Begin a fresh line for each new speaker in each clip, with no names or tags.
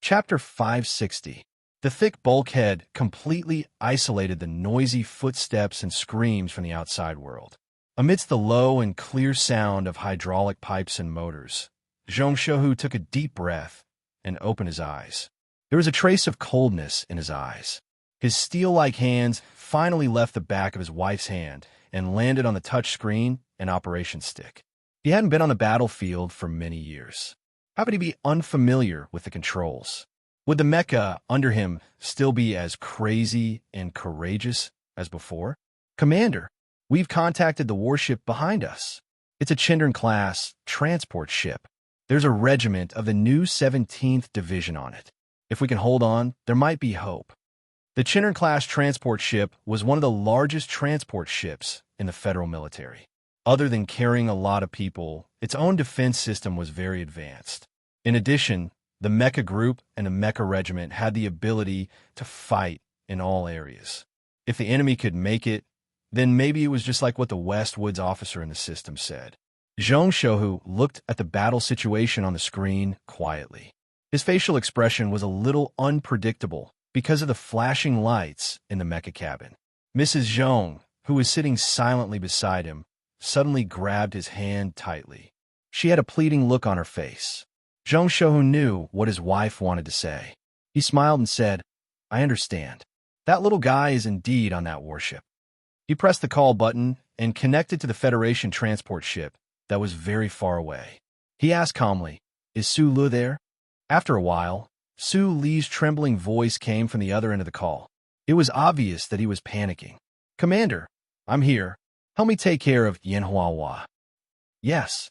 Chapter 560. The thick bulkhead completely isolated the noisy footsteps and screams from the outside world. Amidst the low and clear sound of hydraulic pipes and motors, Zhong Shouhu took a deep breath and opened his eyes. There was a trace of coldness in his eyes. His steel-like hands finally left the back of his wife's hand and landed on the touch screen and operation stick. He hadn't been on the battlefield for many years. How could he be unfamiliar with the controls? Would the mecha under him still be as crazy and courageous as before? Commander, we've contacted the warship behind us. It's a Chindern-class transport ship. There's a regiment of the new 17th Division on it. If we can hold on, there might be hope. The Chindern-class transport ship was one of the largest transport ships in the federal military. Other than carrying a lot of people, its own defense system was very advanced. In addition, the mecha group and the mecha regiment had the ability to fight in all areas. If the enemy could make it, then maybe it was just like what the Westwoods officer in the system said. Zhong Shouhu looked at the battle situation on the screen quietly. His facial expression was a little unpredictable because of the flashing lights in the mecha cabin. Mrs. Zhong, who was sitting silently beside him, suddenly grabbed his hand tightly. She had a pleading look on her face. Zhong Shouhu knew what his wife wanted to say. He smiled and said, "I understand. That little guy is indeed on that warship." He pressed the call button and connected to the Federation transport ship that was very far away. He asked calmly, "Is Su Lu there?" After a while, Su Li's trembling voice came from the other end of the call. It was obvious that he was panicking. "Commander, I'm here. Help me take care of Yanhuahua." "Yes."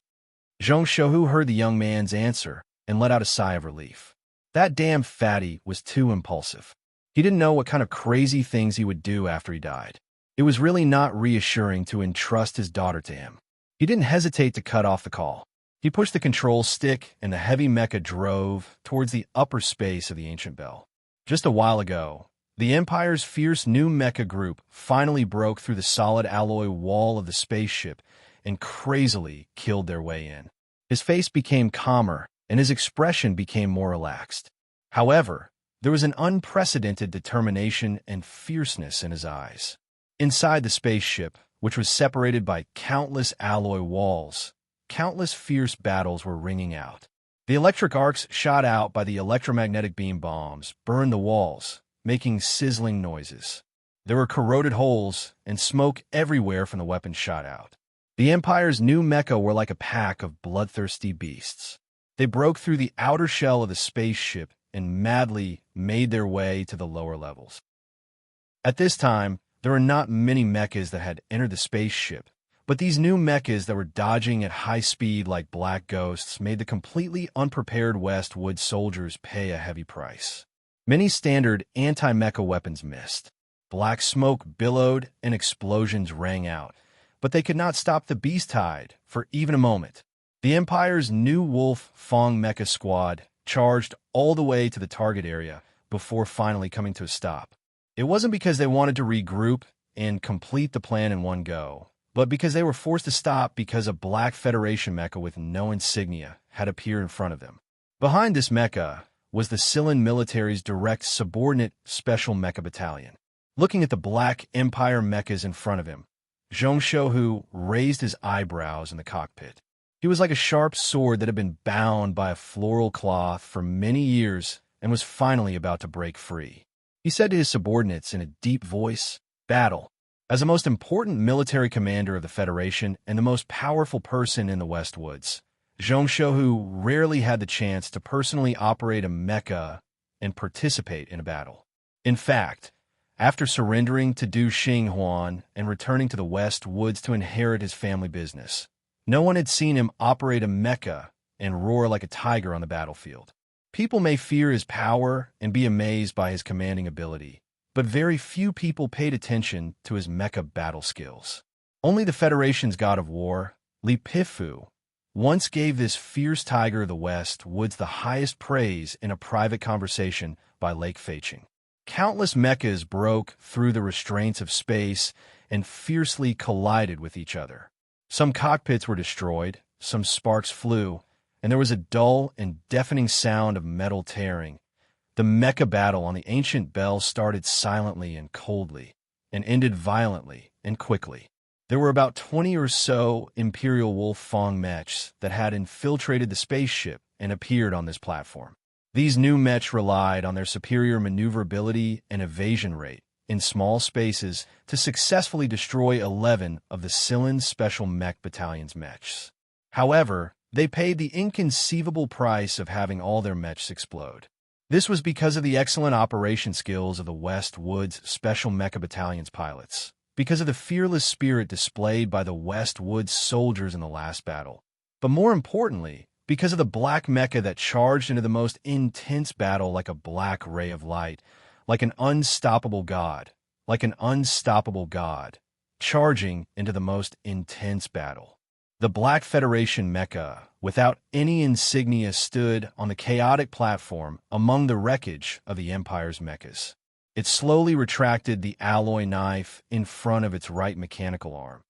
Zhong Shouhu heard the young man's answer and let out a sigh of relief. That damn fatty was too impulsive. He didn't know what kind of crazy things he would do after he died. It was really not reassuring to entrust his daughter to him. He didn't hesitate to cut off the call. He pushed the control stick and the heavy mecha drove towards the upper space of the ancient bell. Just a while ago, the Empire's fierce new mecha group finally broke through the solid alloy wall of the spaceship and crazily killed their way in. His face became calmer and his expression became more relaxed. However, there was an unprecedented determination and fierceness in his eyes. Inside the spaceship, which was separated by countless alloy walls, countless fierce battles were ringing out. The electric arcs shot out by the electromagnetic beam bombs burned the walls, making sizzling noises. There were corroded holes and smoke everywhere from the weapons shot out. The Empire's new mecha were like a pack of bloodthirsty beasts. They broke through the outer shell of the spaceship and madly made their way to the lower levels. At this time, there were not many mechas that had entered the spaceship, but these new mechas that were dodging at high speed like black ghosts made the completely unprepared Westwood soldiers pay a heavy price. Many standard anti-mecha weapons missed. Black smoke billowed and explosions rang out, but they could not stop the beast tide for even a moment. The Empire's new Wolf Fong mecha squad charged all the way to the target area before finally coming to a stop. It wasn't because they wanted to regroup and complete the plan in one go, but because they were forced to stop because a Black Federation mecha with no insignia had appeared in front of them. Behind this mecha was the Silan military's direct subordinate Special Mecha Battalion. Looking at the Black Empire mechas in front of him, Zhong Shouhu raised his eyebrows in the cockpit. He was like a sharp sword that had been bound by a floral cloth for many years and was finally about to break free. He said to his subordinates in a deep voice, "Battle." As the most important military commander of the Federation and the most powerful person in the Westwoods, Zhong Shouhu rarely had the chance to personally operate a mecha and participate in a battle. In fact, after surrendering to Du Xinghuan and returning to the Westwoods to inherit his family business, no one had seen him operate a mecha and roar like a tiger on the battlefield. People may fear his power and be amazed by his commanding ability, but very few people paid attention to his mecha battle skills. Only the Federation's god of war, Li Pifu, once gave this fierce tiger of the West Woods the highest praise in a private conversation by Lake Feiqing. Countless mechas broke through the restraints of space and fiercely collided with each other. Some cockpits were destroyed, some sparks flew, and there was a dull and deafening sound of metal tearing, The mecha battle on the ancient bell started silently and coldly, and ended violently and quickly. There were about 20 or so Imperial Wolf Fong mechs that had infiltrated the spaceship and appeared on this platform. These new mechs relied on their superior maneuverability and evasion rate in small spaces to successfully destroy 11 of the Cylon Special Mech Battalion's mechs. However, they paid the inconceivable price of having all their mechs explode. This was because of the excellent operation skills of the West Woods Special Mecha Battalion's pilots, because of the fearless spirit displayed by the West Woods soldiers in the last battle, but more importantly, because of the black mecha that charged into the most intense battle like a black ray of light, like an unstoppable god, charging into the most intense battle. The Black Federation mecha, without any insignia, stood on the chaotic platform among the wreckage of the Empire's mechas. It slowly retracted the alloy knife in front of its right mechanical arm.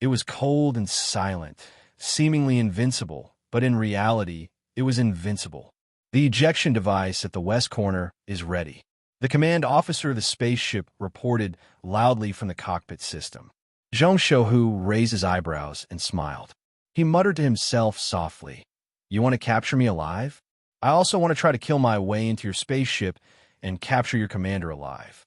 It was cold and silent, seemingly invincible, but in reality, it was invincible. The ejection device at the west corner is ready. The command officer of the spaceship reported loudly from the cockpit system. Zhong Shouhu raised his eyebrows and smiled. He muttered to himself softly, "You want to capture me alive? I also want to try to kill my way into your spaceship and capture your commander alive."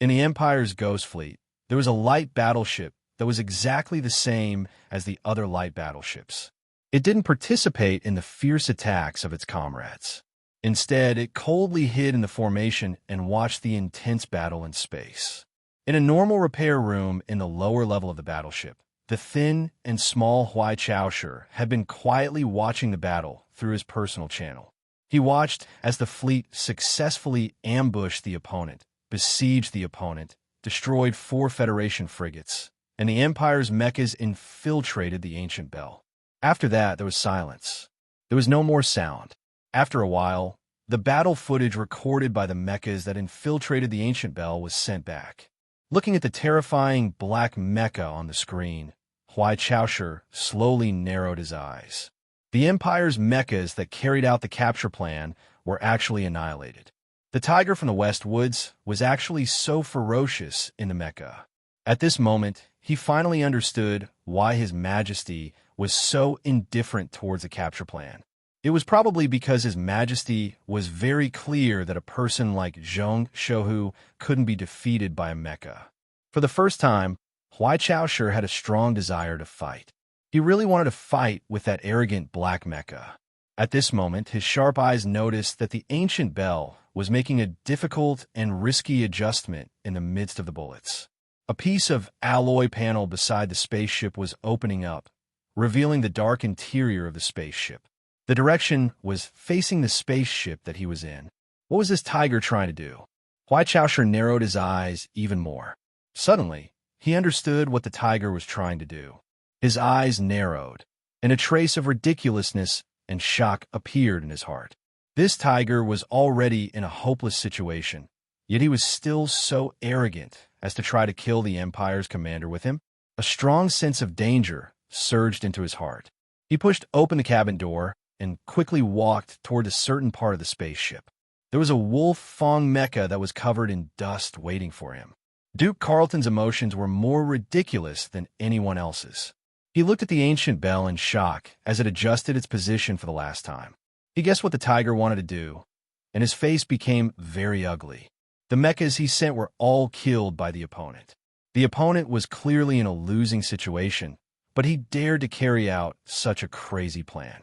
In the Empire's Ghost Fleet, there was a light battleship that was exactly the same as the other light battleships. It didn't participate in the fierce attacks of its comrades. Instead, it coldly hid in the formation and watched the intense battle in space. In a normal repair room in the lower level of the battleship, the thin and small Huai Chaosher had been quietly watching the battle through his personal channel. He watched as the fleet successfully ambushed the opponent, besieged the opponent, destroyed 4 Federation frigates, and the Empire's mechas infiltrated the ancient bell. After that, there was silence. There was no more sound. After a while, the battle footage recorded by the mechas that infiltrated the ancient bell was sent back. Looking at the terrifying black mecha on the screen, Huai Chaosher slowly narrowed his eyes. The Empire's mechas that carried out the capture plan were actually annihilated. The tiger from the West Woods was actually so ferocious in the mecha. At this moment, he finally understood why His Majesty was so indifferent towards the capture plan. It was probably because His Majesty was very clear that a person like Zhong Shouhu couldn't be defeated by a mecha. For the first time, Huai Chaosher had a strong desire to fight. He really wanted to fight with that arrogant black mecha. At this moment, his sharp eyes noticed that the ancient bell was making a difficult and risky adjustment in the midst of the bullets. A piece of alloy panel beside the spaceship was opening up, revealing the dark interior of the spaceship. The direction was facing the spaceship that he was in. What was this tiger trying to do? Huai Chaosher narrowed his eyes even more. Suddenly, he understood what the tiger was trying to do. His eyes narrowed, and a trace of ridiculousness and shock appeared in his heart. This tiger was already in a hopeless situation, yet he was still so arrogant as to try to kill the Empire's commander with him. A strong sense of danger surged into his heart. He pushed open the cabin door and quickly walked toward a certain part of the spaceship. There was a Wolf Fong mecha that was covered in dust waiting for him. Duke Carlton's emotions were more ridiculous than anyone else's. He looked at the ancient bell in shock as it adjusted its position for the last time. He guessed what the tiger wanted to do, and his face became very ugly. The mechas he sent were all killed by the opponent. The opponent was clearly in a losing situation, but he dared to carry out such a crazy plan.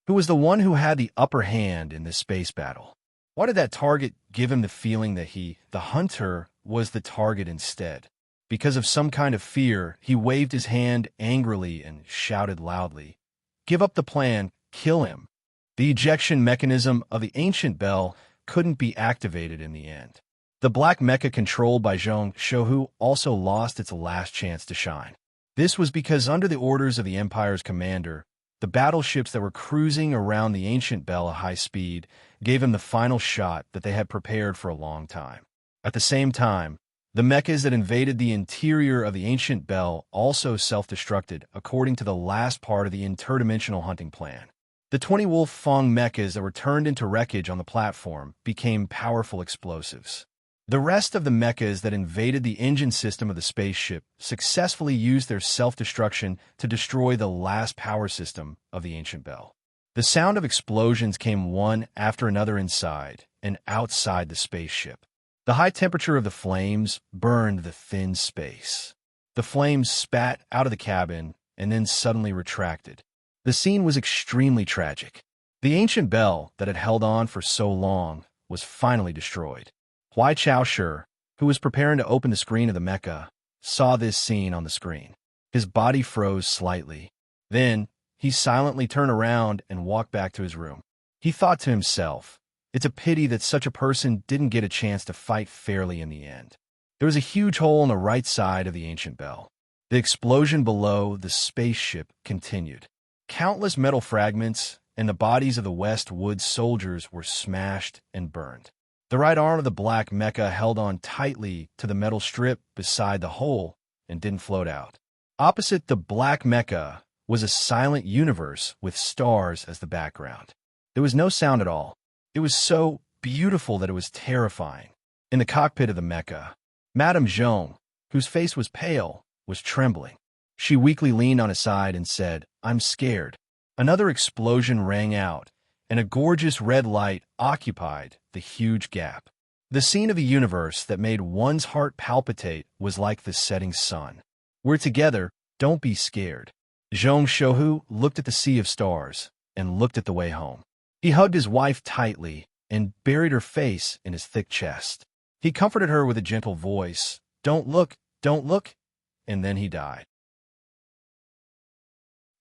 Who was the one who had the upper hand in this space battle? Why did that target give him the feeling that the hunter, was the target instead? Because of some kind of fear, he waved his hand angrily and shouted loudly, "Give up the plan, kill him." The ejection mechanism of the ancient bell couldn't be activated in the end. The black mecha controlled by Zhong Shouhu also lost its last chance to shine. This was because under the orders of the Empire's commander, the battleships that were cruising around the ancient bell at high speed gave him the final shot that they had prepared for a long time. At the same time, the mechas that invaded the interior of the ancient bell also self-destructed according to the last part of the interdimensional hunting plan. The 20 Wolf-Fong mechas that were turned into wreckage on the platform became powerful explosives. The rest of the mechas that invaded the engine system of the spaceship successfully used their self-destruction to destroy the last power system of the Ancient Bell. The sound of explosions came one after another inside and outside the spaceship. The high temperature of the flames burned the thin space. The flames spat out of the cabin and then suddenly retracted. The scene was extremely tragic. The Ancient Bell that had held on for so long was finally destroyed. Huai Chao-shi, who was preparing to open the screen of the mecha, saw this scene on the screen. His body froze slightly. Then, he silently turned around and walked back to his room. He thought to himself, it's a pity that such a person didn't get a chance to fight fairly in the end. There was a huge hole on the right side of the Ancient Bell. The explosion below the spaceship continued. Countless metal fragments and the bodies of the Westwood soldiers were smashed and burned. The right arm of the black mecha held on tightly to the metal strip beside the hole and didn't float out. Opposite the black mecha was a silent universe with stars as the background. There was no sound at all. It was so beautiful that it was terrifying. In the cockpit of the mecha, Madame Zhong, whose face was pale, was trembling. She weakly leaned on his side and said, "I'm scared." Another explosion rang out, and a gorgeous red light occupied the huge gap. The scene of a universe that made one's heart palpitate was like the setting sun. "We're together, don't be scared." Zhong Shouhu looked at the sea of stars and looked at the way home. He hugged his wife tightly and buried her face in his thick chest. He comforted her with a gentle voice, don't look, and then he died.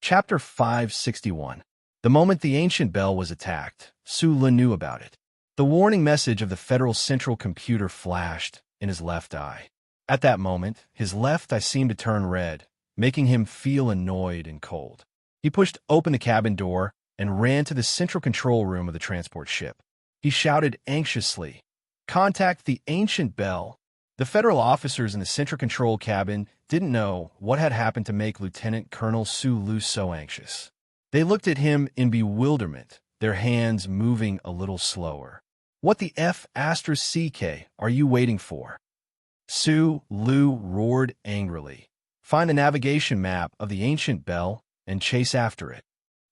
Chapter 561. The moment the Ancient Bell was attacked, Su Lin knew about it. The warning message of the Federal Central Computer flashed in his left eye. At that moment, his left eye seemed to turn red, making him feel annoyed and cold. He pushed open the cabin door and ran to the central control room of the transport ship. He shouted anxiously, "Contact the Ancient Bell." The federal officers in the central control cabin didn't know what had happened to make Lieutenant Colonel Su Lu so anxious. They looked at him in bewilderment, their hands moving a little slower. "What the F***CK are you waiting for?" Su Lu roared angrily. "Find the navigation map of the Ancient Bell and chase after it."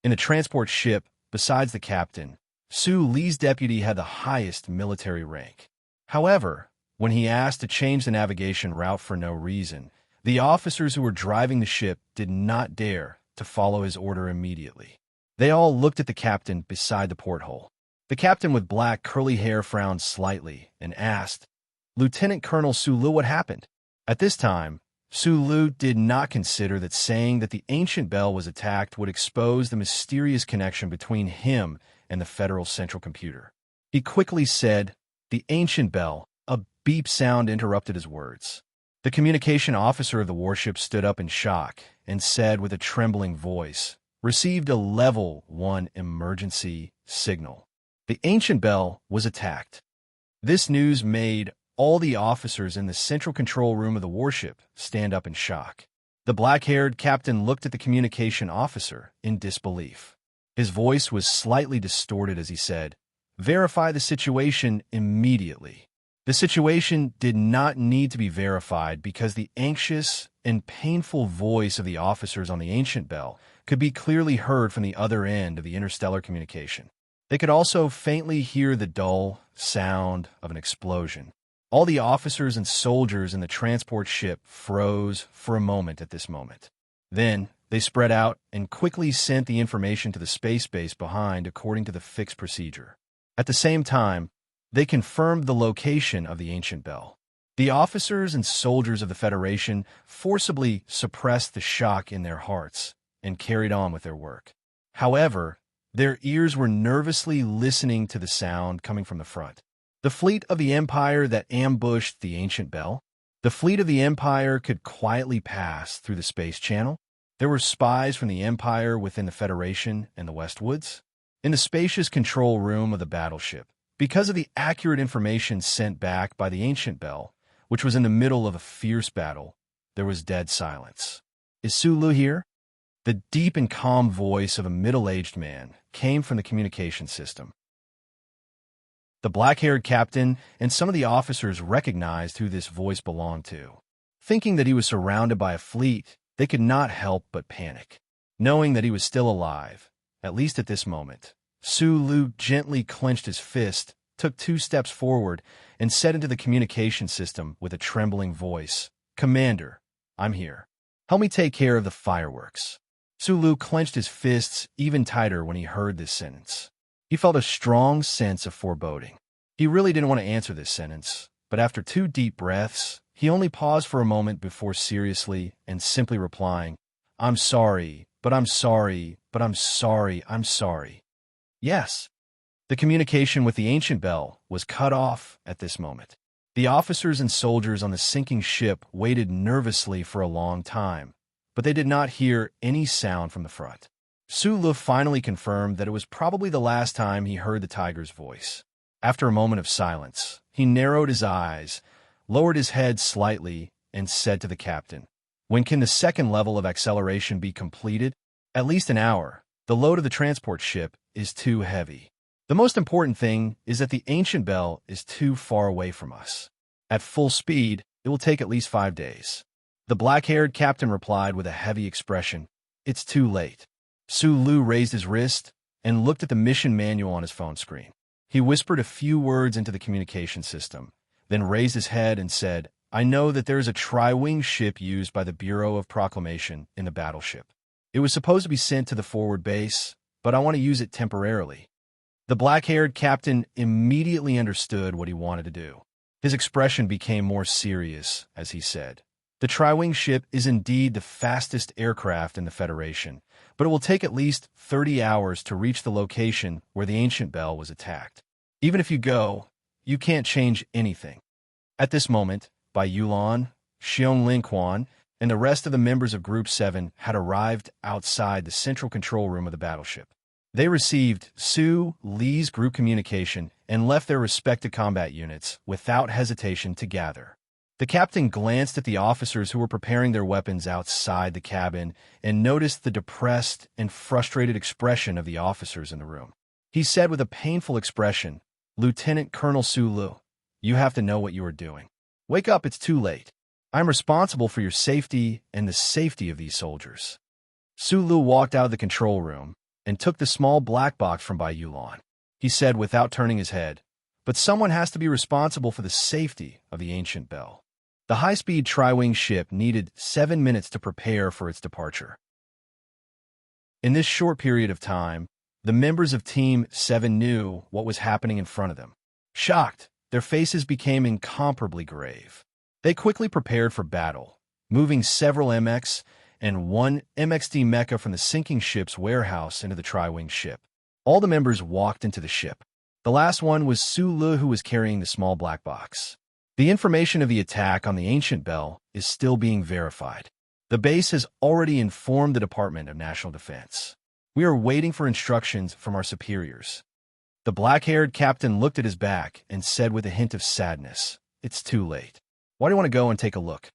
In the transport ship, besides the captain, Su Li's deputy had the highest military rank. However, when he asked to change the navigation route for no reason, the officers who were driving the ship did not dare to follow his order immediately. They all looked at the captain beside the porthole. The captain with black curly hair frowned slightly and asked, "Lieutenant Colonel Su Lu, what happened?" At this time, Su Lu did not consider that saying that the Ancient Bell was attacked would expose the mysterious connection between him and the Federal Central Computer. He quickly said, "The Ancient Bell." A beep sound interrupted his words. The communication officer of the warship stood up in shock and said with a trembling voice, "Received a Level 1 emergency signal. The Ancient Bell was attacked." This news made all the officers in the central control room of the warship stand up in shock. The black-haired captain looked at the communication officer in disbelief. His voice was slightly distorted as he said, "Verify the situation immediately." The situation did not need to be verified because the anxious and painful voice of the officers on the Ancient Bell could be clearly heard from the other end of the interstellar communication. They could also faintly hear the dull sound of an explosion. All the officers and soldiers in the transport ship froze for a moment at this moment. Then, they spread out and quickly sent the information to the space base behind according to the fixed procedure. At the same time, they confirmed the location of the Ancient Bell. The officers and soldiers of the Federation forcibly suppressed the shock in their hearts and carried on with their work. However, their ears were nervously listening to the sound coming from the front. The fleet of the Empire that ambushed the Ancient Bell? The fleet of the Empire could quietly pass through the space channel? There were spies from the Empire within the Federation and the Westwoods? In the spacious control room of the battleship, because of the accurate information sent back by the Ancient Bell, which was in the middle of a fierce battle, there was dead silence. "Is Su Lu here?" The deep and calm voice of a middle-aged man came from the communication system. The black-haired captain and some of the officers recognized who this voice belonged to. Thinking that he was surrounded by a fleet, they could not help but panic. Knowing that he was still alive, at least at this moment, Sulu gently clenched his fist, took 2 steps forward, and said into the communication system with a trembling voice, "Commander, I'm here. Help me take care of the fireworks." Sulu clenched his fists even tighter when he heard this sentence. He felt a strong sense of foreboding. He really didn't want to answer this sentence, but after 2 deep breaths, he only paused for a moment before seriously and simply replying, "I'm sorry, but I'm sorry, but I'm sorry, I'm sorry." Yes. The communication with the ancient bell was cut off at this moment. The officers and soldiers on the sinking ship waited nervously for a long time, but they did not hear any sound from the front. Sulu finally confirmed that it was probably the last time he heard the tiger's voice. After a moment of silence, he narrowed his eyes, lowered his head slightly, and said to the captain, "When can the second level of acceleration be completed?" "At least an hour. The load of the transport ship is too heavy. The most important thing is that the ancient bell is too far away from us. At full speed, it will take at least 5 days." The black-haired captain replied with a heavy expression, "It's too late." Sulu raised his wrist and looked at the mission manual on his phone screen. He whispered a few words into the communication system, then raised his head and said, "I know that there is a tri-wing ship used by the Bureau of Proclamation in the battleship. It was supposed to be sent to the forward base, but I want to use it temporarily." The black-haired captain immediately understood what he wanted to do. His expression became more serious as he said, "The tri-wing ship is indeed the fastest aircraft in the Federation, but it will take at least 30 hours to reach the location where the ancient bell was attacked. Even if you go, you can't change anything." At this moment, Bai Yulan, Xiong Linquan, and the rest of the members of Group 7 had arrived outside the central control room of the battleship. They received Su Li's group communication and left their respective combat units without hesitation to gather. The captain glanced at the officers who were preparing their weapons outside the cabin and noticed the depressed and frustrated expression of the officers in the room. He said with a painful expression, "Lieutenant Colonel Sulu, you have to know what you are doing. Wake up, it's too late. I'm responsible for your safety and the safety of these soldiers." Sulu walked out of the control room and took the small black box from Bai Yulan. He said without turning his head, "But someone has to be responsible for the safety of the ancient bell." The high-speed tri-wing ship needed 7 minutes to prepare for its departure. In this short period of time, the members of Team 7 knew what was happening in front of them. Shocked, their faces became incomparably grave. They quickly prepared for battle, moving several MX and 1 MXD mecha from the sinking ship's warehouse into the tri-wing ship. All the members walked into the ship. The last one was Sulu, who was carrying the small black box. The information of the attack on the ancient bell is still being verified. The base has already informed the Department of National Defense. We are waiting for instructions from our superiors. The black-haired captain looked at his back and said with a hint of sadness, "It's too late. Why do you want to go and take a look?"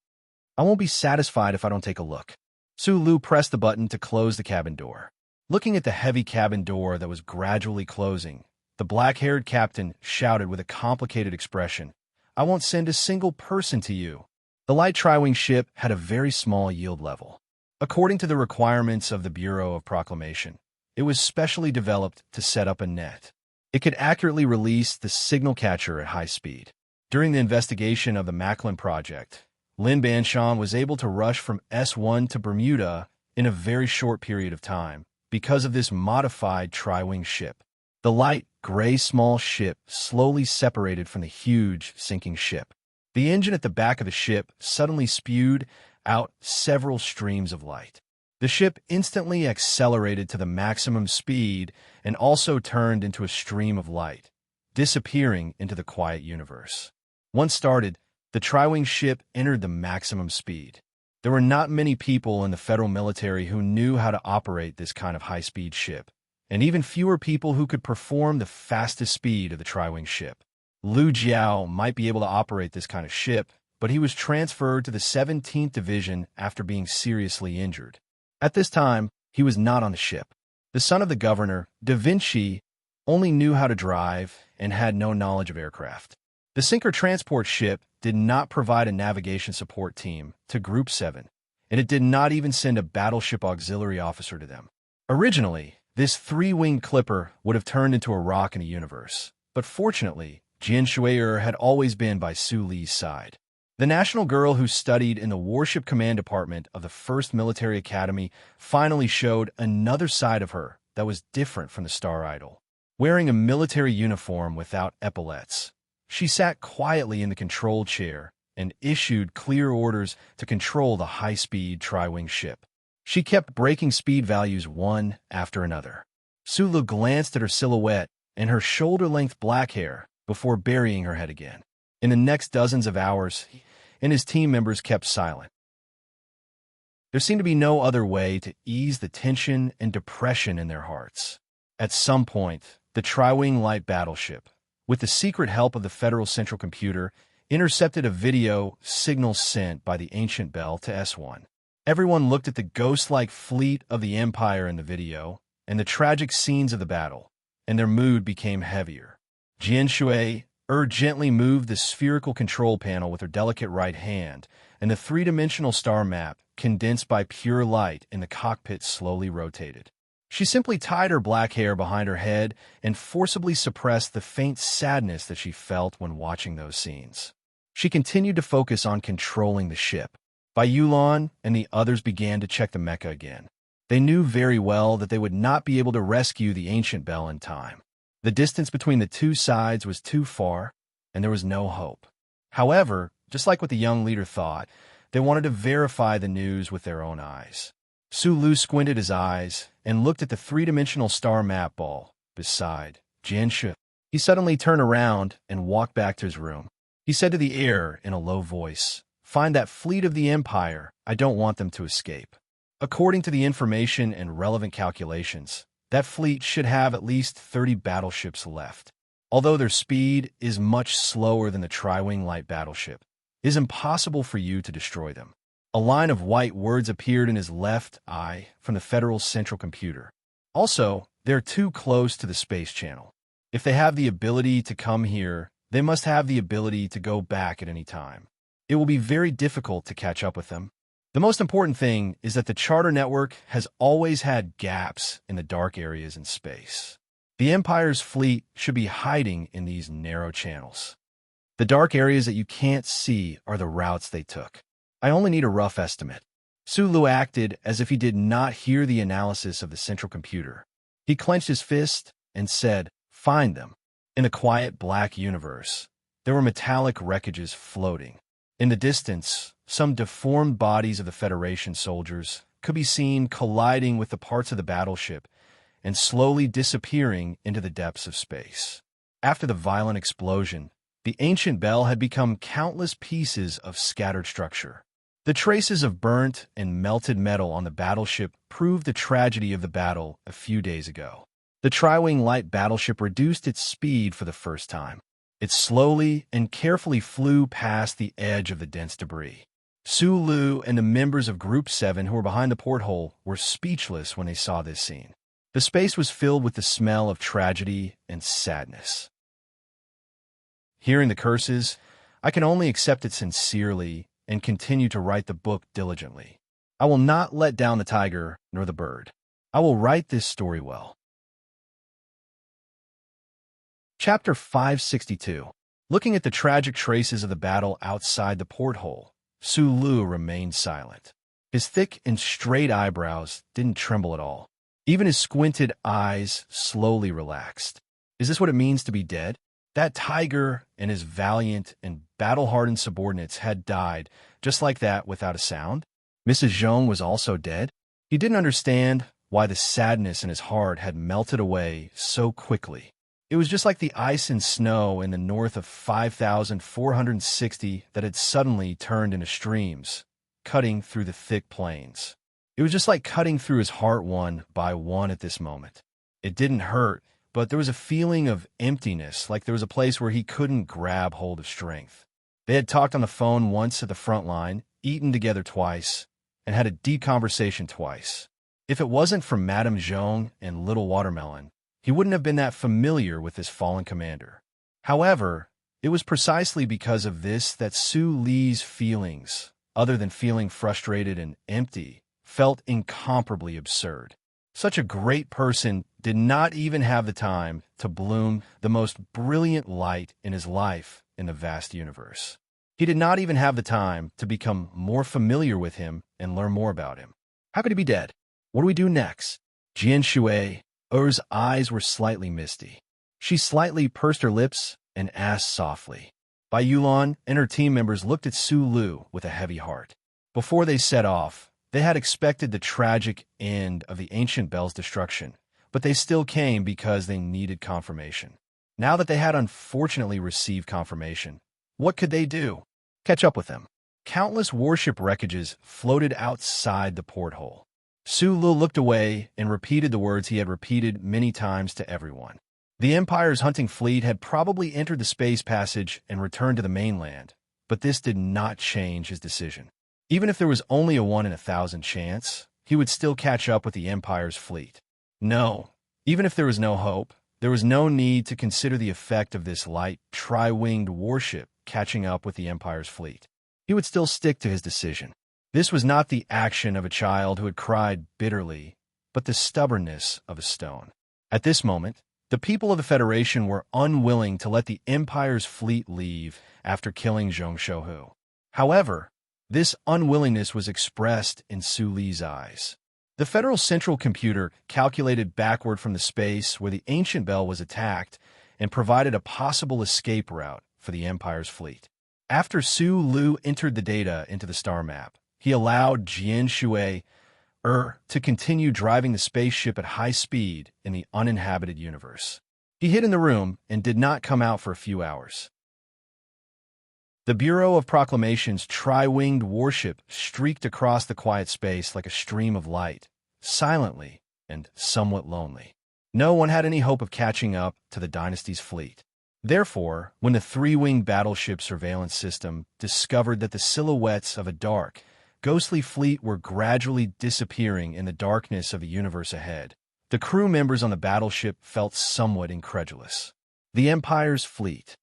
"I won't be satisfied if I don't take a look." Sulu pressed the button to close the cabin door. Looking at the heavy cabin door that was gradually closing, the black-haired captain shouted with a complicated expression, "I won't send a single person to you." The light tri-wing ship had a very small yield level. According to the requirements of the Bureau of Proclamation, it was specially developed to set up a net. It could accurately release the signal catcher at high speed. During the investigation of the Macklin project, Lin Banshan was able to rush from S1 to Bermuda in a very short period of time because of this modified tri-wing ship. The light, gray small ship slowly separated from the huge sinking ship. The engine at the back of the ship suddenly spewed out several streams of light. The ship instantly accelerated to the maximum speed and also turned into a stream of light, disappearing into the quiet universe. Once started, the tri-wing ship entered the maximum speed. There were not many people in the federal military who knew how to operate this kind of high-speed ship, and even fewer people who could perform the fastest speed of the tri-wing ship. Liu Jiao might be able to operate this kind of ship, but he was transferred to the 17th Division after being seriously injured. At this time, he was not on the ship. The son of the governor, Da Vinci, only knew how to drive and had no knowledge of aircraft. The sinker transport ship did not provide a navigation support team to Group 7, and it did not even send a battleship auxiliary officer to them. Originally, this three-winged clipper would have turned into a rock in a universe, but fortunately, Jian Shui'er had always been by Su Li's side. The national girl who studied in the Warship Command Department of the 1st Military Academy finally showed another side of her that was different from the star idol. Wearing a military uniform without epaulets, she sat quietly in the control chair and issued clear orders to control the high-speed tri-wing ship. She kept breaking speed values one after another. Su Lu glanced at her silhouette and her shoulder-length black hair before burying her head again. In the next dozens of hours, he and his team members kept silent. There seemed to be no other way to ease the tension and depression in their hearts. At some point, the tri-wing light battleship, with the secret help of the Federal Central Computer, intercepted a video signal sent by the Ancient Bell to S1. Everyone looked at the ghost-like fleet of the Empire in the video and the tragic scenes of the battle, and their mood became heavier. Jian Shui'er gently moved the spherical control panel with her delicate right hand, and the three-dimensional star map, condensed by pure light in the cockpit, slowly rotated. She simply tied her black hair behind her head and forcibly suppressed the faint sadness that she felt when watching those scenes. She continued to focus on controlling the ship. Bai Yulan and the others began to check the mecha again. They knew very well that they would not be able to rescue the Ancient Bell in time. The distance between the two sides was too far, and there was no hope. However, just like what the young leader thought, they wanted to verify the news with their own eyes. Su Lu squinted his eyes and looked at the three-dimensional star map ball beside Jian Shu. He suddenly turned around and walked back to his room. He said to the air in a low voice, "Find that fleet of the Empire. I don't want them to escape." According to the information and relevant calculations, that fleet should have at least 30 battleships left. Although their speed is much slower than the tri-wing light battleship, it is impossible for you to destroy them. A line of white words appeared in his left eye from the Federal Central Computer. Also, they're too close to the space channel. If they have the ability to come here, they must have the ability to go back at any time. It will be very difficult to catch up with them. The most important thing is that the charter network has always had gaps in the dark areas in space. The Empire's fleet should be hiding in these narrow channels. The dark areas that you can't see are the routes they took. I only need a rough estimate. Su Lu acted as if he did not hear the analysis of the central computer. He clenched his fist and said, "Find them." In the quiet black universe, there were metallic wreckages floating. In the distance, some deformed bodies of the Federation soldiers could be seen colliding with the parts of the battleship and slowly disappearing into the depths of space. After the violent explosion, the Ancient Bell had become countless pieces of scattered structure. The traces of burnt and melted metal on the battleship proved the tragedy of the battle a few days ago. The tri-wing light battleship reduced its speed for the first time. It slowly and carefully flew past the edge of the dense debris. Su Lu and the members of Group 7 who were behind the porthole were speechless when they saw this scene. The space was filled with the smell of tragedy and sadness. Hearing the curses, I can only accept it sincerely and continue to write the book diligently. I will not let down the tiger nor the bird. I will write this story well. Chapter 562. Looking at the tragic traces of the battle outside the porthole, Su Lu remained silent. His thick and straight eyebrows didn't tremble at all. Even his squinted eyes slowly relaxed. Is this what it means to be dead? That tiger and his valiant and battle-hardened subordinates had died just like that without a sound? Mrs. Zhong was also dead? He didn't understand why the sadness in his heart had melted away so quickly. It was just like the ice and snow in the north of 5,460 that had suddenly turned into streams, cutting through the thick plains. It was just like cutting through his heart one by one at this moment. It didn't hurt, but there was a feeling of emptiness, like there was a place where he couldn't grab hold of strength. They had talked on the phone once at the front line, eaten together twice, and had a deep conversation twice. If it wasn't for Madame Zhong and Little Watermelon, he wouldn't have been that familiar with this fallen commander. However, it was precisely because of this that Su Li's feelings, other than feeling frustrated and empty, felt incomparably absurd. Such a great person did not even have the time to bloom the most brilliant light in his life in the vast universe. He did not even have the time to become more familiar with him and learn more about him. How could he be dead? What do we do next? Jian Shui's eyes were slightly misty. She slightly pursed her lips and asked softly. Bai Yulan and her team members looked at Su Lu with a heavy heart. Before they set off, they had expected the tragic end of the ancient bell's destruction, but they still came because they needed confirmation. Now that they had unfortunately received confirmation, what could they do? Catch up with them. Countless warship wreckages floated outside the porthole. Su Lu looked away and repeated the words he had repeated many times to everyone. The Empire's hunting fleet had probably entered the space passage and returned to the mainland, but this did not change his decision. Even if there was only a 1 in 1,000 chance, he would still catch up with the Empire's fleet. No, even if there was no hope, there was no need to consider the effect of this light, tri-winged warship catching up with the Empire's fleet. He would still stick to his decision. This was not the action of a child who had cried bitterly, but the stubbornness of a stone. At this moment, the people of the Federation were unwilling to let the Empire's fleet leave after killing Zhong Shouhu. However, this unwillingness was expressed in Su Li's eyes. The Federal Central Computer calculated backward from the space where the ancient bell was attacked and provided a possible escape route for the Empire's fleet. After Su Lu entered the data into the star map, he allowed Jian Shui to continue driving the spaceship at high speed in the uninhabited universe. He hid in the room and did not come out for a few hours. The Bureau of Proclamation's tri-winged warship streaked across the quiet space like a stream of light, silently and somewhat lonely. No one had any hope of catching up to the dynasty's fleet. Therefore, when the three-winged battleship surveillance system discovered that the silhouettes of a dark, ghostly fleet were gradually disappearing in the darkness of the universe ahead, the crew members on the battleship felt somewhat incredulous. The Empire's fleet.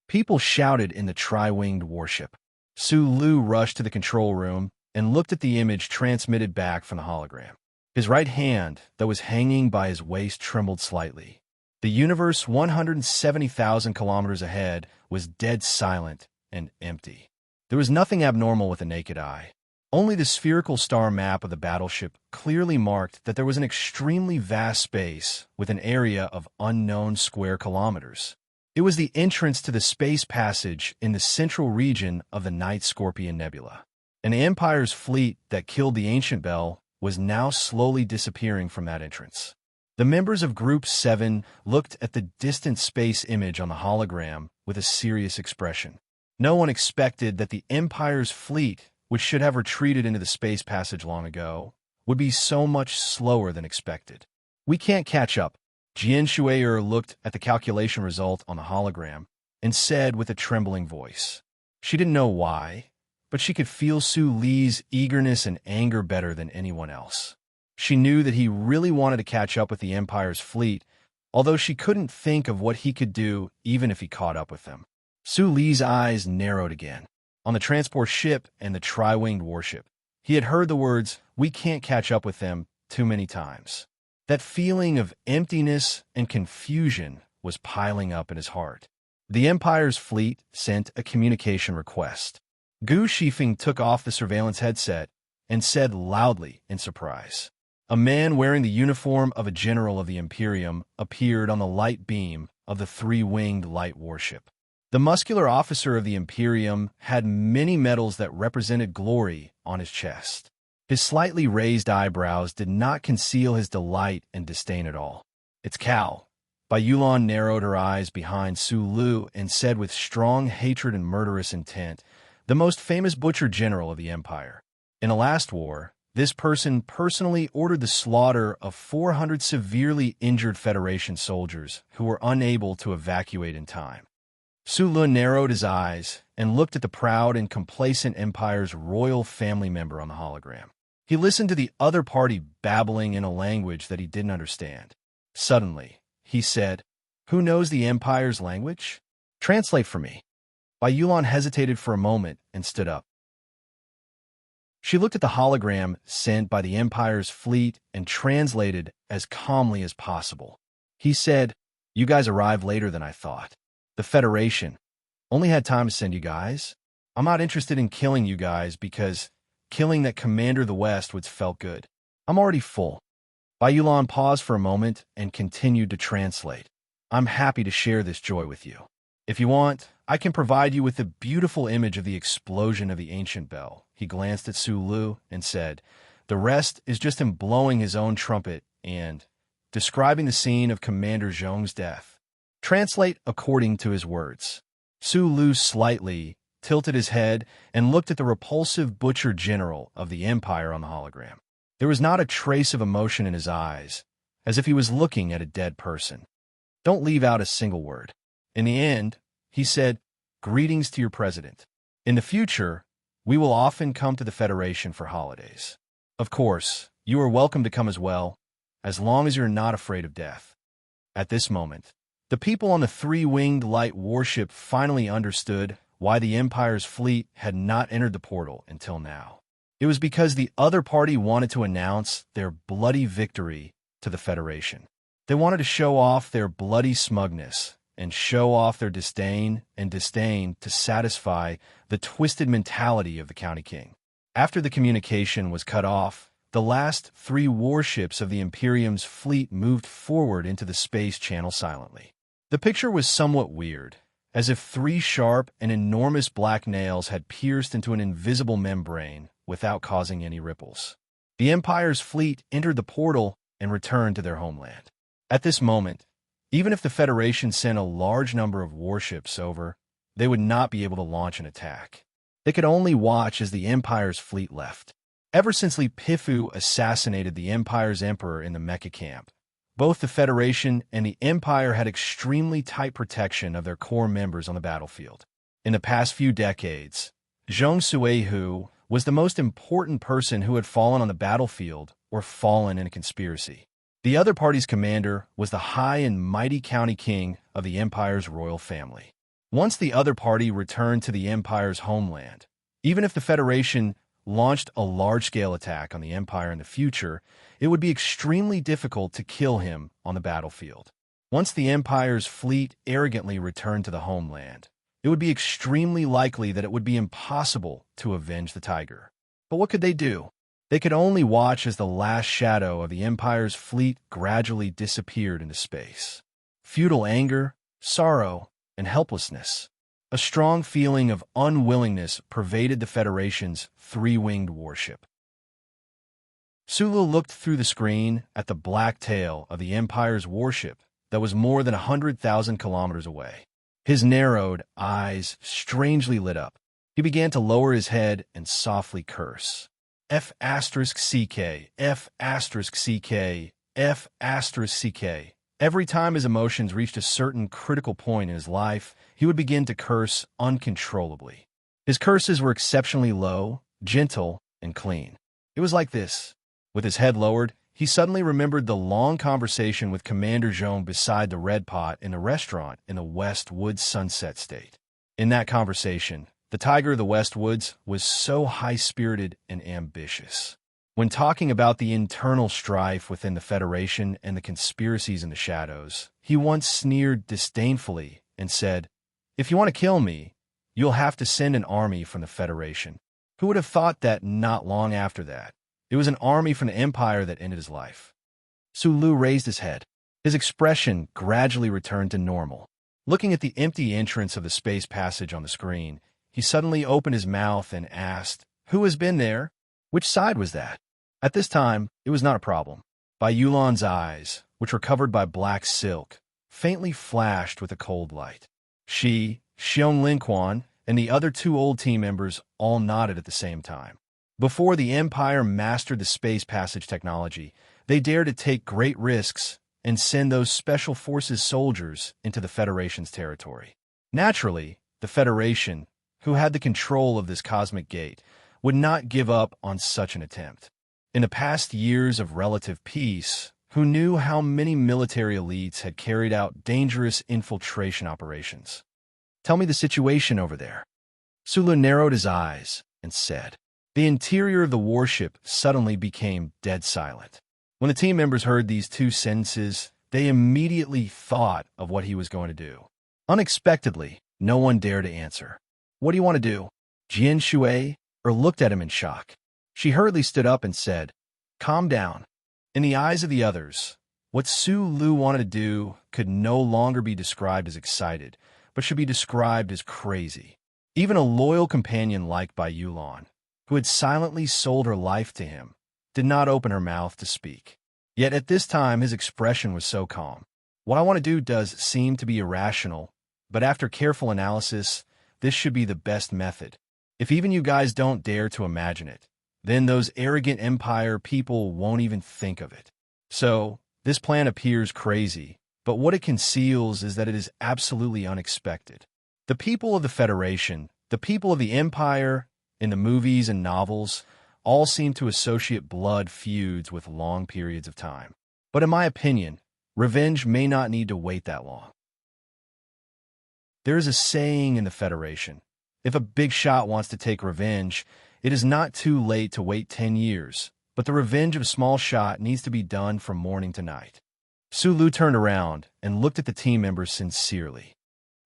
People shouted in the tri-winged warship. Su Lu rushed to the control room and looked at the image transmitted back from the hologram. His right hand, that was hanging by his waist, trembled slightly. The universe 170,000 kilometers ahead was dead silent and empty. There was nothing abnormal with the naked eye. Only the spherical star map of the battleship clearly marked that there was an extremely vast space with an area of unknown square kilometers. It was the entrance to the space passage in the central region of the Night Scorpion Nebula. An Empire's fleet that killed the Ancient Bell was now slowly disappearing from that entrance. The members of Group 7 looked at the distant space image on the hologram with a serious expression. No one expected that the Empire's fleet, which should have retreated into the space passage long ago, would be so much slower than expected. We can't catch up. Jian Shui looked at the calculation result on the hologram and said with a trembling voice. She didn't know why, but she could feel Su Li's eagerness and anger better than anyone else. She knew that he really wanted to catch up with the Empire's fleet, although she couldn't think of what he could do even if he caught up with them. Su Li's eyes narrowed again. On the transport ship and the tri-winged warship, he had heard the words, "We can't catch up with them," too many times. That feeling of emptiness and confusion was piling up in his heart. The Empire's fleet sent a communication request. Gu Shifeng took off the surveillance headset and said loudly in surprise. A man wearing the uniform of a general of the Imperium appeared on the light beam of the three-winged light warship. The muscular officer of the Imperium had many medals that represented glory on his chest. His slightly raised eyebrows did not conceal his delight and disdain at all. "It's Cao." Bai Yulan narrowed her eyes behind Su Lu and said with strong hatred and murderous intent, "The most famous butcher general of the Empire. In the last war, this person personally ordered the slaughter of 400 severely injured Federation soldiers who were unable to evacuate in time." Su Lu narrowed his eyes and looked at the proud and complacent Empire's royal family member on the hologram. He listened to the other party babbling in a language that he didn't understand. Suddenly, he said, "Who knows the Empire's language? Translate for me." Yulon hesitated for a moment and stood up. She looked at the hologram sent by the Empire's fleet and translated as calmly as possible. He said, "You guys arrived later than I thought. The Federation only had time to send you guys. I'm not interested in killing you guys because killing that Commander of the West would felt good. I'm already full." Yulon paused for a moment and continued to translate. "I'm happy to share this joy with you. If you want, I can provide you with a beautiful image of the explosion of the ancient bell." He glanced at Sulu and said, "The rest is just him blowing his own trumpet and describing the scene of Commander Zhong's death. Translate according to his words." Sulu slightly tilted his head and looked at the repulsive butcher general of the Empire on the hologram. There was not a trace of emotion in his eyes, as if he was looking at a dead person. "Don't leave out a single word." In the end, he said, "Greetings to your president. In the future, we will often come to the Federation for holidays. Of course, you are welcome to come as well, as long as you're not afraid of death." At this moment, the people on the three-winged light warship finally understood why the Empire's fleet had not entered the portal until now. It was because the other party wanted to announce their bloody victory to the Federation. They wanted to show off their bloody smugness and show off their disdain to satisfy the twisted mentality of the County King. After the communication was cut off, the last three warships of the Imperium's fleet moved forward into the space channel silently. The picture was somewhat weird, as if three sharp and enormous black nails had pierced into an invisible membrane without causing any ripples. The Empire's fleet entered the portal and returned to their homeland. At this moment, even if the Federation sent a large number of warships over, they would not be able to launch an attack. They could only watch as the Empire's fleet left. Ever since Li Pifu assassinated the Empire's emperor in the Mecha camp, both the Federation and the Empire had extremely tight protection of their core members on the battlefield. In the past few decades, Zhong Suihu was the most important person who had fallen on the battlefield or fallen in a conspiracy. The other party's commander was the high and mighty County King of the Empire's royal family. Once the other party returned to the Empire's homeland, even if the Federation launched a large-scale attack on the Empire in the future, it would be extremely difficult to kill him on the battlefield. Once the Empire's fleet arrogantly returned to the homeland, it would be extremely likely that it would be impossible to avenge the tiger. But what could they do? They could only watch as the last shadow of the Empire's fleet gradually disappeared into space. Feudal anger, sorrow, and helplessness. A strong feeling of unwillingness pervaded the Federation's three-winged warship. Sulu looked through the screen at the black tail of the Empire's warship that was more than 100,000 kilometers away. His narrowed eyes strangely lit up. He began to lower his head and softly curse. F*CK, F*CK, F*CK. Every time his emotions reached a certain critical point in his life, he would begin to curse uncontrollably. His curses were exceptionally low, gentle, and clean. It was like this. With his head lowered, he suddenly remembered the long conversation with Commander Zhong beside the red pot in the restaurant in the West Woods Sunset State. In that conversation, the Tiger of the West Woods was so high-spirited and ambitious. When talking about the internal strife within the Federation and the conspiracies in the shadows, he once sneered disdainfully and said, "If you want to kill me, you'll have to send an army from the Federation." Who would have thought that not long after that, it was an army from the Empire that ended his life? Sulu raised his head. His expression gradually returned to normal. Looking at the empty entrance of the space passage on the screen, he suddenly opened his mouth and asked, "Who has been there? Which side was that?" At this time, it was not a problem. Yulon's eyes, which were covered by black silk, faintly flashed with a cold light. She, Xiong Linquan, and the other two old team members all nodded at the same time. Before the Empire mastered the space passage technology, they dared to take great risks and send those Special Forces soldiers into the Federation's territory. Naturally, the Federation, who had the control of this cosmic gate, would not give up on such an attempt. In the past years of relative peace, who knew how many military elites had carried out dangerous infiltration operations? Tell me the situation over there. Sulu narrowed his eyes and said. The interior of the warship suddenly became dead silent. When the team members heard these two sentences, they immediately thought of what he was going to do. Unexpectedly, no one dared to answer. What do you want to do? Jian Shui looked at him in shock. She hurriedly stood up and said, Calm down. In the eyes of the others, what Su Lu wanted to do could no longer be described as excited, but should be described as crazy. Even a loyal companion like Bai Yulan, who had silently sold her life to him, did not open her mouth to speak. Yet at this time his expression was so calm. What I want to do does seem to be irrational, but after careful analysis, this should be the best method. If even you guys don't dare to imagine it, then those arrogant Empire people won't even think of it. So, this plan appears crazy, but what it conceals is that it is absolutely unexpected. The people of the Federation, the people of the Empire, in the movies and novels, all seem to associate blood feuds with long periods of time. But in my opinion, revenge may not need to wait that long. There is a saying in the Federation, if a big shot wants to take revenge, it is not too late to wait 10 years, but the revenge of a small shot needs to be done from morning to night. Su Lu turned around and looked at the team members sincerely.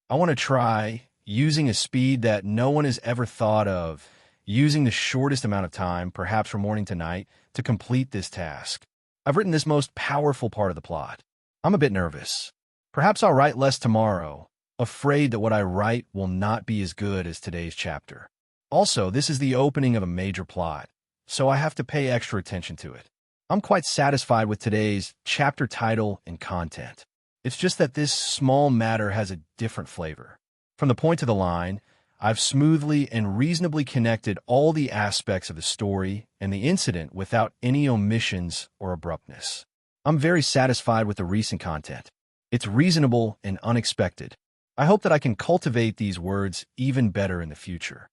I want to try, using a speed that no one has ever thought of, using the shortest amount of time, perhaps from morning to night, to complete this task. I've written this most powerful part of the plot. I'm a bit nervous. Perhaps I'll write less tomorrow, afraid that what I write will not be as good as today's chapter. Also, this is the opening of a major plot, so I have to pay extra attention to it. I'm quite satisfied with today's chapter title and content. It's just that this small matter has a different flavor. From the point of the line, I've smoothly and reasonably connected all the aspects of the story and the incident without any omissions or abruptness. I'm very satisfied with the recent content. It's reasonable and unexpected. I hope that I can cultivate these words even better in the future.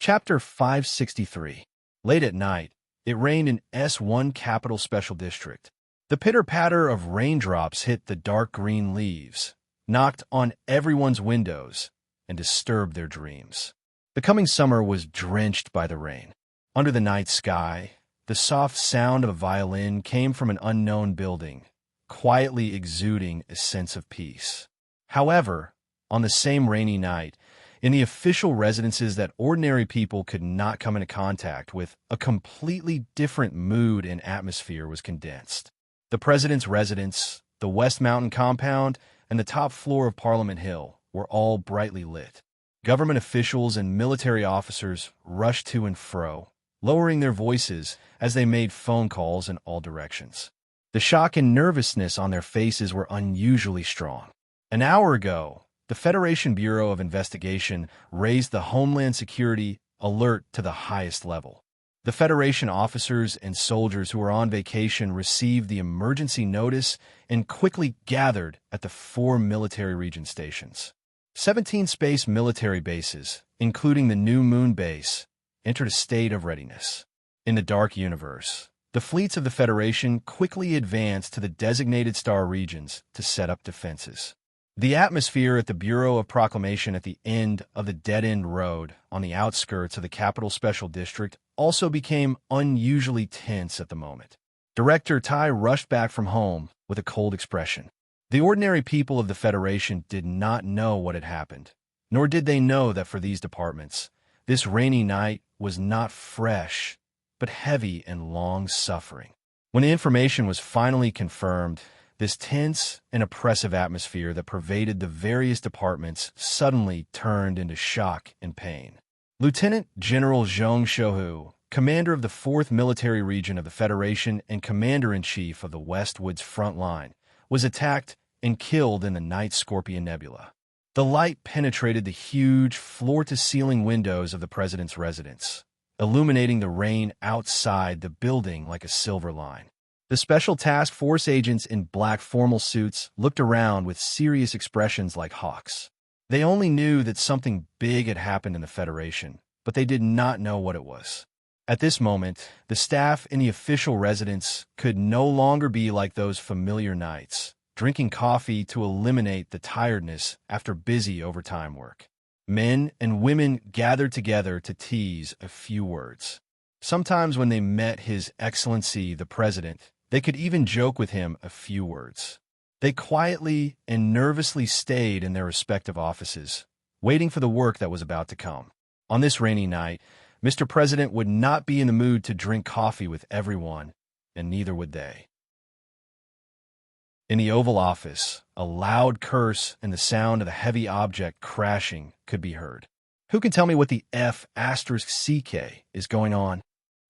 Chapter 563. Late at night, it rained in S1 Capital Special District. The pitter-patter of raindrops hit the dark green leaves, knocked on everyone's windows, and disturbed their dreams. The coming summer was drenched by the rain. Under the night sky, the soft sound of a violin came from an unknown building, quietly exuding a sense of peace. However, on the same rainy night, in the official residences that ordinary people could not come into contact with, a completely different mood and atmosphere was condensed. The president's residence, the West Mountain compound, and the top floor of Parliament Hill were all brightly lit. Government officials and military officers rushed to and fro, lowering their voices as they made phone calls in all directions. The shock and nervousness on their faces were unusually strong. An hour ago, the Federation Bureau of Investigation raised the Homeland Security alert to the highest level. The Federation officers and soldiers who were on vacation received the emergency notice and quickly gathered at the 4 military region stations. 17 space military bases, including the New Moon base, entered a state of readiness. In the dark universe, the fleets of the Federation quickly advanced to the designated star regions to set up defenses. The atmosphere at the Bureau of Proclamation at the end of the dead-end road on the outskirts of the Capital Special District also became unusually tense at the moment. Director Tai rushed back from home with a cold expression. The ordinary people of the Federation did not know what had happened, nor did they know that for these departments, this rainy night was not fresh, but heavy and long-suffering. When the information was finally confirmed, this tense and oppressive atmosphere that pervaded the various departments suddenly turned into shock and pain. Lieutenant General Zhong Shouhu, commander of the 4th Military Region of the Federation and commander-in-chief of the Westwoods Front Line, was attacked and killed in the Night Scorpion Nebula. The light penetrated the huge floor-to-ceiling windows of the president's residence, illuminating the rain outside the building like a silver line. The Special Task Force agents in black formal suits looked around with serious expressions like hawks. They only knew that something big had happened in the Federation, but they did not know what it was. At this moment, the staff in the official residence could no longer be like those familiar nights, drinking coffee to eliminate the tiredness after busy overtime work. Men and women gathered together to tease a few words. Sometimes when they met His Excellency the President, they could even joke with him a few words. They quietly and nervously stayed in their respective offices, waiting for the work that was about to come. On this rainy night, Mr. President would not be in the mood to drink coffee with everyone, and neither would they. In the Oval Office, a loud curse and the sound of a heavy object crashing could be heard. Who can tell me what the F***CK is going on?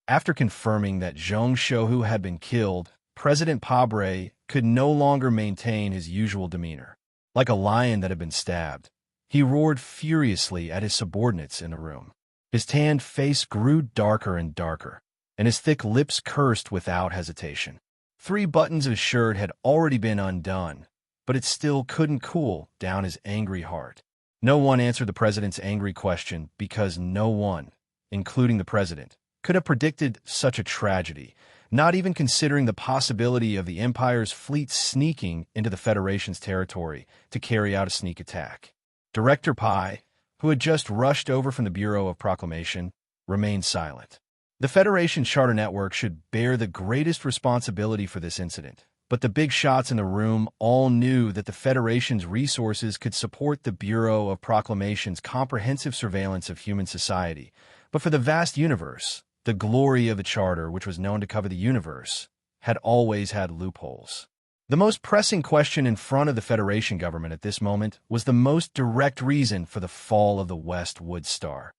After confirming that Zhang Shouhu had been killed, President Pabre could no longer maintain his usual demeanor. Like a lion that had been stabbed, he roared furiously at his subordinates in the room. His tanned face grew darker and darker, and his thick lips cursed without hesitation. 3 buttons of his shirt had already been undone, but it still couldn't cool down his angry heart. No one answered the president's angry question because no one, including the president, could have predicted such a tragedy, not even considering the possibility of the Empire's fleet sneaking into the Federation's territory to carry out a sneak attack. Director Pai, who had just rushed over from the Bureau of Proclamation, remained silent. The Federation Charter Network should bear the greatest responsibility for this incident, but the big shots in the room all knew that the Federation's resources could support the Bureau of Proclamation's comprehensive surveillance of human society. But for the vast universe, the glory of the Charter, which was known to cover the universe, had always had loopholes. The most pressing question in front of the Federation government at this moment was the most direct reason for the fall of the West Wood Star.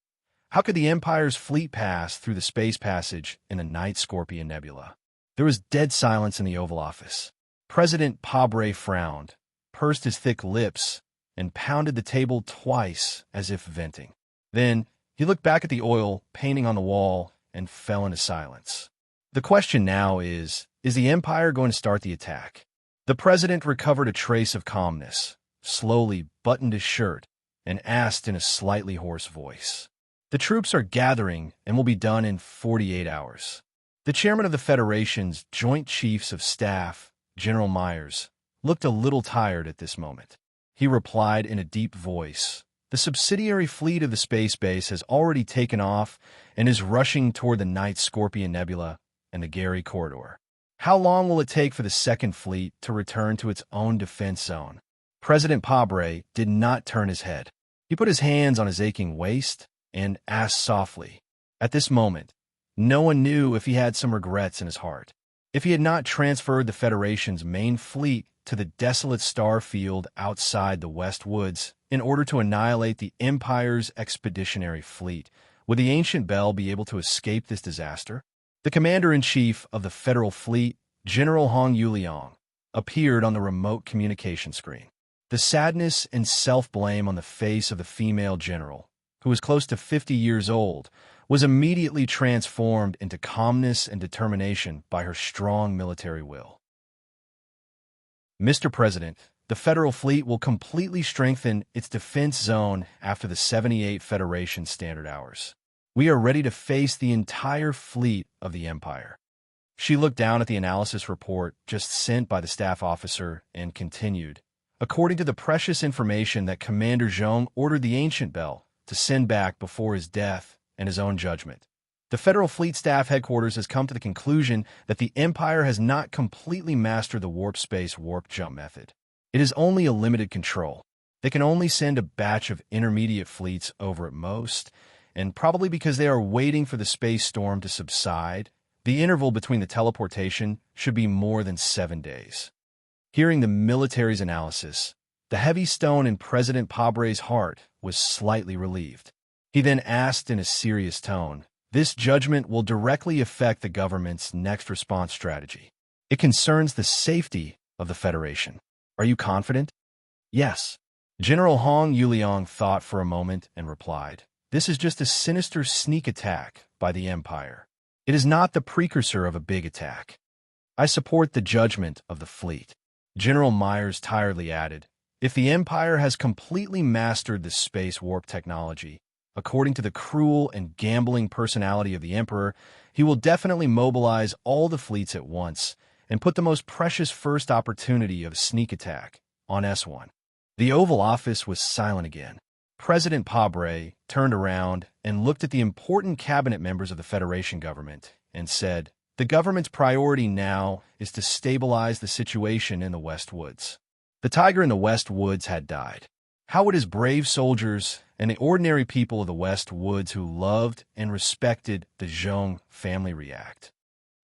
How could the Empire's fleet pass through the space passage in the Night Scorpion Nebula? There was dead silence in the Oval Office. President Pabre frowned, pursed his thick lips, and pounded the table twice as if venting. Then he looked back at the oil painting on the wall and fell into silence. The question now is the Empire going to start the attack? The president recovered a trace of calmness, slowly buttoned his shirt, and asked in a slightly hoarse voice, "The troops are gathering and will be done in 48 hours. The chairman of the Federation's Joint Chiefs of Staff, General Myers, looked a little tired at this moment. He replied in a deep voice, "The subsidiary fleet of the space base has already taken off and is rushing toward the Night Scorpion Nebula and the Gary Corridor. How long will it take for the Second Fleet to return to its own defense zone?" President Pabre did not turn his head. He put his hands on his aching waist and asked softly. At this moment, no one knew if he had some regrets in his heart. If he had not transferred the Federation's main fleet to the desolate star field outside the West Woods in order to annihilate the Empire's expeditionary fleet, would the Ancient Bell be able to escape this disaster? The Commander-in-Chief of the Federal Fleet, General Hong Yuliang, appeared on the remote communication screen. The sadness and self-blame on the face of the female general, who was close to 50 years old, was immediately transformed into calmness and determination by her strong military will. "Mr. President, the Federal Fleet will completely strengthen its defense zone after the 78 Federation Standard Hours. We are ready to face the entire fleet of the Empire." She looked down at the analysis report just sent by the staff officer and continued, "According to the precious information that Commander Zhong ordered the Ancient Bell to send back before his death and his own judgment, the Federal Fleet Staff Headquarters has come to the conclusion that the Empire has not completely mastered the warp space warp jump method. It is only a limited control. They can only send a batch of intermediate fleets over at most, and probably because they are waiting for the space storm to subside, the interval between the teleportation should be more than 7 days." Hearing the military's analysis, the heavy stone in President Pabre's heart was slightly relieved. He then asked in a serious tone, "This judgment will directly affect the government's next response strategy. It concerns the safety of the Federation. Are you confident?" "Yes." General Hong Yuliang thought for a moment and replied, "This is just a sinister sneak attack by the Empire. It is not the precursor of a big attack. I support the judgment of the fleet." General Myers tiredly added, "If the Empire has completely mastered the space warp technology, According to the cruel and gambling personality of the Emperor, he will definitely mobilize all the fleets at once and put the most precious first opportunity of a sneak attack on S1. The Oval Office was silent again. President Pabre turned around and looked at the important cabinet members of the Federation government and said, "The government's priority now is to stabilize the situation in the West Woods." The tiger in the West Woods had died. How would his brave soldiers and the ordinary people of the West Woods who loved and respected the Zhong family react?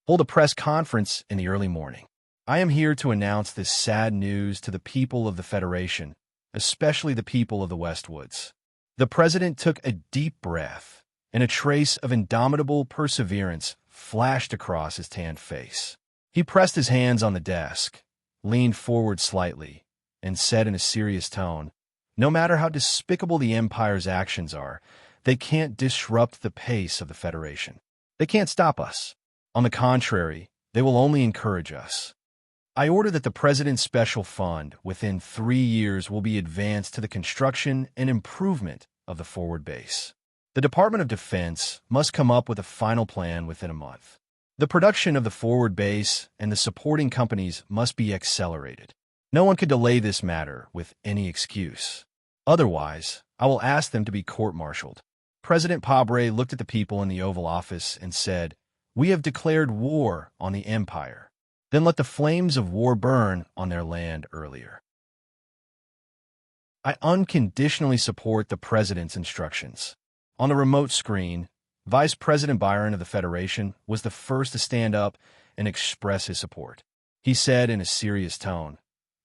Hold a press conference in the early morning. I am here to announce this sad news to the people of the Federation, especially the people of the West Woods. The president took a deep breath, and a trace of indomitable perseverance flashed across his tanned face. He pressed his hands on the desk, leaned forward slightly, and said in a serious tone, "No matter how despicable the Empire's actions are, they can't disrupt the pace of the Federation. They can't stop us. On the contrary, they will only encourage us. I order that the President's Special Fund within 3 years will be advanced to the construction and improvement of the forward base. The Department of Defense must come up with a final plan within a month. The production of the forward base and the supporting companies must be accelerated. No one could delay this matter with any excuse. Otherwise, I will ask them to be court-martialed." President Pabre looked at the people in the Oval Office and said, "We have declared war on the Empire. Then let the flames of war burn on their land earlier. I unconditionally support the President's instructions." On the remote screen, Vice President Byron of the Federation was the first to stand up and express his support. He said in a serious tone,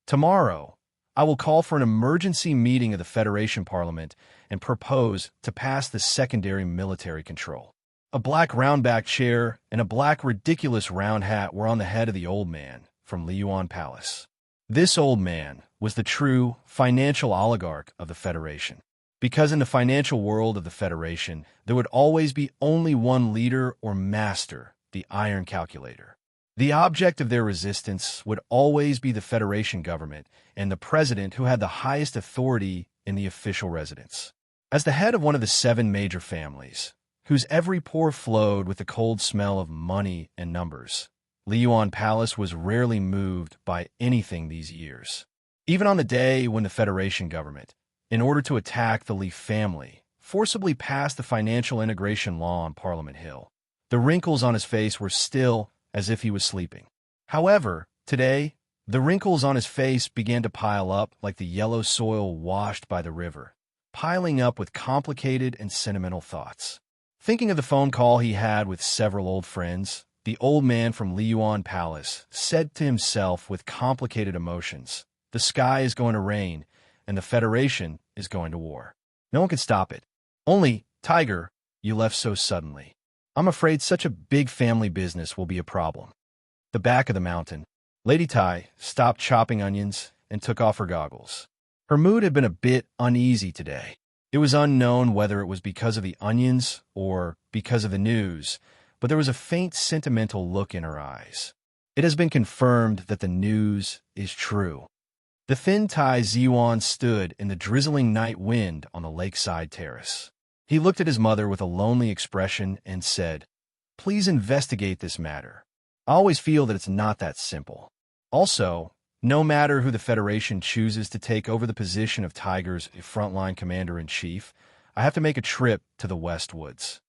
"Tomorrow, I will call for an emergency meeting of the Federation Parliament and propose to pass the secondary military control." A black roundback chair and a black ridiculous round hat were on the head of the old man from Liyuan Palace. This old man was the true financial oligarch of the Federation. Because in the financial world of the Federation, there would always be only one leader or master, the iron calculator. The object of their resistance would always be the Federation government and the president who had the highest authority in the official residence. As the head of one of the 7 major families, whose every pore flowed with the cold smell of money and numbers, Liyuan Palace was rarely moved by anything these years. Even on the day when the Federation government, in order to attack the Li family, forcibly passed the financial integration law on Parliament Hill, the wrinkles on his face were still as if he was sleeping. However, today, the wrinkles on his face began to pile up like the yellow soil washed by the river, piling up with complicated and sentimental thoughts. Thinking of the phone call he had with several old friends, the old man from Liyuan Palace said to himself with complicated emotions, "The sky is going to rain, and the Federation is going to war. No one can stop it. Only, Tiger, you left so suddenly. I'm afraid such a big family business will be a problem." The back of the mountain, Lady Tai stopped chopping onions and took off her goggles. Her mood had been a bit uneasy today. It was unknown whether it was because of the onions or because of the news, but there was a faint sentimental look in her eyes. It has been confirmed that the news is true. The thin Tai Ziwan stood in the drizzling night wind on the lakeside terrace. He looked at his mother with a lonely expression and said, "Please investigate this matter. I always feel that it's not that simple. Also, no matter who the Federation chooses to take over the position of Tiger's frontline commander-in-chief, I have to make a trip to the West Woods.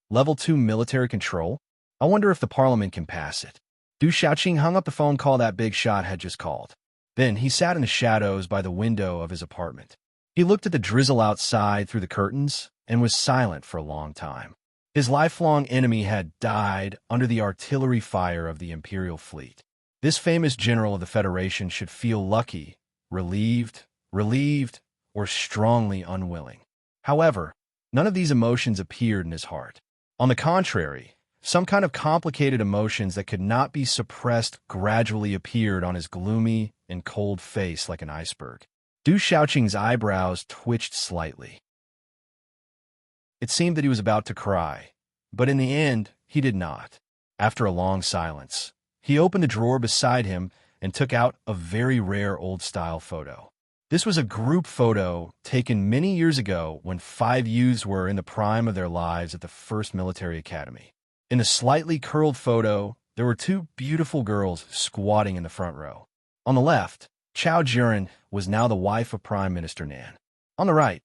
Level 2 military control? I wonder if the Parliament can pass it." Du Xiaoqing hung up the phone call that big shot had just called. Then he sat in the shadows by the window of his apartment. He looked at the drizzle outside through the curtains and was silent for a long time. His lifelong enemy had died under the artillery fire of the Imperial fleet. This famous general of the Federation should feel lucky, relieved, or strongly unwilling. However, none of these emotions appeared in his heart. On the contrary, some kind of complicated emotions that could not be suppressed gradually appeared on his gloomy and cold face like an iceberg. Du Xiaoqing's eyebrows twitched slightly. It seemed that he was about to cry, but in the end, he did not. After a long silence, he opened the drawer beside him and took out a very rare old-style photo. This was a group photo taken many years ago when 5 youths were in the prime of their lives at the first military academy. In the slightly curled photo, there were 2 beautiful girls squatting in the front row. On the left, Chao Juran was now the wife of Prime Minister Nan. On the right,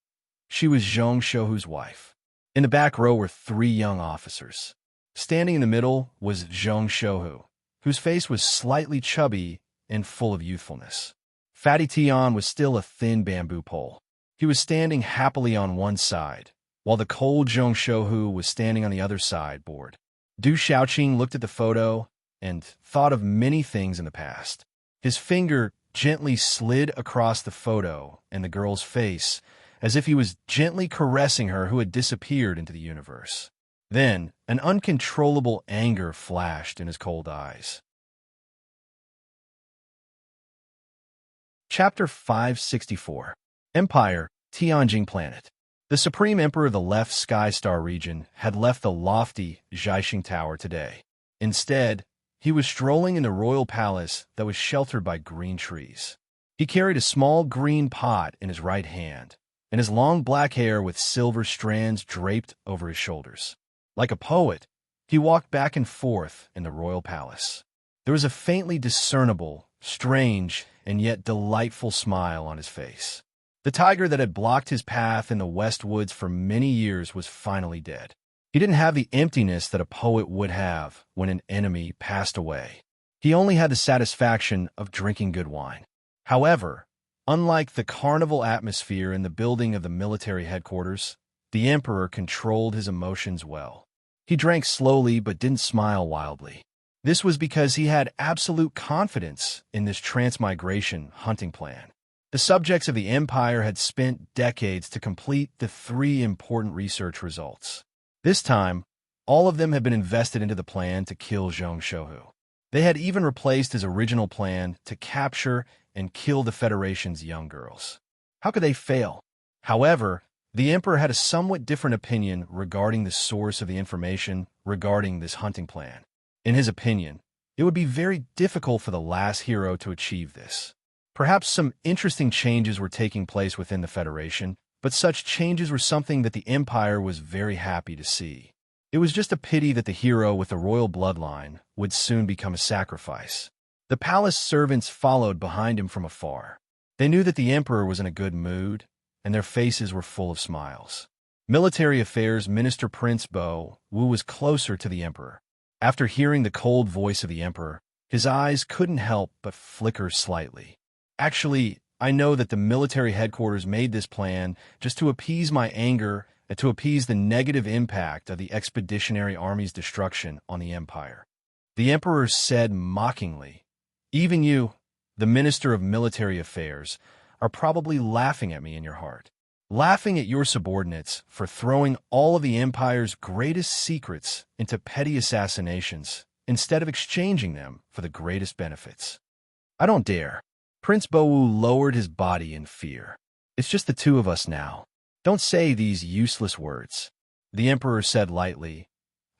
she was Zhong Shouhu's wife. In the back row were 3 young officers. Standing in the middle was Zhong Shouhu, whose face was slightly chubby and full of youthfulness. Fatty Tian was still a thin bamboo pole. He was standing happily on one side, while the cold Zhong Shouhu was standing on the other side, bored. Du Xiaoqing looked at the photo and thought of many things in the past. His finger gently slid across the photo and the girl's face, as if he was gently caressing her who had disappeared into the universe. Then, an uncontrollable anger flashed in his cold eyes. Chapter 564. Empire, Tianjing Planet. The Supreme Emperor of the Left Sky Star region had left the lofty Zhaixing Tower today. Instead, he was strolling in the royal palace that was sheltered by green trees. He carried a small green pot in his right hand, and his long black hair with silver strands draped over his shoulders. Like a poet, he walked back and forth in the royal palace. There was a faintly discernible, strange, and yet delightful smile on his face. The tiger that had blocked his path in the West Woods for many years was finally dead. He didn't have the emptiness that a poet would have when an enemy passed away. He only had the satisfaction of drinking good wine. However, unlike the carnival atmosphere in the building of the military headquarters, the emperor controlled his emotions well. He drank slowly but didn't smile wildly. This was because he had absolute confidence in this transmigration hunting plan. The subjects of the empire had spent decades to complete the 3 important research results. This time, all of them had been invested into the plan to kill Zhong Shouhu. They had even replaced his original plan to capture and kill the Federation's young girls. How could they fail? However, the emperor had a somewhat different opinion regarding the source of the information regarding this hunting plan. In his opinion, it would be very difficult for the last hero to achieve this. Perhaps some interesting changes were taking place within the Federation, but such changes were something that the Empire was very happy to see. It was just a pity that the hero with the royal bloodline would soon become a sacrifice. The palace servants followed behind him from afar. They knew that the emperor was in a good mood, and their faces were full of smiles. Military Affairs Minister Prince Bo Wu was closer to the emperor. After hearing the cold voice of the emperor, his eyes couldn't help but flicker slightly. Actually, I know that the military headquarters made this plan just to appease my anger and to appease the negative impact of the expeditionary army's destruction on the empire. The emperor said mockingly, "Even you, the Minister of Military Affairs, are probably laughing at me in your heart. Laughing at your subordinates for throwing all of the empire's greatest secrets into petty assassinations instead of exchanging them for the greatest benefits. I don't dare." Prince Bowu lowered his body in fear. "It's just the 2 of us now. Don't say these useless words." The emperor said lightly,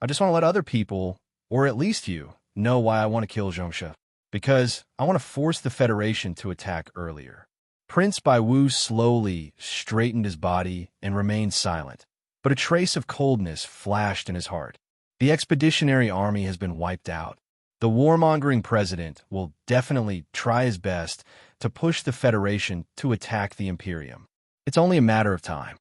"I just want to let other people, or at least you, know why I want to kill Zhongsha. Because I want to force the Federation to attack earlier." Prince Baiwu slowly straightened his body and remained silent, but a trace of coldness flashed in his heart. The expeditionary army has been wiped out. The warmongering president will definitely try his best to push the Federation to attack the Imperium. It's only a matter of time.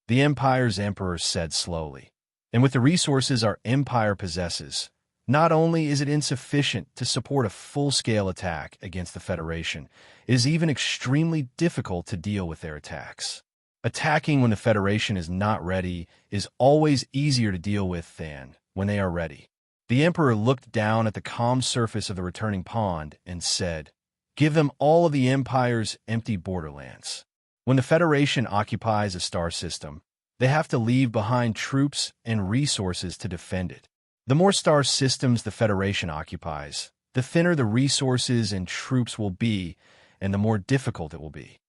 The Empire's emperor said slowly, "And with the resources our empire possesses, not only is it insufficient to support a full-scale attack against the Federation, it is even extremely difficult to deal with their attacks. Attacking when the Federation is not ready is always easier to deal with than when they are ready." The emperor looked down at the calm surface of the returning pond and said, "Give them all of the empire's empty borderlands. When the Federation occupies a star system, they have to leave behind troops and resources to defend it. The more star systems the Federation occupies, the thinner the resources and troops will be, and the more difficult it will be.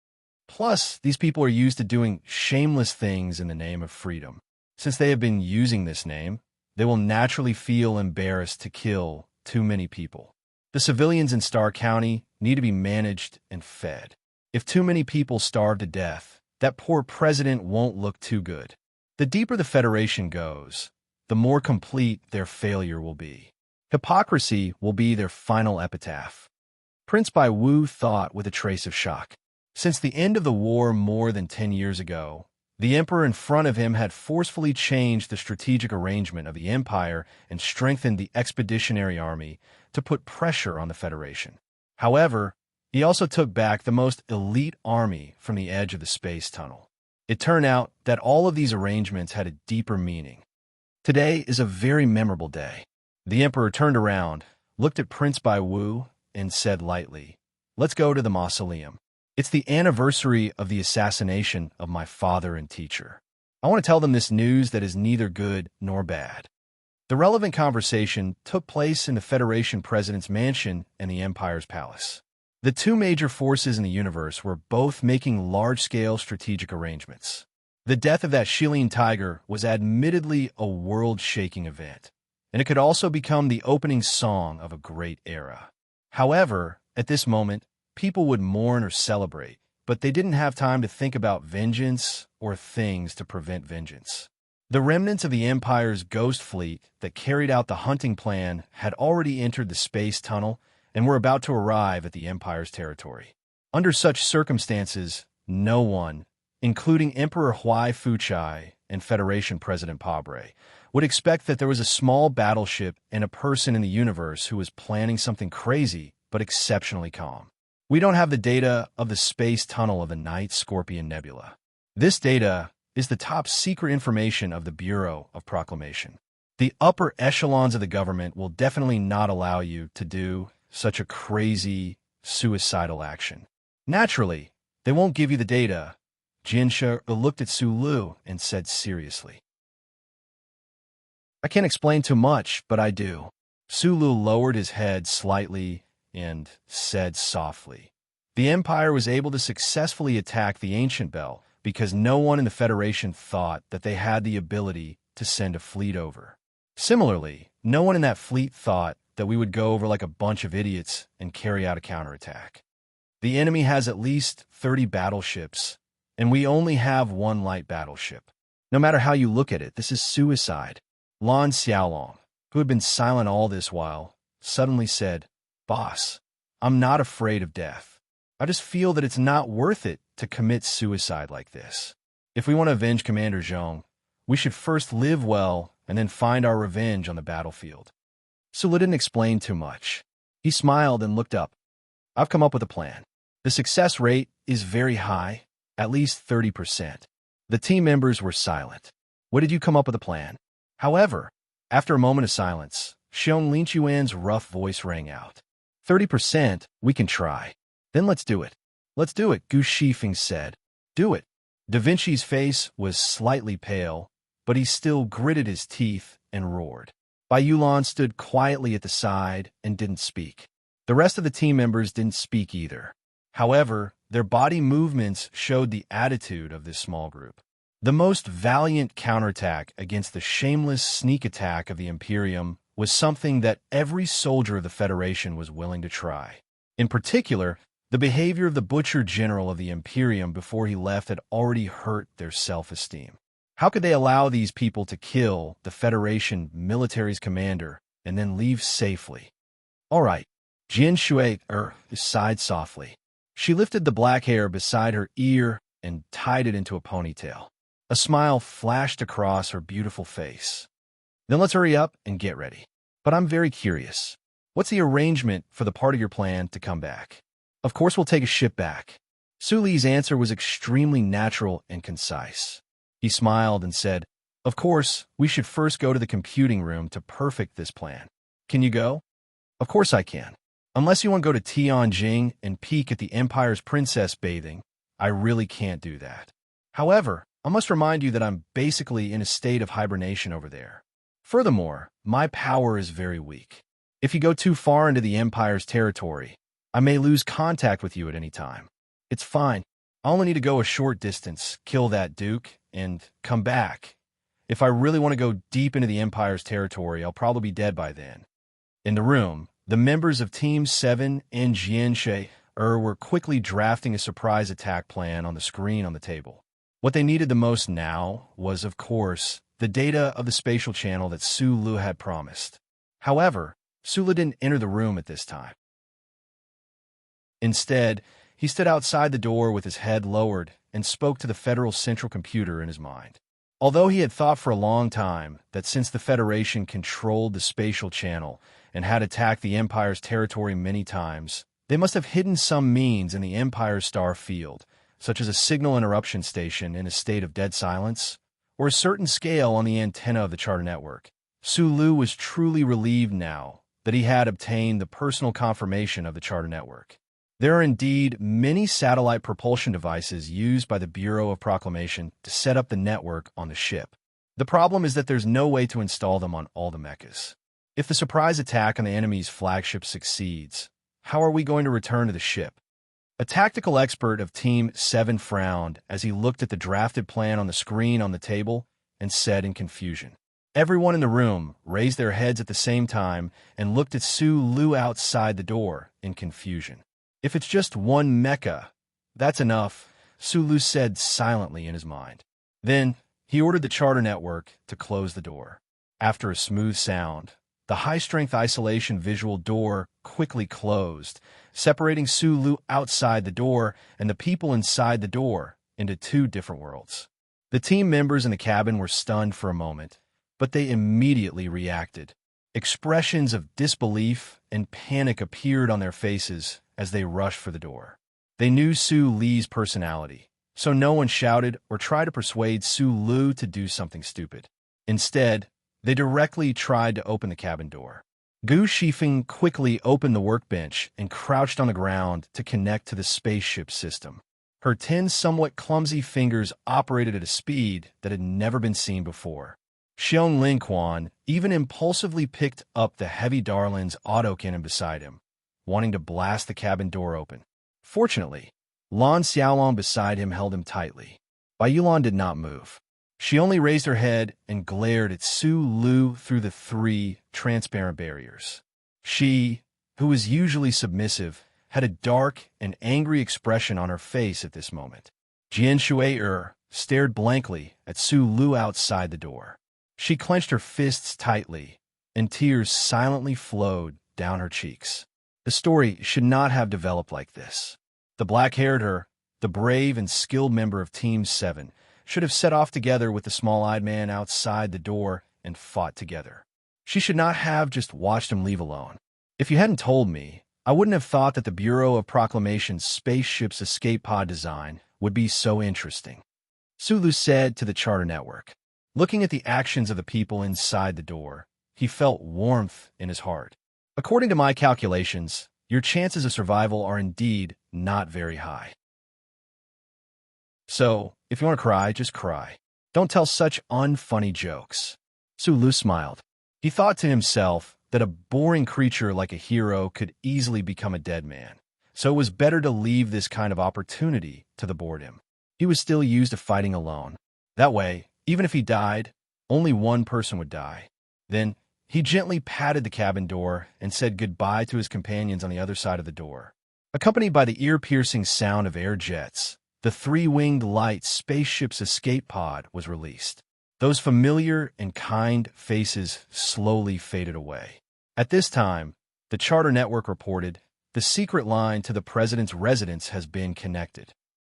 Plus, these people are used to doing shameless things in the name of freedom. Since they have been using this name, they will naturally feel embarrassed to kill too many people. The civilians in Star County need to be managed and fed. If too many people starve to death, that poor president won't look too good. The deeper the Federation goes, the more complete their failure will be. Hypocrisy will be their final epitaph. Prince Bai Wu thought with a trace of shock. Since the end of the war more than 10 years ago, the emperor in front of him had forcefully changed the strategic arrangement of the empire and strengthened the expeditionary army to put pressure on the Federation. However, he also took back the most elite army from the edge of the space tunnel. It turned out that all of these arrangements had a deeper meaning. Today is a very memorable day. The emperor turned around, looked at Prince Bai Wu, and said lightly, "Let's go to the mausoleum. It's the anniversary of the assassination of my father and teacher. I want to tell them this news that is neither good nor bad." The relevant conversation took place in the Federation President's mansion and the Empire's palace. The two major forces in the universe were both making large-scale strategic arrangements. The death of that Shilin tiger was admittedly a world-shaking event, and it could also become the opening song of a great era. However, at this moment, people would mourn or celebrate, but they didn't have time to think about vengeance or things to prevent vengeance. The remnants of the Empire's ghost fleet that carried out the hunting plan had already entered the space tunnel and were about to arrive at the Empire's territory. Under such circumstances, no one, including Emperor Huai Fuchai and Federation President Pabre, would expect that there was a small battleship and a person in the universe who was planning something crazy but exceptionally calm. We don't have the data of the space tunnel of the Night Scorpion Nebula. This data is the top secret information of the Bureau of Proclamation. The upper echelons of the government will definitely not allow you to do such a crazy, suicidal action. Naturally, they won't give you the data. Jinsha looked at Sulu and said seriously, "I can't explain too much, but I do." Sulu lowered his head slightly and said softly, "The Empire was able to successfully attack the Ancient Bell because no one in the Federation thought that they had the ability to send a fleet over. Similarly, no one in that fleet thought that we would go over like a bunch of idiots and carry out a counterattack. The enemy has at least 30 battleships, and we only have one light battleship. No matter how you look at it, this is suicide." Lan Xiaolong, who had been silent all this while, suddenly said, "Boss, I'm not afraid of death. I just feel that it's not worth it to commit suicide like this. If we want to avenge Commander Zhong, we should first live well and then find our revenge on the battlefield." Sulu didn't explain too much. He smiled and looked up. "I've come up with a plan. The success rate is very high, at least 30%. The team members were silent. "What did you come up with a plan?" However, after a moment of silence, Xiong Linchuan's rough voice rang out. 30%, we can try. Then let's do it." "Let's do it," Gu Shifeng said. "Do it." Da Vinci's face was slightly pale, but he still gritted his teeth and roared. Bai Yulan stood quietly at the side and didn't speak. The rest of the team members didn't speak either. However, their body movements showed the attitude of this small group. The most valiant counterattack against the shameless sneak attack of the Imperium was something that every soldier of the Federation was willing to try. In particular, the behavior of the Butcher General of the Imperium before he left had already hurt their self-esteem. How could they allow these people to kill the Federation military's commander and then leave safely? "All right," Jin Shui sighed softly. She lifted the black hair beside her ear and tied it into a ponytail. A smile flashed across her beautiful face. "Then let's hurry up and get ready. But I'm very curious. What's the arrangement for the part of your plan to come back?" "Of course we'll take a ship back." Su Li's answer was extremely natural and concise. He smiled and said, "Of course, we should first go to the computing room to perfect this plan. Can you go?" "Of course I can. Unless you want to go to Tianjing and peek at the Empire's princess bathing, I really can't do that. However, I must remind you that I'm basically in a state of hibernation over there. Furthermore, my power is very weak. If you go too far into the Empire's territory, I may lose contact with you at any time. It's fine. I only need to go a short distance, kill that Duke, and come back. If I really want to go deep into the Empire's territory, I'll probably be dead by then." In the room, The members of Team 7 and Jianshe were quickly drafting a surprise attack plan on the screen on the table. What they needed the most now was, of course, the data of the spatial channel that Su Lu had promised. However, Su Lu didn't enter the room at this time. Instead, he stood outside the door with his head lowered and spoke to the Federal Central Computer in his mind. Although he had thought for a long time that since the Federation controlled the spatial channel and had attacked the Empire's territory many times, they must have hidden some means in the Empire's star field, such as a signal interruption station in a state of dead silence, or a certain scale on the antenna of the charter network. Su Lu was truly relieved now that he had obtained the personal confirmation of the charter network. There are indeed many satellite propulsion devices used by the Bureau of Proclamation to set up the network on the ship. The problem is that there's no way to install them on all the mechas. If the surprise attack on the enemy's flagship succeeds, how are we going to return to the ship? A tactical expert of Team 7 frowned as he looked at the drafted plan on the screen on the table and said in confusion. Everyone in the room raised their heads at the same time and looked at Su Lu outside the door in confusion. If it's just one mecha, that's enough, Su Lu said silently in his mind. Then, he ordered the charter network to close the door. After a smooth sound, the high-strength isolation visual door quickly closed, separating Su Lu outside the door and the people inside the door into two different worlds. The team members in the cabin were stunned for a moment, but they immediately reacted. Expressions of disbelief and panic appeared on their faces as they rushed for the door. They knew Su Li's personality, so no one shouted or tried to persuade Su Lu to do something stupid. Instead, they directly tried to open the cabin door. Gu Shifeng quickly opened the workbench and crouched on the ground to connect to the spaceship system. Her 10 somewhat clumsy fingers operated at a speed that had never been seen before. Xiong Linquan even impulsively picked up the heavy Darlin's autocannon beside him, wanting to blast the cabin door open. Fortunately, Lan Xiaolong beside him held him tightly. Bai Yulan did not move. She only raised her head and glared at Su Lu through the 3 transparent barriers. She, who was usually submissive, had a dark and angry expression on her face at this moment. Jian Shui stared blankly at Su Lu outside the door. She clenched her fists tightly, and tears silently flowed down her cheeks. The story should not have developed like this. The black-haired the brave and skilled member of Team 7, should have set off together with the small-eyed man outside the door and fought together. She should not have just watched him leave alone. If you hadn't told me, I wouldn't have thought that the Bureau of Proclamation's spaceship's escape pod design would be so interesting. Su Lu said to the charter network. Looking at the actions of the people inside the door, he felt warmth in his heart. According to my calculations, your chances of survival are indeed not very high. So, if you want to cry, just cry. Don't tell such unfunny jokes. Su Lu smiled. He thought to himself that a boring creature like a hero could easily become a dead man, so it was better to leave this kind of opportunity to the boredom. He was still used to fighting alone. That way, even if he died, only one person would die. Then, he gently patted the cabin door and said goodbye to his companions on the other side of the door. Accompanied by the ear-piercing sound of air jets, the 3-winged light spaceship's escape pod was released. Those familiar and kind faces slowly faded away. At this time, the charter network reported, the secret line to the president's residence has been connected.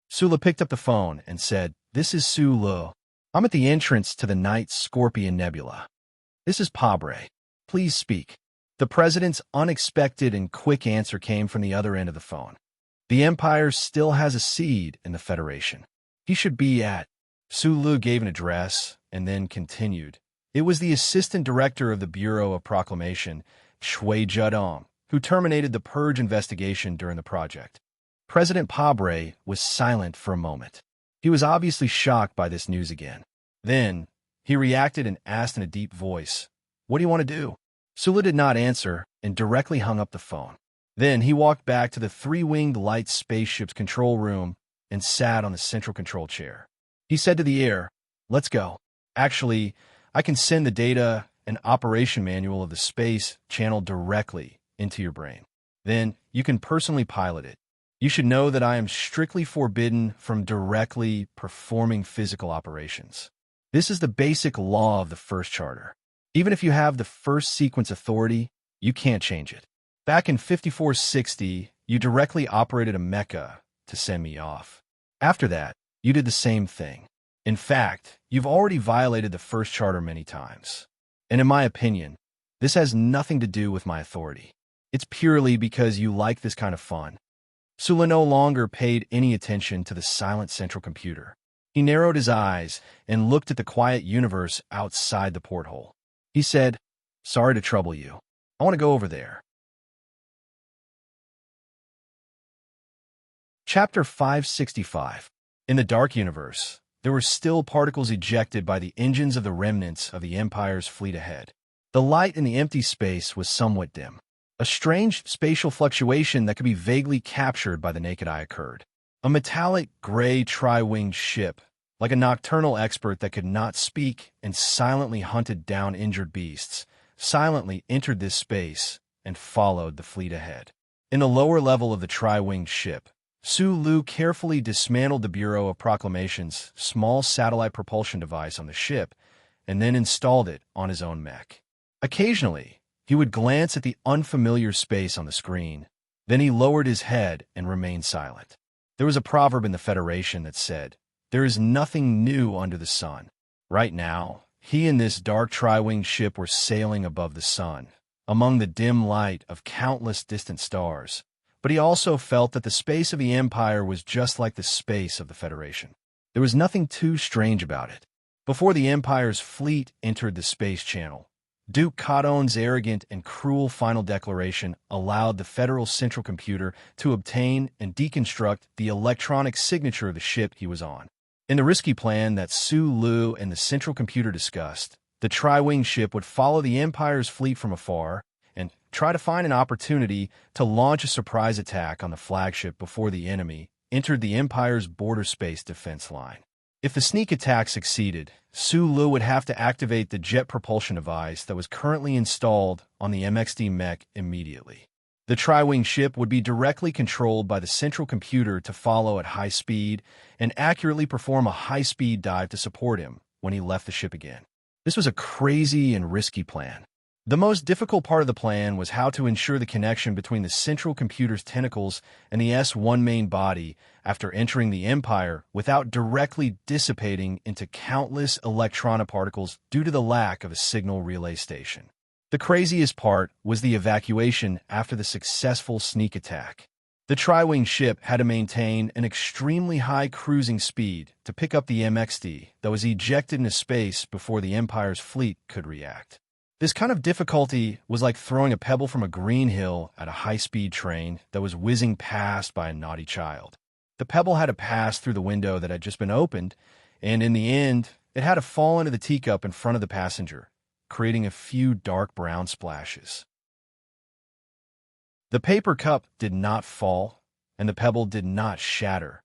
Su Lu picked up the phone and said, "This is Su Lu. I'm at the entrance to the Night Scorpion Nebula. This is Pabre. Please speak." The president's unexpected and quick answer came from the other end of the phone. The Empire still has a seed in the Federation. He should be at. Su Lu gave an address and then continued. It was the assistant director of the Bureau of Proclamation, Shui Zhedong, who terminated the purge investigation during the project. President Pabre was silent for a moment. He was obviously shocked by this news again. Then, he reacted and asked in a deep voice, "What do you want to do?" Su Lu did not answer and directly hung up the phone. Then he walked back to the 3-winged light spaceship's control room and sat on the central control chair. He said to the air, "Let's go. Actually, I can send the data and operation manual of the space channel directly into your brain. Then you can personally pilot it. You should know that I am strictly forbidden from directly performing physical operations. This is the basic law of the First Charter. Even if you have the first sequence authority, you can't change it. Back in 5460, you directly operated a mecha to send me off. After that, you did the same thing. In fact, you've already violated the First Charter many times. And in my opinion, this has nothing to do with my authority. It's purely because you like this kind of fun. Sula no longer paid any attention to the silent central computer. He narrowed his eyes and looked at the quiet universe outside the porthole. He said, "Sorry to trouble you. I want to go over there." Chapter 565. In the dark universe, there were still particles ejected by the engines of the remnants of the Empire's fleet ahead. The light in the empty space was somewhat dim. A strange spatial fluctuation that could be vaguely captured by the naked eye occurred. A metallic gray tri-winged ship, like a nocturnal expert that could not speak and silently hunted down injured beasts, silently entered this space and followed the fleet ahead. In the lower level of the tri-winged ship, Su Lu carefully dismantled the Bureau of Proclamation's small satellite propulsion device on the ship and then installed it on his own mech. Occasionally, he would glance at the unfamiliar space on the screen. Then he lowered his head and remained silent. There was a proverb in the Federation that said, "There is nothing new under the sun." Right now, he and this dark tri-winged ship were sailing above the sun, among the dim light of countless distant stars. But he also felt that the space of the Empire was just like the space of the Federation. There was nothing too strange about it. Before the Empire's fleet entered the space channel, Duke Kadon's arrogant and cruel final declaration allowed the Federal Central Computer to obtain and deconstruct the electronic signature of the ship he was on. In the risky plan that Su Lu and the Central Computer discussed, the tri-winged ship would follow the Empire's fleet from afar and try to find an opportunity to launch a surprise attack on the flagship before the enemy entered the Empire's border space defense line. If the sneak attack succeeded, Su Lu would have to activate the jet propulsion device that was currently installed on the MXD mech immediately. The tri-wing ship would be directly controlled by the central computer to follow at high speed and accurately perform a high-speed dive to support him when he left the ship again. This was a crazy and risky plan. The most difficult part of the plan was how to ensure the connection between the central computer's tentacles and the S1 main body after entering the Empire without directly dissipating into countless electronic particles due to the lack of a signal relay station. The craziest part was the evacuation after the successful sneak attack. The tri-wing ship had to maintain an extremely high cruising speed to pick up the MXD that was ejected into space before the Empire's fleet could react. This kind of difficulty was like throwing a pebble from a green hill at a high-speed train that was whizzing past by a naughty child. The pebble had to pass through the window that had just been opened, and in the end, it had to fall into the teacup in front of the passenger, creating a few dark brown splashes. The paper cup did not fall, and the pebble did not shatter.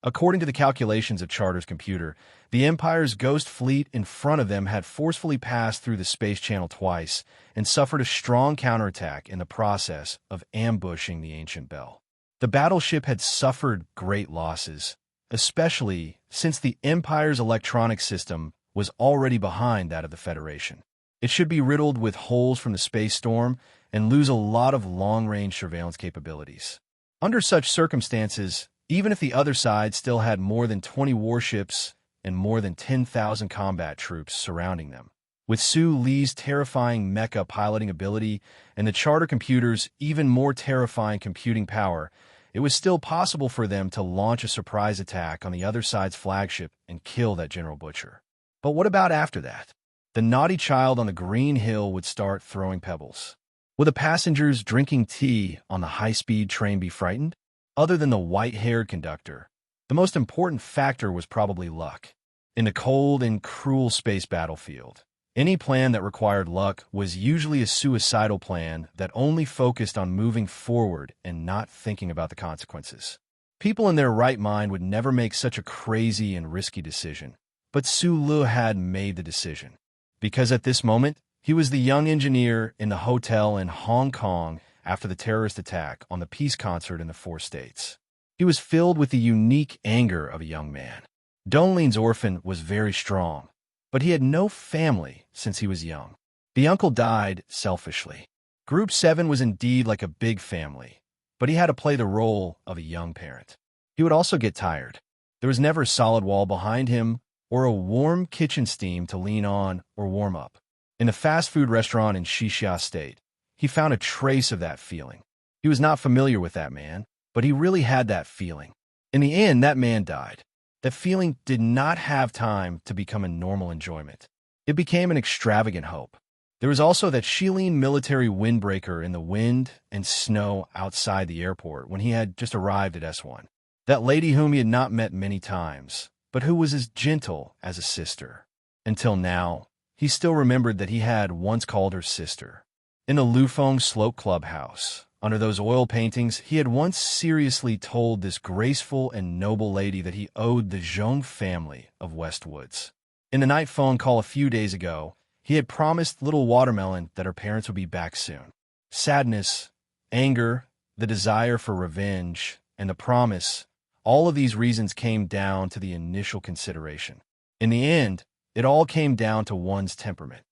According to the calculations of Charter's computer, the Empire's ghost fleet in front of them had forcefully passed through the space channel twice and suffered a strong counterattack in the process of ambushing the ancient bell. The battleship had suffered great losses, especially since the Empire's electronic system was already behind that of the Federation. It should be riddled with holes from the space storm and lose a lot of long-range surveillance capabilities. Under such circumstances, even if the other side still had more than 20 warships and more than 10,000 combat troops surrounding them, with Su Li's terrifying mecha piloting ability and the Charter computer's even more terrifying computing power, it was still possible for them to launch a surprise attack on the other side's flagship and kill that General Butcher. But what about after that? The naughty child on the green hill would start throwing pebbles. Would the passengers drinking tea on the high-speed train be frightened? Other than the white-haired conductor, the most important factor was probably luck. In the cold and cruel space battlefield, any plan that required luck was usually a suicidal plan that only focused on moving forward and not thinking about the consequences. People in their right mind would never make such a crazy and risky decision, but Su Lu had made the decision. Because at this moment, he was the young engineer in the hotel in Hong Kong after the terrorist attack on the peace concert in the 4 states. He was filled with the unique anger of a young man. Donlin's orphan was very strong, but he had no family since he was young. The uncle died selfishly. Group 7 was indeed like a big family, but he had to play the role of a young parent. He would also get tired. There was never a solid wall behind him or a warm kitchen steam to lean on or warm up. In the fast food restaurant in Shishia State, he found a trace of that feeling. He was not familiar with that man, but he really had that feeling. In the end, that man died. That feeling did not have time to become a normal enjoyment. It became an extravagant hope. There was also that Shilin military windbreaker in the wind and snow outside the airport when he had just arrived at S1. That lady whom he had not met many times, but who was as gentle as a sister. Until now, he still remembered that he had once called her sister. In the Lufeng Slope Clubhouse, under those oil paintings, he had once seriously told this graceful and noble lady that he owed the Zhong family of Westwoods. In the night phone call a few days ago, he had promised little Watermelon that her parents would be back soon. Sadness, anger, the desire for revenge, and the promise, all of these reasons came down to the initial consideration. In the end, it all came down to one's temperament.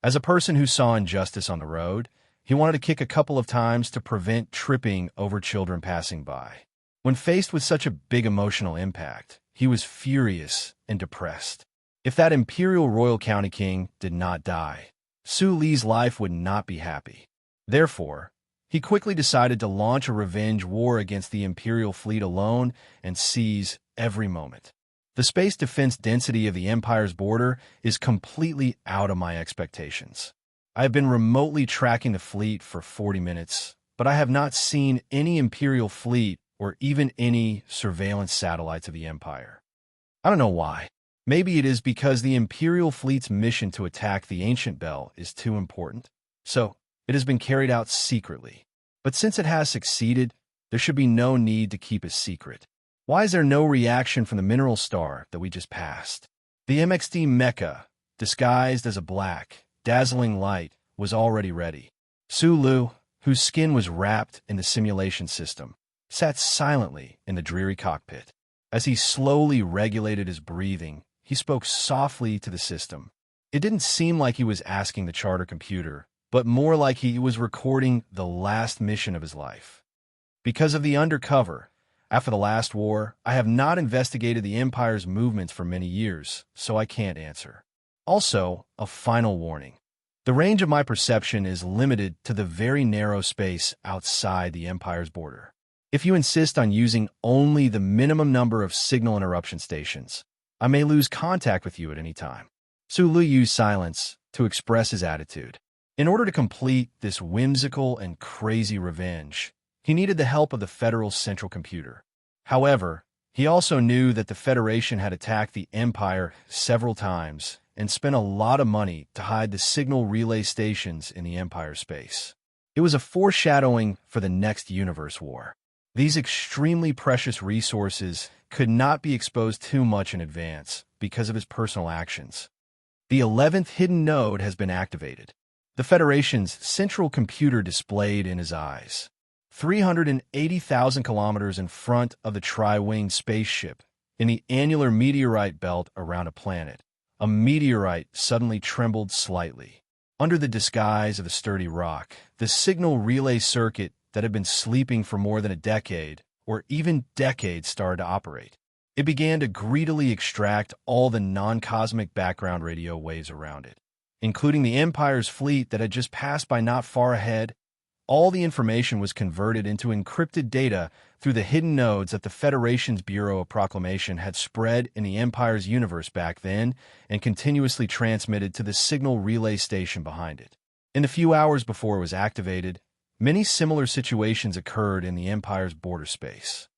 As a person who saw injustice on the road, he wanted to kick a couple of times to prevent tripping over children passing by. When faced with such a big emotional impact, he was furious and depressed. If that imperial royal county king did not die, Su Li's life would not be happy. Therefore, he quickly decided to launch a revenge war against the imperial fleet alone and seize every moment. The space defense density of the Empire's border is completely out of my expectations. I have been remotely tracking the fleet for 40 minutes, but I have not seen any Imperial fleet or even any surveillance satellites of the Empire. I don't know why. Maybe it is because the Imperial fleet's mission to attack the Ancient Bell is too important, so it has been carried out secretly. But since it has succeeded, there should be no need to keep it secret. Why is there no reaction from the mineral star that we just passed? The MXD Mecha, disguised as a black, dazzling light, was already ready. Su Lu, whose skin was wrapped in the simulation system, sat silently in the dreary cockpit. As he slowly regulated his breathing, he spoke softly to the system. It didn't seem like he was asking the charter computer, but more like he was recording the last mission of his life. Because of the undercover, after the last war, I have not investigated the Empire's movements for many years, so I can't answer. Also, a final warning. The range of my perception is limited to the very narrow space outside the Empire's border. If you insist on using only the minimum number of signal interruption stations, I may lose contact with you at any time. Su Lu used silence to express his attitude. In order to complete this whimsical and crazy revenge, he needed the help of the Federal Central Computer. However, he also knew that the Federation had attacked the Empire several times and spent a lot of money to hide the signal relay stations in the Empire space. It was a foreshadowing for the next universe war. These extremely precious resources could not be exposed too much in advance because of his personal actions. The 11th hidden node has been activated. The Federation's central computer displayed in his eyes. 380,000 kilometers in front of the tri-winged spaceship, in the annular meteorite belt around a planet, a meteorite suddenly trembled slightly. Under the disguise of a sturdy rock, the signal relay circuit that had been sleeping for more than a decade, or even decades, started to operate. It began to greedily extract all the non-cosmic background radio waves around it, including the Empire's fleet that had just passed by not far ahead. All the information was converted into encrypted data through the hidden nodes that the Federation's Bureau of Proclamation had spread in the Empire's universe back then and continuously transmitted to the signal relay station behind it. In the few hours before it was activated, many similar situations occurred in the Empire's border space.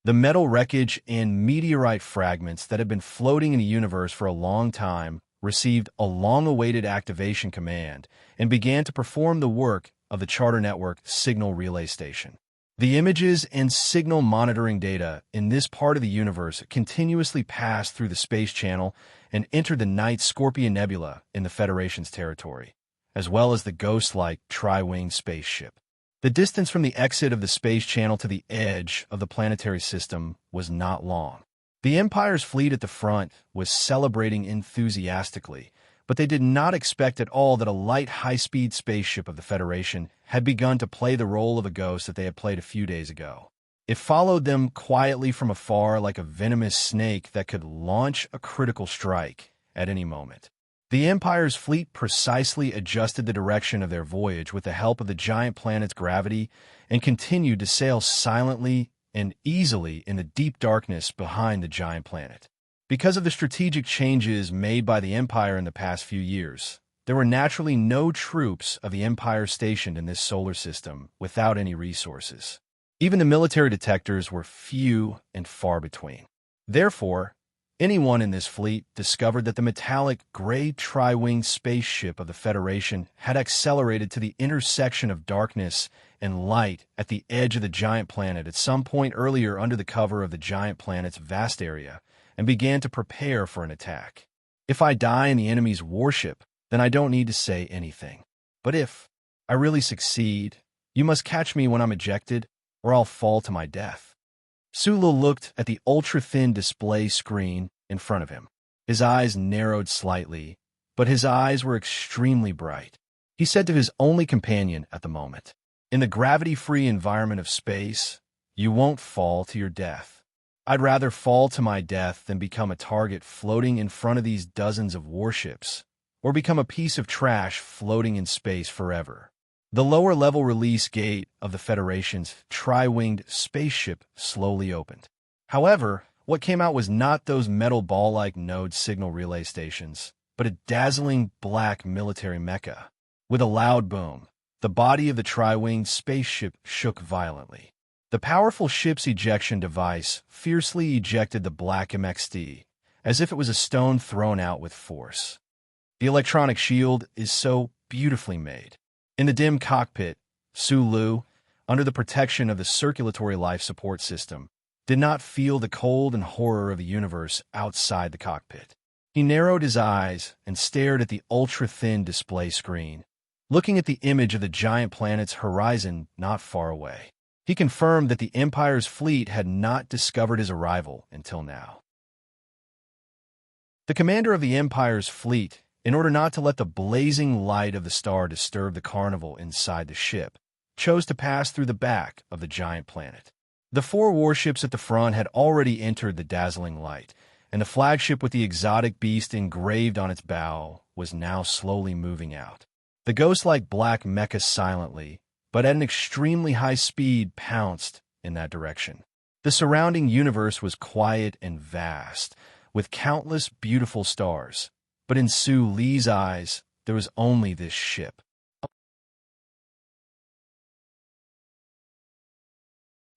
The metal wreckage and meteorite fragments that had been floating in the universe for a long time received a long-awaited activation command and began to perform the work of the Charter Network signal relay station. The images and signal monitoring data in this part of the universe continuously passed through the space channel and entered the Night Scorpion Nebula in the Federation's territory. as well as the ghost-like tri-winged spaceship. The distance from the exit of the space channel to the edge of the planetary system was not long. The Empire's fleet at the front was celebrating enthusiastically, but they did not expect at all that a light, high-speed spaceship of the Federation had begun to play the role of a ghost that they had played a few days ago. It followed them quietly from afar like a venomous snake that could launch a critical strike at any moment. The Empire's fleet precisely adjusted the direction of their voyage with the help of the giant planet's gravity and continued to sail silently and easily in the deep darkness behind the giant planet. Because of the strategic changes made by the Empire in the past few years, there were naturally no troops of the Empire stationed in this solar system without any resources. Even the military detectors were few and far between. Therefore, anyone in this fleet discovered that the metallic gray tri-winged spaceship of the Federation had accelerated to the intersection of darkness and light at the edge of the giant planet at some point earlier under the cover of the giant planet's vast area and began to prepare for an attack. If I die in the enemy's warship, then I don't need to say anything. But if I really succeed, you must catch me when I'm ejected, or I'll fall to my death. Sulu looked at the ultra-thin display screen in front of him. His eyes narrowed slightly, but his eyes were extremely bright. He said to his only companion at the moment, "In the gravity-free environment of space, you won't fall to your death. I'd rather fall to my death than become a target floating in front of these dozens of warships, or become a piece of trash floating in space forever." The lower-level release gate of the Federation's tri-winged spaceship slowly opened. However, what came out was not those metal ball-like node signal relay stations, but a dazzling black military mecha. With a loud boom, the body of the tri-winged spaceship shook violently. The powerful ship's ejection device fiercely ejected the black MXD, as if it was a stone thrown out with force. The electronic shield is so beautifully made. In the dim cockpit, Sulu, under the protection of the circulatory life support system, did not feel the cold and horror of the universe outside the cockpit. He narrowed his eyes and stared at the ultra-thin display screen, looking at the image of the giant planet's horizon not far away. He confirmed that the Empire's fleet had not discovered his arrival until now. The commander of the Empire's fleet, in order not to let the blazing light of the star disturb the carnival inside the ship, chose to pass through the back of the giant planet. The 4 warships at the front had already entered the dazzling light, and the flagship with the exotic beast engraved on its bow was now slowly moving out. The ghost-like black mecha silently, but at an extremely high speed, pounced in that direction. The surrounding universe was quiet and vast, with countless beautiful stars. But in Su Li's eyes, there was only this ship.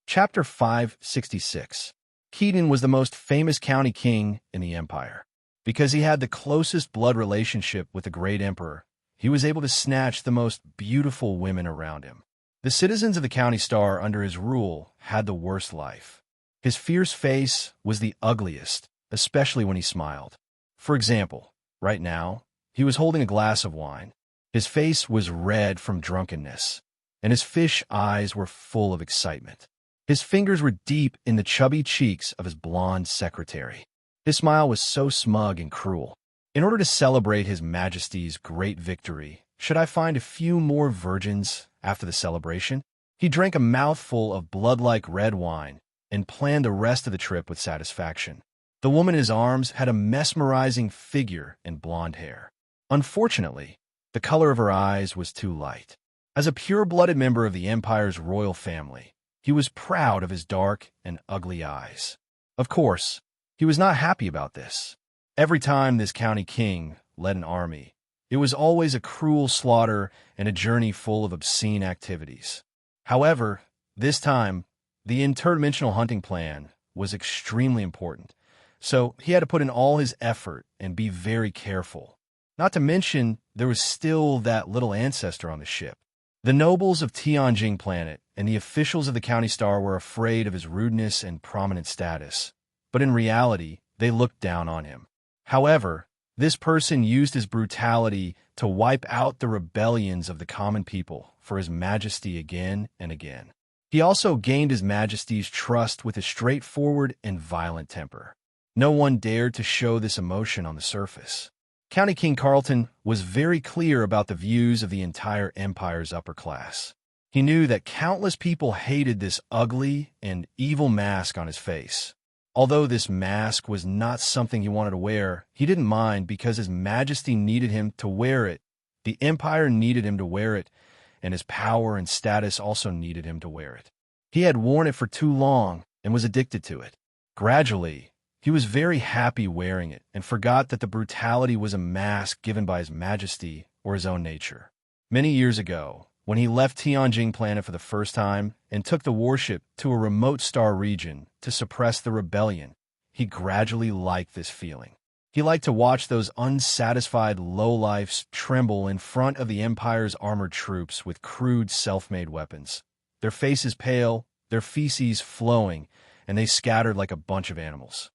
Chapter 566. Keaton was the most famous county king in the Empire. Because he had the closest blood relationship with the great emperor, he was able to snatch the most beautiful women around him. The citizens of the county star under his rule had the worst life. His fierce face was the ugliest, especially when he smiled. For example, right now, he was holding a glass of wine. His face was red from drunkenness, and his fish eyes were full of excitement. His fingers were deep in the chubby cheeks of his blonde secretary. His smile was so smug and cruel. In order to celebrate His Majesty's great victory, should I find a few more virgins after the celebration? He drank a mouthful of blood-like red wine and planned the rest of the trip with satisfaction. The woman in his arms had a mesmerizing figure and blonde hair. Unfortunately, the color of her eyes was too light. As a pure-blooded member of the Empire's royal family, he was proud of his dark and ugly eyes. Of course, he was not happy about this. Every time this county king led an army, it was always a cruel slaughter and a journey full of obscene activities. However, this time, the interdimensional hunting plan was extremely important, so he had to put in all his effort and be very careful. Not to mention, there was still that little ancestor on the ship. The nobles of Tianjing Planet and the officials of the County Star were afraid of his rudeness and prominent status, but in reality, they looked down on him. However, This person used his brutality to wipe out the rebellions of the common people for His Majesty again and again. He also gained His Majesty's trust with a straightforward and violent temper. No one dared to show this emotion on the surface. County King Carleton was very clear about the views of the entire empire's upper class. He knew that countless people hated this ugly and evil mask on his face. Although this mask was not something he wanted to wear, he didn't mind because His Majesty needed him to wear it. The Empire needed him to wear it, and his power and status also needed him to wear it. He had worn it for too long and was addicted to it. Gradually, he was very happy wearing it and forgot that the brutality was a mask given by His Majesty or his own nature. Many years ago, when he left Tianjing planet for the first time and took the warship to a remote star region to suppress the rebellion, he gradually liked this feeling. He liked to watch those unsatisfied lowlifes tremble in front of the Empire's armored troops with crude self-made weapons, their faces pale, their feces flowing, and they scattered like a bunch of animals.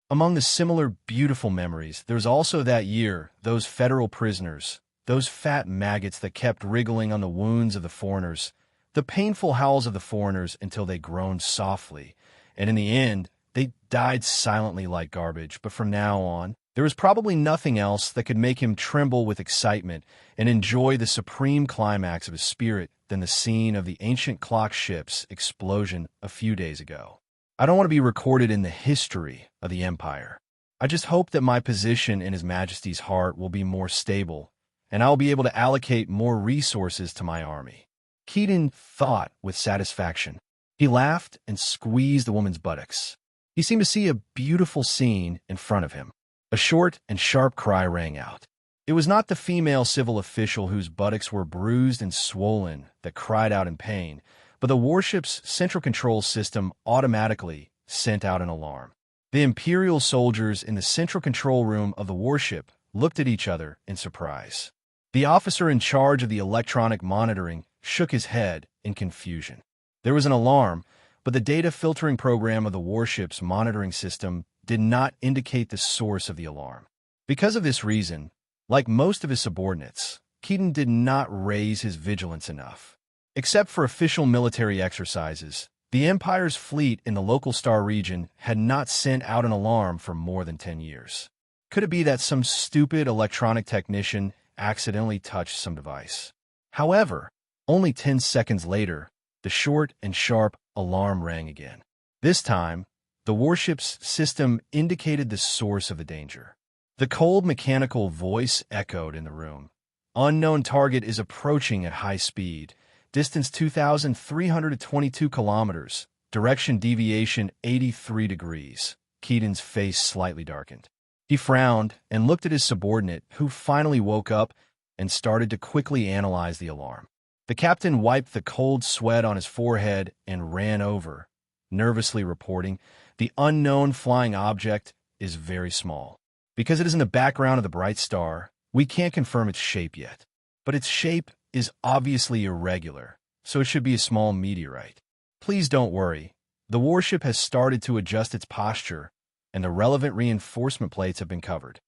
Among the similar beautiful memories, there's also that year, those federal prisoners, those fat maggots that kept wriggling on the wounds of the foreigners, the painful howls of the foreigners until they groaned softly, and in the end, they died silently like garbage. But from now on, there was probably nothing else that could make him tremble with excitement and enjoy the supreme climax of his spirit than the scene of the ancient clock ship's explosion a few days ago. I don't want to be recorded in the history of the Empire. I just hope that my position in His Majesty's heart will be more stable, and I'll be able to allocate more resources to my army. Keaton thought with satisfaction. He laughed and squeezed the woman's buttocks. He seemed to see a beautiful scene in front of him. A short and sharp cry rang out. It was not the female civil official whose buttocks were bruised and swollen that cried out in pain, but the warship's central control system automatically sent out an alarm. The Imperial soldiers in the central control room of the warship looked at each other in surprise. The officer in charge of the electronic monitoring shook his head in confusion. There was an alarm, but the data filtering program of the warship's monitoring system did not indicate the source of the alarm. Because of this reason, like most of his subordinates, Keaton did not raise his vigilance enough. Except for official military exercises, the Empire's fleet in the local star region had not sent out an alarm for more than 10 years. Could it be that some stupid electronic technician accidentally touched some device? However, only 10 seconds later, the short and sharp alarm rang again. This time, the warship's system indicated the source of the danger. The cold mechanical voice echoed in the room. Unknown target is approaching at high speed. Distance 2,322 kilometers. Direction deviation 83 degrees. Keaton's face slightly darkened. He frowned and looked at his subordinate, who finally woke up and started to quickly analyze the alarm. The captain wiped the cold sweat on his forehead and ran over, nervously reporting, "The unknown flying object is very small. Because it is in the background of the bright star, we can't confirm its shape yet. But its shape is obviously irregular, so it should be a small meteorite. Please don't worry. The warship has started to adjust its posture, and the relevant reinforcement plates have been covered."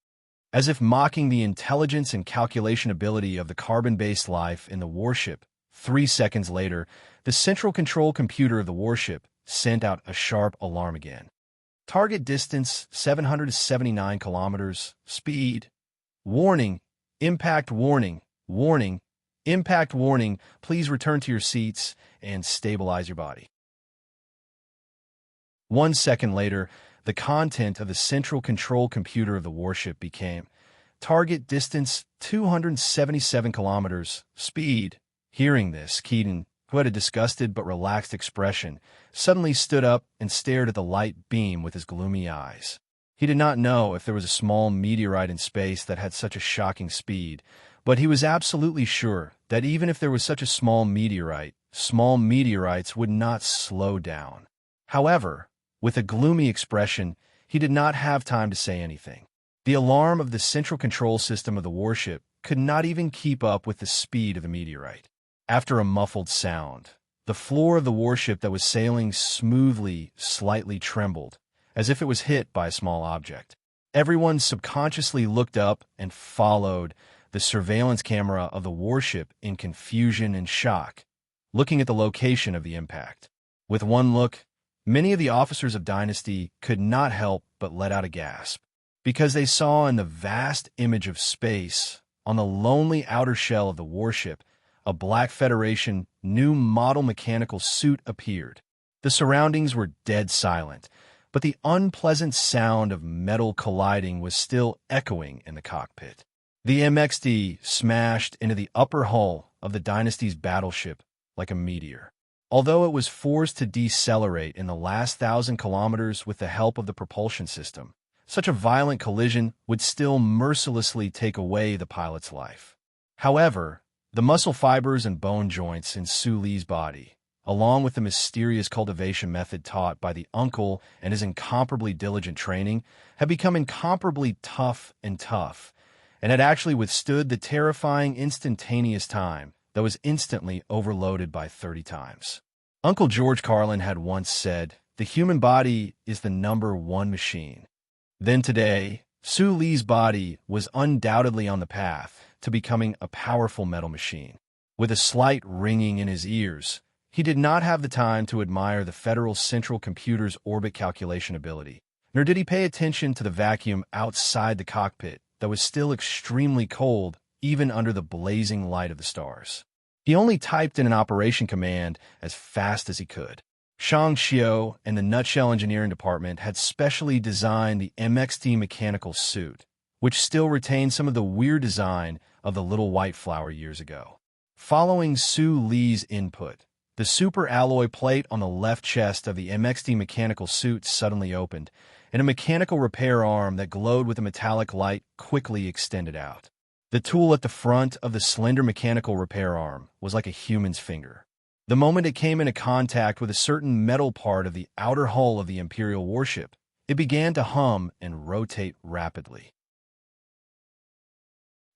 As if mocking the intelligence and calculation ability of the carbon-based life in the warship, 3 seconds later, the central control computer of the warship sent out a sharp alarm again. Target distance 779 kilometers. Speed. Warning. Impact warning. Warning. Impact warning. Please return to your seats and stabilize your body. 1 second later, the content of the central control computer of the warship became target distance 277 kilometers. Speed. Hearing this, Keaton, who had a disgusted but relaxed expression, suddenly stood up and stared at the light beam with his gloomy eyes. He did not know if there was a small meteorite in space that had such a shocking speed, but he was absolutely sure that even if there was such a small meteorites would not slow down. However, with a gloomy expression, he did not have time to say anything. The alarm of the central control system of the warship could not even keep up with the speed of the meteorite. After a muffled sound, the floor of the warship that was sailing smoothly slightly trembled, as if it was hit by a small object. Everyone subconsciously looked up and followed the surveillance camera of the warship in confusion and shock, looking at the location of the impact. With one look, many of the officers of Dynasty could not help but let out a gasp, because they saw in the vast image of space, on the lonely outer shell of the warship, a Black Federation new model mechanical suit appeared. The surroundings were dead silent, but the unpleasant sound of metal colliding was still echoing in the cockpit. The MXD smashed into the upper hull of the Dynasty's battleship like a meteor. Although it was forced to decelerate in the last 1,000 kilometers with the help of the propulsion system, such a violent collision would still mercilessly take away the pilot's life. However, the muscle fibers and bone joints in Su Li's body, along with the mysterious cultivation method taught by the uncle and his incomparably diligent training, had become incomparably tough, and had actually withstood the terrifying instantaneous time that was instantly overloaded by 30 times. Uncle George Carlin had once said, "The human body is the #1 machine." Then today, Su Li's body was undoubtedly on the path to becoming a powerful metal machine. With a slight ringing in his ears, he did not have the time to admire the Federal Central Computer's orbit calculation ability, nor did he pay attention to the vacuum outside the cockpit that was still extremely cold even under the blazing light of the stars. He only typed in an operation command as fast as he could. Shang Xiao and the Nutshell Engineering Department had specially designed the MXT mechanical suit, which still retained some of the weird design of the Little White Flower years ago. Following Su Li's input, the super alloy plate on the left chest of the MXT mechanical suit suddenly opened, and a mechanical repair arm that glowed with a metallic light quickly extended out. The tool at the front of the slender mechanical repair arm was like a human's finger. The moment it came into contact with a certain metal part of the outer hull of the Imperial warship, it began to hum and rotate rapidly.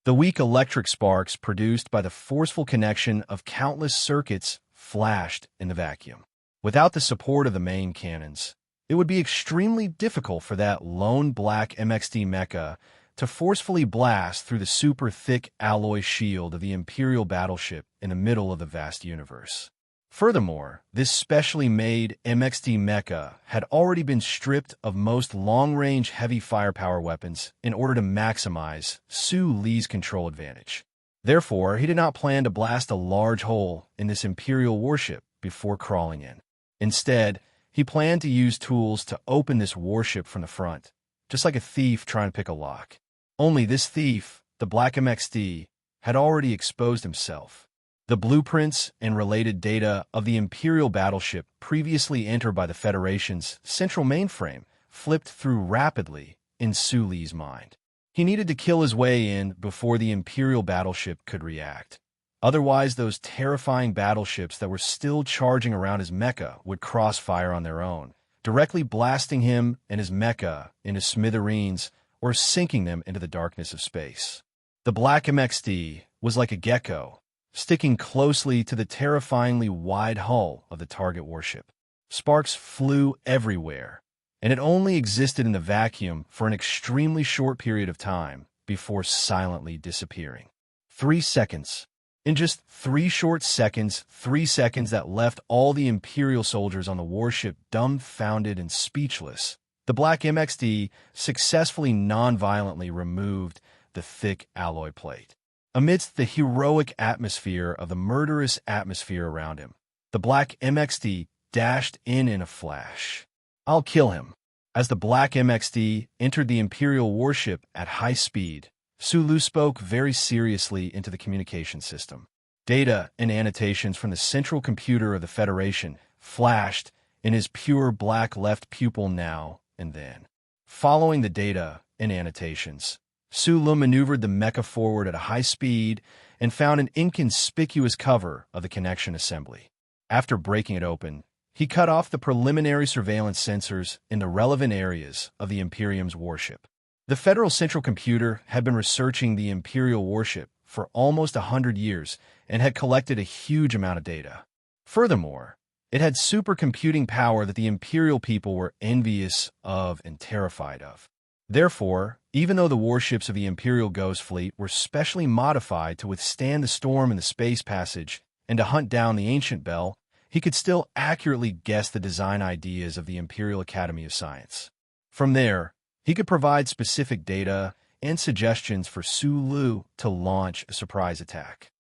The weak electric sparks produced by the forceful connection of countless circuits flashed in the vacuum. Without the support of the main cannons, it would be extremely difficult for that lone black MXD mecha to forcefully blast through the super thick alloy shield of the Imperial battleship in the middle of the vast universe. Furthermore, this specially made MXD mecha had already been stripped of most long-range heavy firepower weapons in order to maximize Su Li's control advantage. Therefore, he did not plan to blast a large hole in this Imperial warship before crawling in. Instead, he planned to use tools to open this warship from the front, just like a thief trying to pick a lock. Only this thief, the Black MXD, had already exposed himself. The blueprints and related data of the Imperial battleship previously entered by the Federation's central mainframe flipped through rapidly in Su Li's mind. He needed to kill his way in before the Imperial battleship could react. Otherwise, those terrifying battleships that were still charging around his mecha would crossfire on their own, directly blasting him and his mecha into smithereens or sinking them into the darkness of space. The Black MXD was like a gecko, sticking closely to the terrifyingly wide hull of the target warship. Sparks flew everywhere, and it only existed in the vacuum for an extremely short period of time before silently disappearing. 3 seconds. In just 3 short seconds, 3 seconds that left all the Imperial soldiers on the warship dumbfounded and speechless, the Black MXD successfully non-violently removed the thick alloy plate. Amidst the heroic atmosphere of the murderous atmosphere around him, the Black MXD dashed in a flash. "I'll kill him." As the Black MXD entered the Imperial warship at high speed, Su Li spoke very seriously into the communication system. Data and annotations from the central computer of the Federation flashed in his pure black left pupil now and then. Following the data and annotations, Su Li maneuvered the mecha forward at a high speed and found an inconspicuous cover of the connection assembly. After breaking it open, he cut off the preliminary surveillance sensors in the relevant areas of the Imperium's warship. The Federal Central Computer had been researching the Imperial warship for almost 100 years and had collected a huge amount of data. Furthermore, it had supercomputing power that the Imperial people were envious of and terrified of. Therefore, even though the warships of the Imperial Ghost Fleet were specially modified to withstand the storm in the space passage and to hunt down the ancient bell, he could still accurately guess the design ideas of the Imperial Academy of Science. From there, he could provide specific data and suggestions for Su Lu to launch a surprise attack.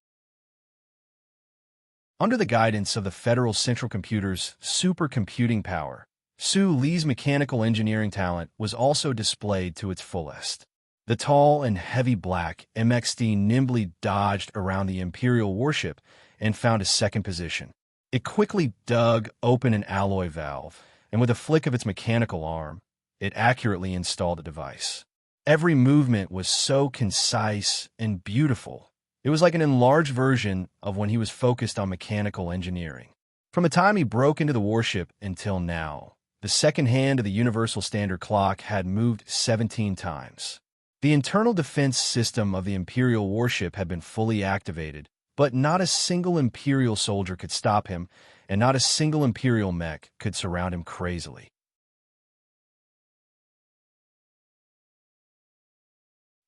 Under the guidance of the Federal Central Computer's supercomputing power, Su Li's mechanical engineering talent was also displayed to its fullest. The tall and heavy black MXD nimbly dodged around the Imperial warship and found a second position. It quickly dug open an alloy valve, and with a flick of its mechanical arm, it accurately installed the device. Every movement was so concise and beautiful. It was like an enlarged version of when he was focused on mechanical engineering. From the time he broke into the warship until now, the second hand of the Universal Standard Clock had moved 17 times. The internal defense system of the Imperial warship had been fully activated, but not a single Imperial soldier could stop him, and not a single Imperial mech could surround him crazily.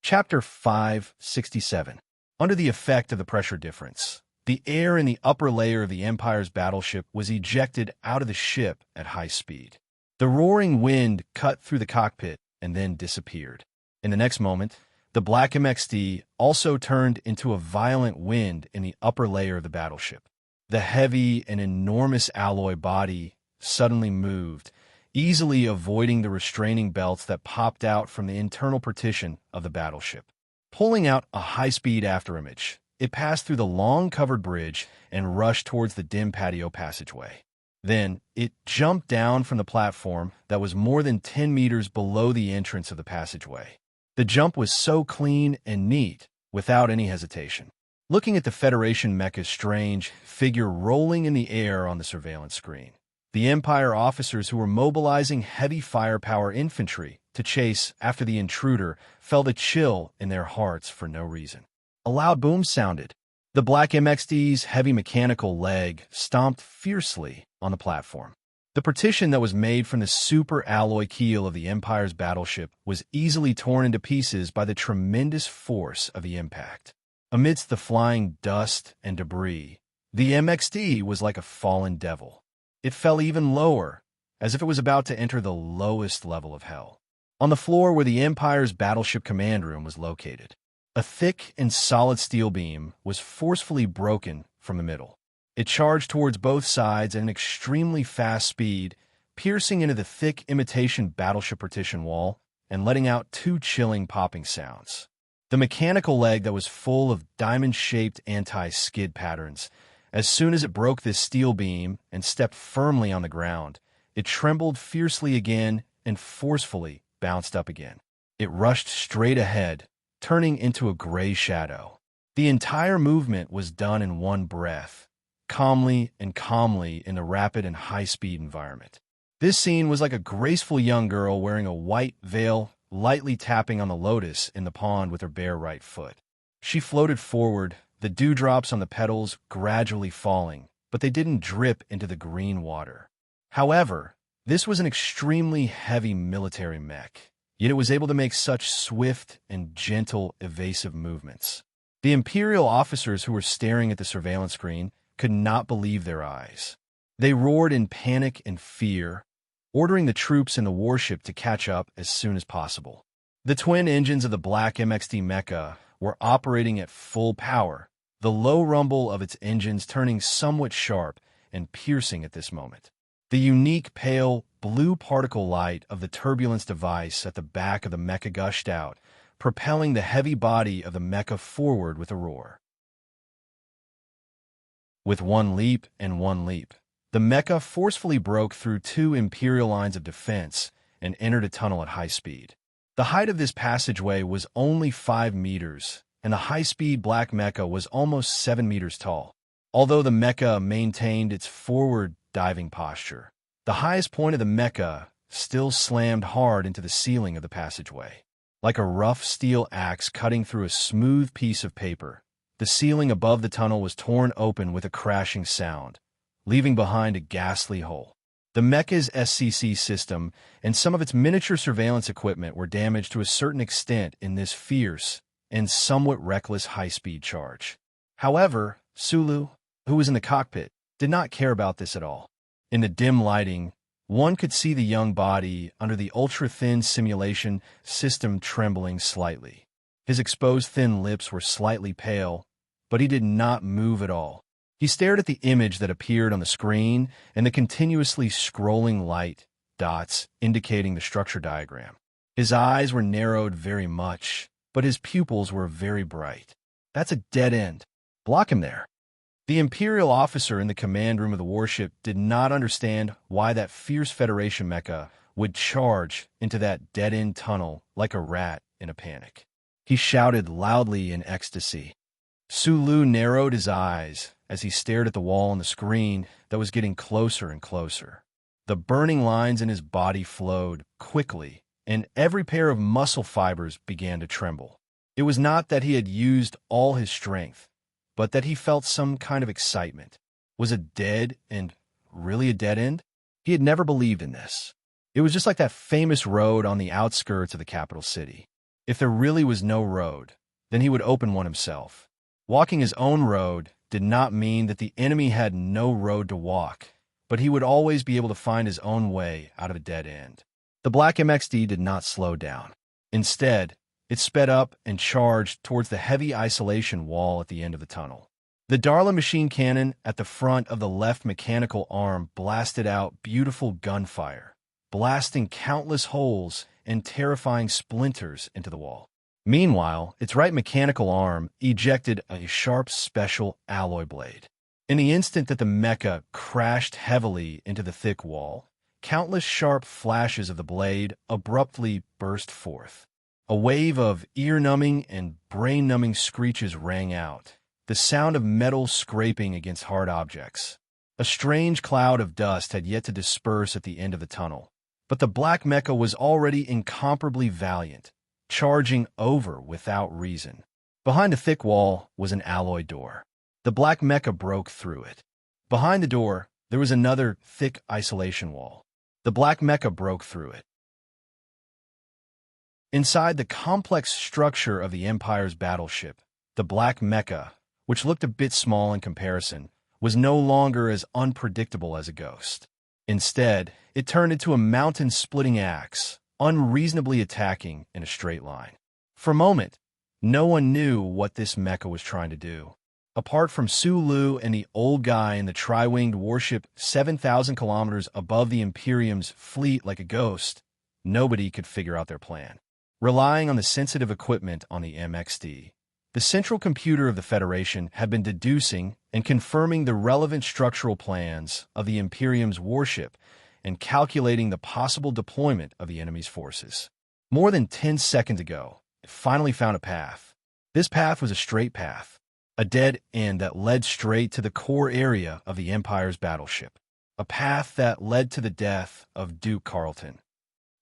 Chapter 567. Under the effect of the pressure difference, the air in the upper layer of the Empire's battleship was ejected out of the ship at high speed. The roaring wind cut through the cockpit and then disappeared. In the next moment, the black MXD also turned into a violent wind in the upper layer of the battleship. The heavy and enormous alloy body suddenly moved, easily avoiding the restraining belts that popped out from the internal partition of the battleship. Pulling out a high-speed afterimage, it passed through the long covered bridge and rushed towards the dim patio passageway. Then, it jumped down from the platform that was more than 10 meters below the entrance of the passageway. The jump was so clean and neat, without any hesitation. Looking at the Federation mecha's strange figure rolling in the air on the surveillance screen, the Empire officers who were mobilizing heavy firepower infantry to chase after the intruder felt a chill in their hearts for no reason. A loud boom sounded. The black MXD's heavy mechanical leg stomped fiercely on the platform. The partition that was made from the super alloy keel of the Empire's battleship was easily torn into pieces by the tremendous force of the impact. Amidst the flying dust and debris, the MXD was like a fallen devil. It fell even lower, as if it was about to enter the lowest level of hell. On the floor where the Empire's battleship command room was located, a thick and solid steel beam was forcefully broken from the middle. It charged towards both sides at an extremely fast speed, piercing into the thick imitation battleship partition wall and letting out two chilling popping sounds. The mechanical leg that was full of diamond-shaped anti-skid patterns, as soon as it broke this steel beam and stepped firmly on the ground, it trembled fiercely again and forcefully bounced up again. It rushed straight ahead, turning into a gray shadow. The entire movement was done in one breath, calmly in the rapid and high-speed environment. This scene was like a graceful young girl wearing a white veil, lightly tapping on the lotus in the pond with her bare right foot. She floated forward, the dewdrops on the petals gradually falling, but they didn't drip into the green water. However, this was an extremely heavy military mech, yet it was able to make such swift and gentle, evasive movements. The Imperial officers who were staring at the surveillance screen could not believe their eyes. They roared in panic and fear, ordering the troops in the warship to catch up as soon as possible. The twin engines of the black MXD mecha were operating at full power, the low rumble of its engines turning somewhat sharp and piercing at this moment. The unique pale blue particle light of the turbulence device at the back of the mecha gushed out, propelling the heavy body of the mecha forward with a roar. With one leap, the mecha forcefully broke through two Imperial lines of defense and entered a tunnel at high speed. The height of this passageway was only 5 meters, and the high-speed black mecha was almost 7 meters tall. Although the mecha maintained its forward diving posture, the highest point of the mecha still slammed hard into the ceiling of the passageway. Like a rough steel axe cutting through a smooth piece of paper, the ceiling above the tunnel was torn open with a crashing sound, leaving behind a ghastly hole. The Mecha's SCC system and some of its miniature surveillance equipment were damaged to a certain extent in this fierce and somewhat reckless high-speed charge. However, Sulu, who was in the cockpit, did not care about this at all. In the dim lighting, one could see the young body under the ultra-thin simulation system trembling slightly. His exposed thin lips were slightly pale, but he did not move at all. He stared at the image that appeared on the screen and the continuously scrolling light dots indicating the structure diagram. His eyes were narrowed very much, but his pupils were very bright. That's a dead end. Block him there. The Imperial officer in the command room of the warship did not understand why that fierce Federation mecha would charge into that dead-end tunnel like a rat in a panic. He shouted loudly in ecstasy. Sulu narrowed his eyes as he stared at the wall on the screen that was getting closer and closer. The burning lines in his body flowed quickly, and every pair of muscle fibers began to tremble. It was not that he had used all his strength, but that he felt some kind of excitement. Was it dead and really a dead end? He had never believed in this. It was just like that famous road on the outskirts of the capital city. If there really was no road, then he would open one himself. Walking his own road did not mean that the enemy had no road to walk, but he would always be able to find his own way out of a dead end. The Black MXD did not slow down. Instead, it sped up and charged towards the heavy isolation wall at the end of the tunnel. The Darla machine cannon at the front of the left mechanical arm blasted out beautiful gunfire, blasting countless holes and terrifying splinters into the wall. Meanwhile, its right mechanical arm ejected a sharp special alloy blade. In the instant that the mecha crashed heavily into the thick wall, countless sharp flashes of the blade abruptly burst forth. A wave of ear-numbing and brain-numbing screeches rang out, the sound of metal scraping against hard objects. A strange cloud of dust had yet to disperse at the end of the tunnel, but the black mecha was already incomparably valiant, charging over without reason. Behind the thick wall was an alloy door. The black mecha broke through it. Behind the door, there was another thick isolation wall. The black mecha broke through it. Inside the complex structure of the Empire's battleship, the black mecha, which looked a bit small in comparison, was no longer as unpredictable as a ghost. Instead, it turned into a mountain-splitting axe, unreasonably attacking in a straight line. For a moment, no one knew what this mecha was trying to do. Apart from Sulu and the old guy in the tri-winged warship 7,000 kilometers above the Imperium's fleet like a ghost, nobody could figure out their plan. Relying on the sensitive equipment on the MXD, the central computer of the Federation had been deducing and confirming the relevant structural plans of the Imperium's warship and calculating the possible deployment of the enemy's forces. More than 10 seconds ago, it finally found a path. This path was a straight path, a dead end that led straight to the core area of the Empire's battleship, a path that led to the death of Duke Carleton.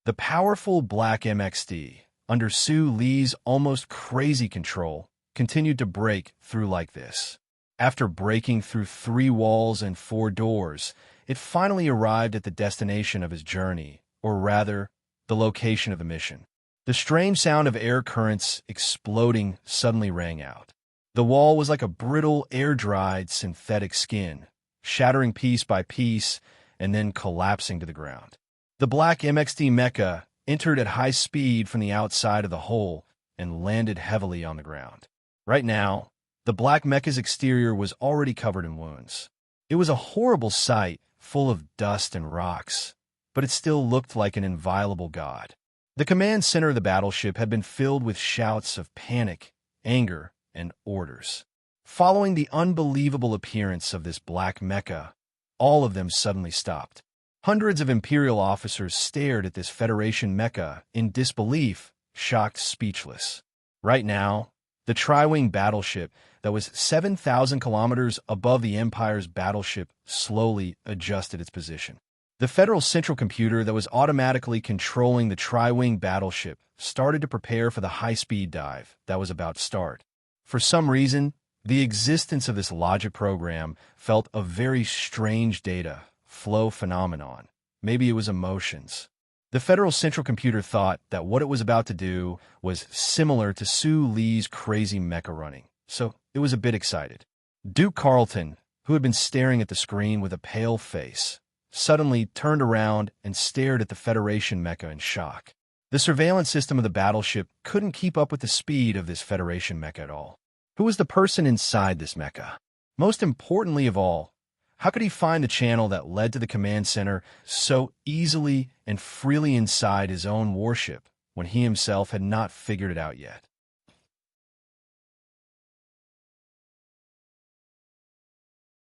The powerful Black MXD, under Su Li's almost crazy control, continued to break through like this. After breaking through 3 walls and 4 doors, it finally arrived at the destination of his journey, or rather, the location of the mission. The strange sound of air currents exploding suddenly rang out. The wall was like a brittle, air-dried synthetic skin, shattering piece by piece and then collapsing to the ground. The Black MXD mecha entered at high speed from the outside of the hole and landed heavily on the ground. Right now, the black mecha's exterior was already covered in wounds. It was a horrible sight, full of dust and rocks, but it still looked like an inviolable god. The command center of the battleship had been filled with shouts of panic, anger, and orders. Following the unbelievable appearance of this black mecha, all of them suddenly stopped. Hundreds of Imperial officers stared at this Federation mecha in disbelief, shocked, speechless. Right now, the tri-wing battleship that was 7,000 kilometers above the Empire's battleship slowly adjusted its position. The Federal Central Computer that was automatically controlling the tri-wing battleship started to prepare for the high-speed dive that was about to start. For some reason, the existence of this logic program felt a very strange data flow phenomenon maybe it was emotions. The Federal Central Computer thought that what it was about to do was similar to Sue Lee's crazy mecha running, so it was a bit excited. Duke Carlton, who had been staring at the screen with a pale face, suddenly turned around and stared at the Federation mecha in shock. The surveillance system of the battleship couldn't keep up with the speed of this Federation mecha at all. Who was the person inside this mecha? Most importantly of all, how could he find the channel that led to the command center so easily and freely inside his own warship when he himself had not figured it out yet?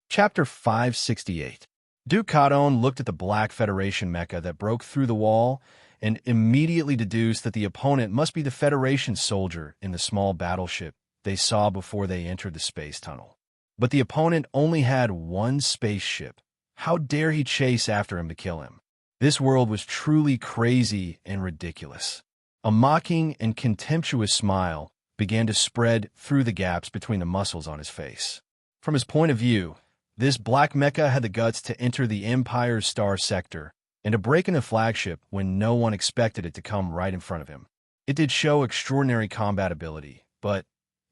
Chapter 568. Duke Cadone looked at the Black Federation mecha that broke through the wall and immediately deduced that the opponent must be the Federation soldier in the small battleship they saw before they entered the space tunnel. But the opponent only had one spaceship. How dare he chase after him to kill him? This world was truly crazy and ridiculous. A mocking and contemptuous smile began to spread through the gaps between the muscles on his face. From his point of view, this black mecha had the guts to enter the Empire's star sector and to break into flagship when no one expected it to come right in front of him. It did show extraordinary combat ability, but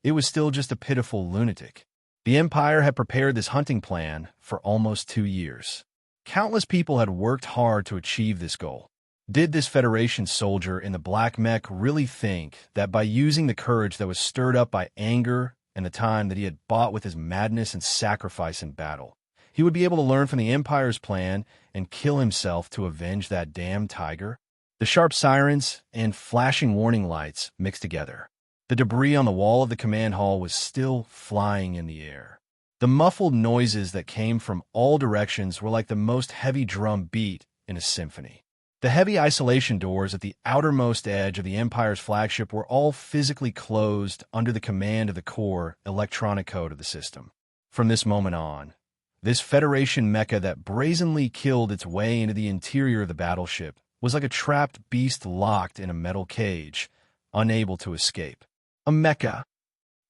it was still just a pitiful lunatic. The Empire had prepared this hunting plan for almost 2 years. Countless people had worked hard to achieve this goal. Did this Federation soldier in the black mech really think that by using the courage that was stirred up by anger and the time that he had bought with his madness and sacrifice in battle, he would be able to learn from the Empire's plan and kill himself to avenge that damned tiger? The sharp sirens and flashing warning lights mixed together. The debris on the wall of the command hall was still flying in the air. The muffled noises that came from all directions were like the most heavy drum beat in a symphony. The heavy isolation doors at the outermost edge of the Empire's flagship were all physically closed under the command of the core electronic code of the system. From this moment on, this Federation mecha that brazenly killed its way into the interior of the battleship was like a trapped beast locked in a metal cage, unable to escape. A mecha.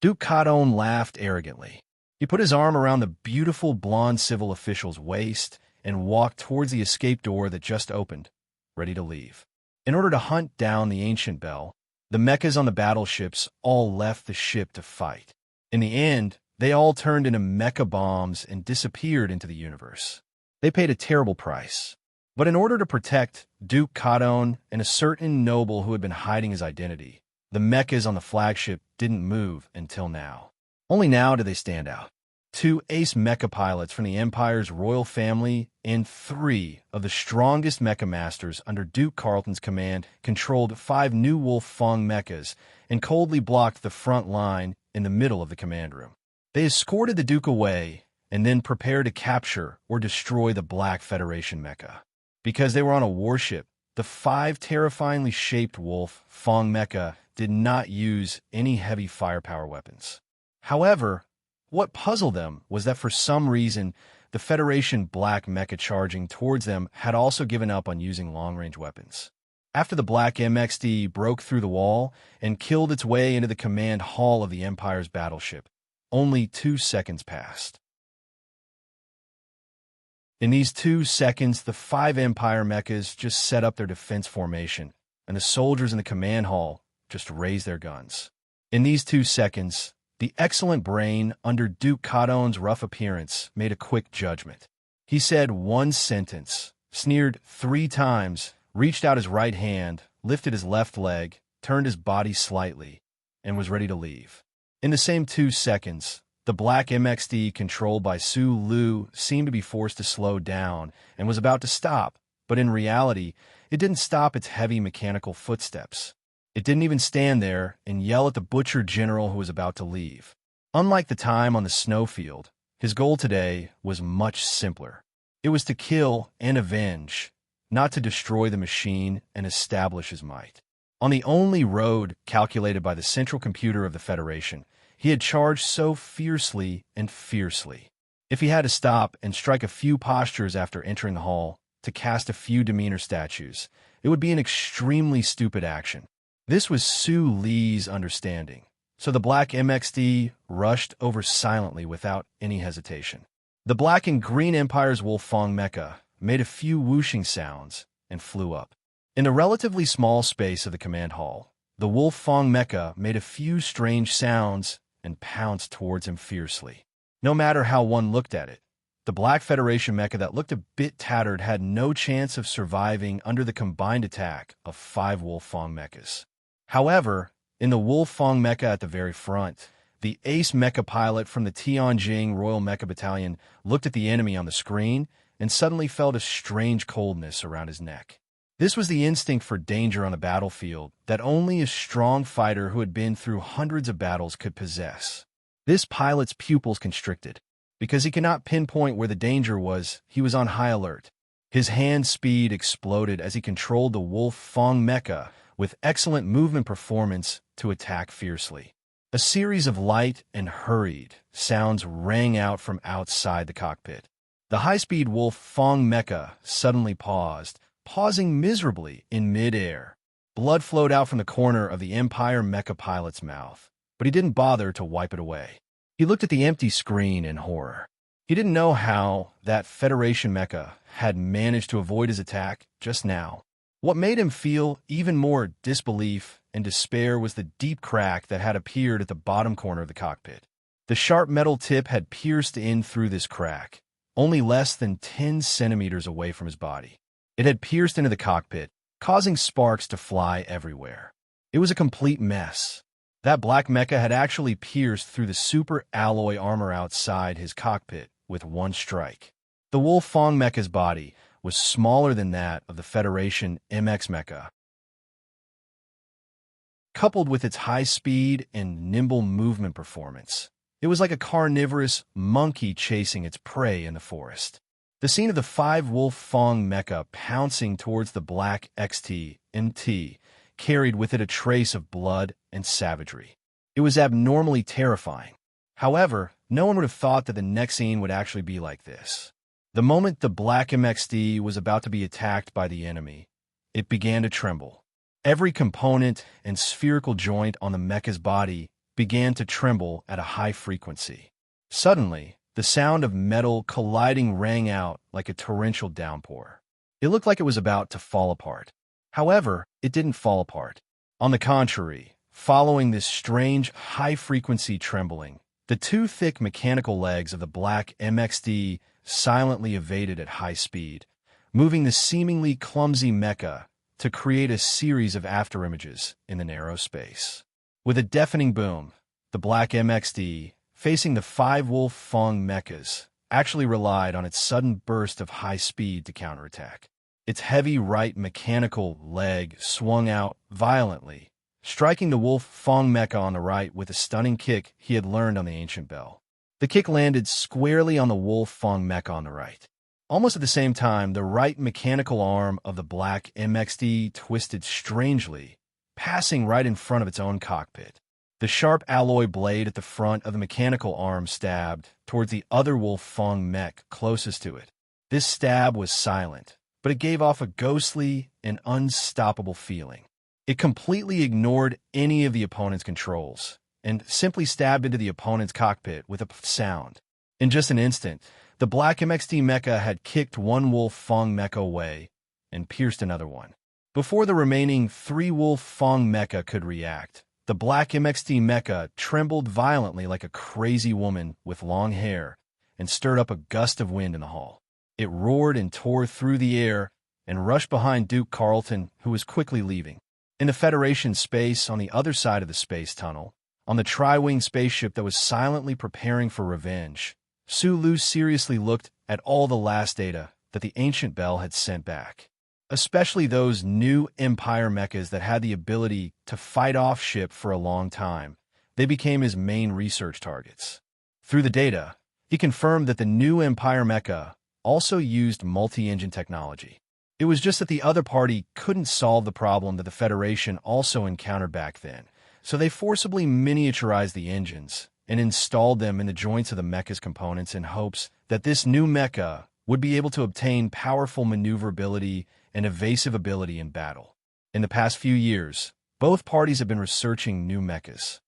Duke Cadone laughed arrogantly. He put his arm around the beautiful blonde civil official's waist and walked towards the escape door that just opened, ready to leave. In order to hunt down the ancient bell, the mechas on the battleships all left the ship to fight. In the end, they all turned into mecha bombs and disappeared into the universe. They paid a terrible price. But in order to protect Duke Cadone and a certain noble who had been hiding his identity, the mechas on the flagship didn't move until now. Only now did they stand out. 2 ace mecha pilots from the Empire's royal family and 3 of the strongest mecha masters under Duke Carlton's command controlled 5 new Wolf Fong mechas and coldly blocked the front line in the middle of the command room. They escorted the Duke away and then prepared to capture or destroy the Black Federation mecha. Because they were on a warship, the 5 terrifyingly shaped Wolf Fong mecha did not use any heavy firepower weapons. However, what puzzled them was that for some reason, the Federation Black mecha charging towards them had also given up on using long-range weapons. After the Black MXD broke through the wall and killed its way into the command hall of the Empire's battleship, only 2 seconds passed. In these 2 seconds, the 5 Empire mechas just set up their defense formation, and the soldiers in the command hall just raised their guns. In these 2 seconds, the excellent brain under Duke Cadone's rough appearance made a quick judgment. He said one sentence, sneered 3 times, reached out his right hand, lifted his left leg, turned his body slightly, and was ready to leave. In the same 2 seconds, the Black MXD controlled by Su Lu seemed to be forced to slow down and was about to stop, but in reality, it didn't stop its heavy mechanical footsteps. It didn't even stand there and yell at the butcher general who was about to leave. Unlike the time on the snowfield, his goal today was much simpler. It was to kill and avenge, not to destroy the machine and establish his might. On the only road calculated by the central computer of the Federation, he had charged so fiercely and fiercely. If he had to stop and strike a few postures after entering the hall, to cast a few demeanor statues, it would be an extremely stupid action. This was Su Lee's understanding, so the Black MXD rushed over silently without any hesitation. The Black and Green Empire's Wolf Fong mecha made a few whooshing sounds, and flew up. In the relatively small space of the command hall, the wolf-fang mecha made a few strange sounds and pounced towards him fiercely. No matter how one looked at it, the Black Federation mecha that looked a bit tattered had no chance of surviving under the combined attack of 5 wolf-fang mechas. However, in the wolf-fang mecha at the very front, the ace mecha pilot from the Tianjing Royal Mecha Battalion looked at the enemy on the screen and suddenly felt a strange coldness around his neck. This was the instinct for danger on the battlefield that only a strong fighter who had been through hundreds of battles could possess. This pilot's pupils constricted. Because he could not pinpoint where the danger was, he was on high alert. His hand speed exploded as he controlled the wolf-fang mecha with excellent movement performance to attack fiercely. A series of light and hurried sounds rang out from outside the cockpit. The high-speed wolf-fang mecha suddenly pausing miserably in mid-air. Blood flowed out from the corner of the Empire mecha pilot's mouth, but he didn't bother to wipe it away. He looked at the empty screen in horror. He didn't know how that Federation mecha had managed to avoid his attack just now. What made him feel even more disbelief and despair was the deep crack that had appeared at the bottom corner of the cockpit. The sharp metal tip had pierced in through this crack, only less than 10 centimeters away from his body. It had pierced into the cockpit, causing sparks to fly everywhere. It was a complete mess. That black mecha had actually pierced through the super alloy armor outside his cockpit with one strike. The wolf-fang mecha's body was smaller than that of the Federation MX mecha. Coupled with its high speed and nimble movement performance, it was like a carnivorous monkey chasing its prey in the forest. The scene of the 5 wolf-fang mecha pouncing towards the black XT-MT carried with it a trace of blood and savagery. It was abnormally terrifying. However, no one would have thought that the next scene would actually be like this. The moment the black MXD was about to be attacked by the enemy, it began to tremble. Every component and spherical joint on the mecha's body began to tremble at a high frequency. Suddenly, the sound of metal colliding rang out like a torrential downpour. It looked like it was about to fall apart. However, it didn't fall apart. On the contrary, following this strange, high-frequency trembling, the 2 thick mechanical legs of the black MXD silently evaded at high speed, moving the seemingly clumsy mecha to create a series of afterimages in the narrow space. With a deafening boom, the black MXD, facing the 5 wolf-fang mechas, actually relied on its sudden burst of high speed to counterattack. Its heavy right mechanical leg swung out violently, striking the wolf-fang mecha on the right with a stunning kick he had learned on the ancient bell. The kick landed squarely on the wolf-fang mecha on the right. Almost at the same time, the right mechanical arm of the black MXD twisted strangely, passing right in front of its own cockpit. The sharp alloy blade at the front of the mechanical arm stabbed towards the other wolf-fang mech closest to it. This stab was silent, but it gave off a ghostly and unstoppable feeling. It completely ignored any of the opponent's controls and simply stabbed into the opponent's cockpit with a sound. In just an instant, the black MXD mecha had kicked one wolf-fang mecha away and pierced another one. Before the remaining 3 wolf-fang mecha could react, the black MXD mecha trembled violently like a crazy woman with long hair and stirred up a gust of wind in the hall. It roared and tore through the air and rushed behind Duke Carleton, who was quickly leaving. In the Federation space on the other side of the space tunnel, on the tri-wing spaceship that was silently preparing for revenge, Sulu seriously looked at all the last data that the ancient bell had sent back, especially those new Empire mechas that had the ability to fight off ship for a long time. They became his main research targets. Through the data, he confirmed that the new Empire mecha also used multi-engine technology. It was just that the other party couldn't solve the problem that the Federation also encountered back then, so they forcibly miniaturized the engines and installed them in the joints of the mecha's components in hopes that this new mecha would be able to obtain powerful maneuverability and evasive ability in battle. In the past few years, both parties have been researching new mechas.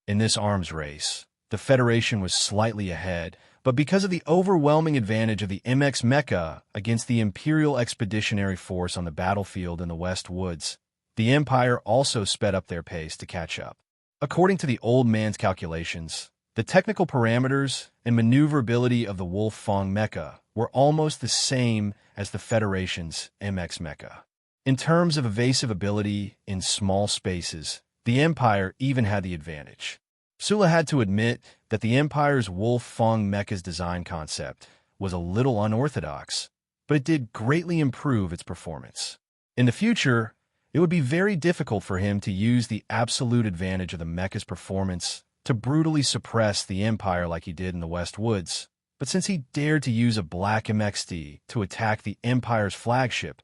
In this arms race, the Federation was slightly ahead, But because of the overwhelming advantage of the MX Mecha against the Imperial Expeditionary Force on the battlefield in the West Woods, the Empire also sped up their pace to catch up. According to the old man's calculations, the technical parameters and maneuverability of the Wolf Fong Mecha were almost the same as the Federation's MX Mecha. In terms of evasive ability in small spaces, the Empire even had the advantage. Sula had to admit that the Empire's Wolf Fong Mecha's design concept was a little unorthodox, but it did greatly improve its performance. In the future, it would be very difficult for him to use the absolute advantage of the mecha's performance to brutally suppress the Empire like he did in the West Woods. But since he dared to use a black MXD to attack the Empire's flagship,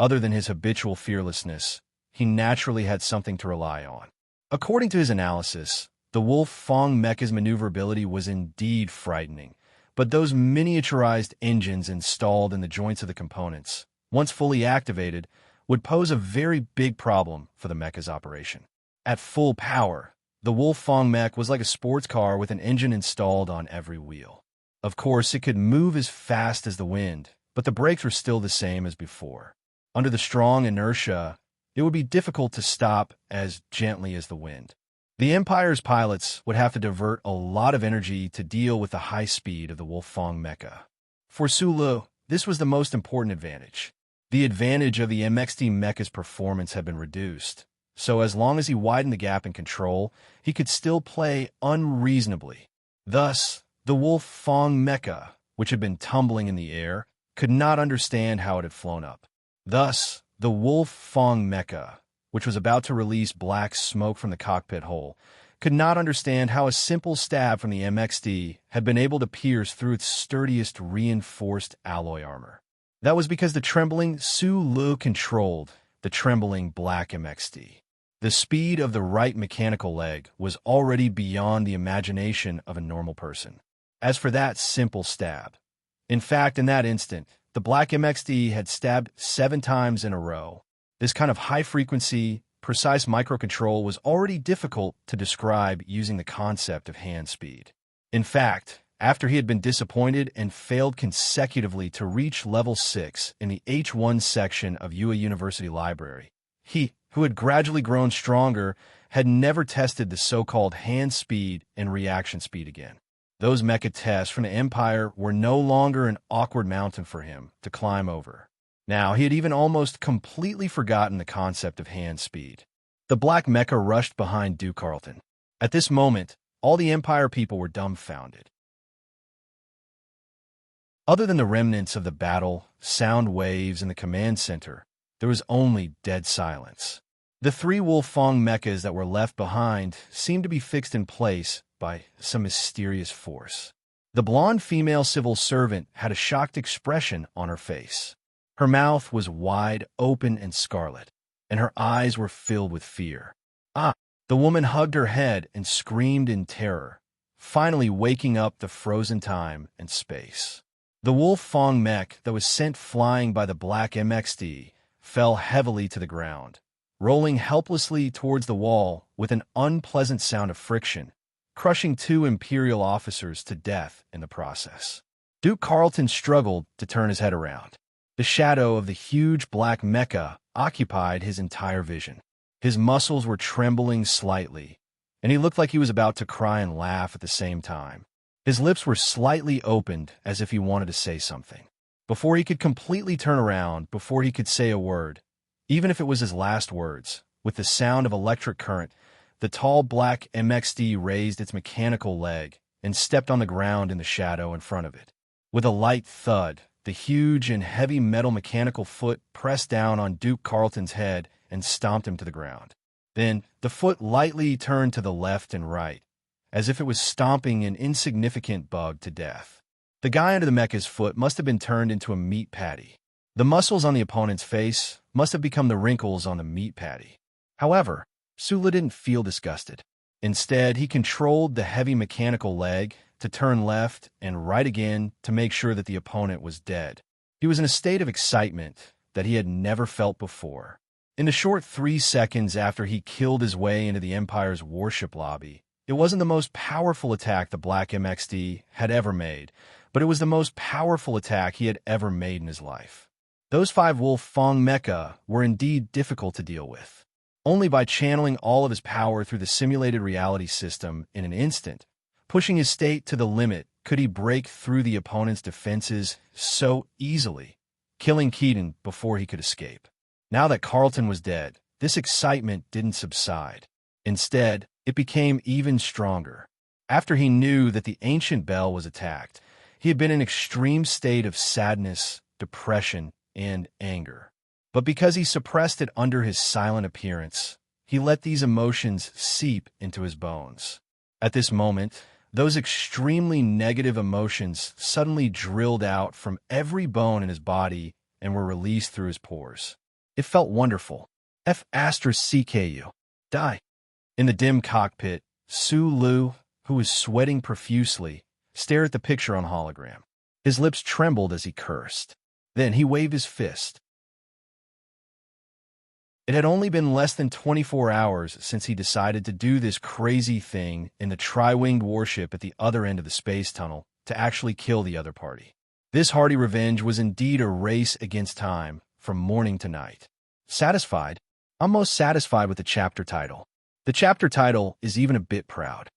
other than his habitual fearlessness, he naturally had something to rely on. According to his analysis, the Wolf Fong Mecha's maneuverability was indeed frightening, but those miniaturized engines installed in the joints of the components, once fully activated, would pose a very big problem for the mecha's operation. At full power, the Wolf Fong Mech was like a sports car with an engine installed on every wheel. Of course, it could move as fast as the wind, but the brakes were still the same as before. Under the strong inertia, it would be difficult to stop as gently as the wind. The Empire's pilots would have to divert a lot of energy to deal with the high speed of the Wolf Fong Mecha. For Sulu, this was the most important advantage. The advantage of the MXD Mecha's performance had been reduced, so as long as he widened the gap in control, he could still play unreasonably. Thus, the Wolf Fong Mecha, which had been tumbling in the air, could not understand how it had flown up. Thus, the Wolf Fong Mecha, which was about to release black smoke from the cockpit hole, could not understand how a simple stab from the MXD had been able to pierce through its sturdiest reinforced alloy armor. That was because the trembling Su Lu controlled the trembling black MXD. The speed of the right mechanical leg was already beyond the imagination of a normal person. As for that simple stab, in fact, in that instant, the black MXD had stabbed 7 times in a row. This kind of high-frequency, precise microcontrol was already difficult to describe using the concept of hand speed. In fact, after he had been disappointed and failed consecutively to reach level 6 in the H1 section of UA University Library, he, who had gradually grown stronger, had never tested the so-called hand speed and reaction speed again. Those mecha tests from the Empire were no longer an awkward mountain for him to climb over. Now, he had even almost completely forgotten the concept of hand speed. The black mecha rushed behind Duke Carleton. At this moment, all the Empire people were dumbfounded. Other than the remnants of the battle, sound waves in the command center, there was only dead silence. The 3 Wolf Fong mechas that were left behind seemed to be fixed in place by some mysterious force. The blonde female civil servant had a shocked expression on her face. Her mouth was wide open and scarlet, and her eyes were filled with fear. The woman hugged her head and screamed in terror, finally waking up the frozen time and space. The Wolf Fong mech that was sent flying by the black MXD fell heavily to the ground, rolling helplessly towards the wall with an unpleasant sound of friction, crushing 2 Imperial officers to death in the process. Duke Carleton struggled to turn his head around. The shadow of the huge black mecha occupied his entire vision. His muscles were trembling slightly, and he looked like he was about to cry and laugh at the same time. His lips were slightly opened as if he wanted to say something. Before he could completely turn around, before he could say a word, even if it was his last words, with the sound of electric current, the tall black MXD raised its mechanical leg and stepped on the ground in the shadow in front of it. With a light thud, the huge and heavy metal mechanical foot pressed down on Duke Carleton's head and stomped him to the ground. Then, the foot lightly turned to the left and right, as if it was stomping an insignificant bug to death. The guy under the mecha's foot must have been turned into a meat patty. The muscles on the opponent's face must have become the wrinkles on the meat patty. However, Sula didn't feel disgusted. Instead, he controlled the heavy mechanical leg to turn left and right again to make sure that the opponent was dead. He was in a state of excitement that he had never felt before. In the short 3 seconds after he killed his way into the Empire's warship lobby, It wasn't the most powerful attack the Black MXD had ever made, but it was the most powerful attack he had ever made in his life. Those 5-wolf Fang mecha were indeed difficult to deal with. Only by channeling all of his power through the simulated reality system in an instant, pushing his state to the limit, could he break through the opponent's defenses so easily, killing Keaton before he could escape. Now that Carlton was dead, this excitement didn't subside. Instead, it became even stronger. After he knew that the ancient bell was attacked, he had been in an extreme state of sadness, depression, and anger. But because he suppressed it under his silent appearance, he let these emotions seep into his bones. At this moment, those extremely negative emotions suddenly drilled out from every bone in his body and were released through his pores. It felt wonderful. F***CKU. Die. In the dim cockpit, Su Lu, who was sweating profusely, stared at the picture on hologram. His lips trembled as he cursed. Then he waved his fist. It had only been less than 24 hours since he decided to do this crazy thing in the tri-winged warship at the other end of the space tunnel to actually kill the other party. This hearty revenge was indeed a race against time from morning to night. Satisfied? I'm most satisfied with the chapter title. The chapter title is even a bit proud.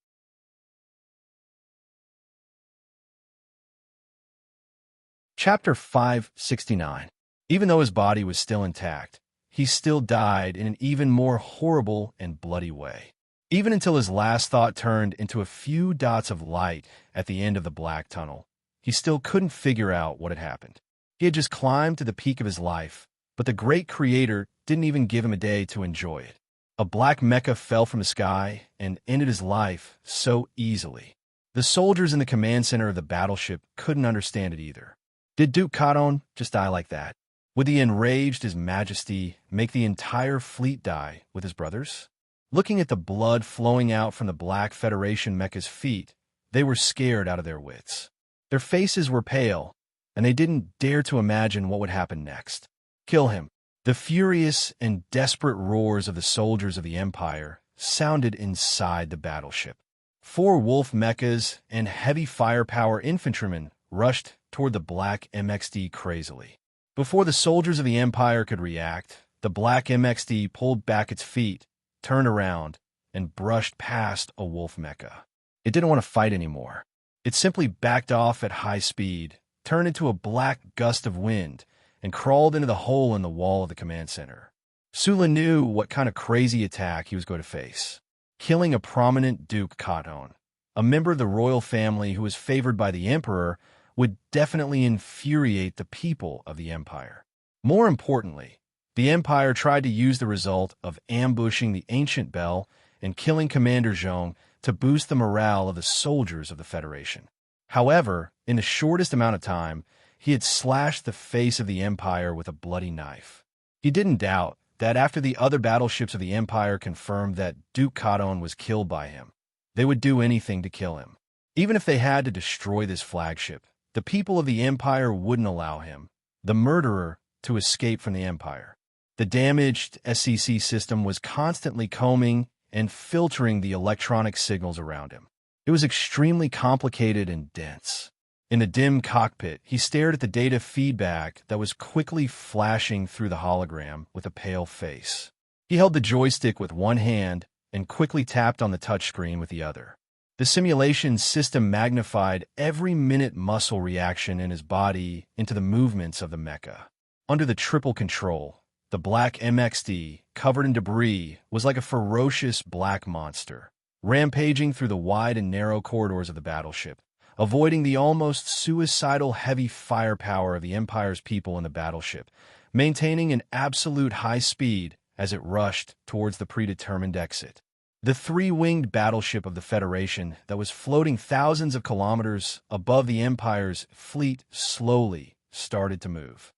Chapter 569. Even though his body was still intact, he still died in an even more horrible and bloody way. Even until his last thought turned into a few dots of light at the end of the black tunnel, he still couldn't figure out what had happened. He had just climbed to the peak of his life, but the great creator didn't even give him a day to enjoy it. A black mecha fell from the sky and ended his life so easily. The soldiers in the command center of the battleship couldn't understand it either. Did Duke Katon just die like that? Would the enraged His Majesty make the entire fleet die with his brothers? Looking at the blood flowing out from the Black Federation mecha's feet, they were scared out of their wits. Their faces were pale, and they didn't dare to imagine what would happen next. Kill him. The furious and desperate roars of the soldiers of the Empire sounded inside the battleship. 4 wolf mechas and heavy firepower infantrymen rushed toward the Black MXD crazily. Before the soldiers of the Empire could react, the Black MXD pulled back its feet, turned around, and brushed past a wolf mecha. It didn't want to fight anymore. It simply backed off at high speed, turned into a black gust of wind, and crawled into the hole in the wall of the command center. Sula knew what kind of crazy attack he was going to face. Killing a prominent Duke Katon, a member of the royal family who was favored by the Emperor, would definitely infuriate the people of the Empire. More importantly, the Empire tried to use the result of ambushing the ancient bell and killing Commander Zhong to boost the morale of the soldiers of the Federation. However, in the shortest amount of time, he had slashed the face of the Empire with a bloody knife. He didn't doubt that after the other battleships of the Empire confirmed that Duke Katon was killed by him, they would do anything to kill him. Even if they had to destroy this flagship, the people of the Empire wouldn't allow him, the murderer, to escape from the Empire. The damaged SCC system was constantly combing and filtering the electronic signals around him. It was extremely complicated and dense. In the dim cockpit, he stared at the data feedback that was quickly flashing through the hologram with a pale face. He held the joystick with one hand and quickly tapped on the touchscreen with the other. The simulation system magnified every minute muscle reaction in his body into the movements of the mecha. Under the triple control, the Black MXD, covered in debris, was like a ferocious black monster, rampaging through the wide and narrow corridors of the battleship, avoiding the almost suicidal heavy firepower of the Empire's people in the battleship, maintaining an absolute high speed as it rushed towards the predetermined exit. The 3-winged battleship of the Federation that was floating thousands of kilometers above the Empire's fleet slowly started to move.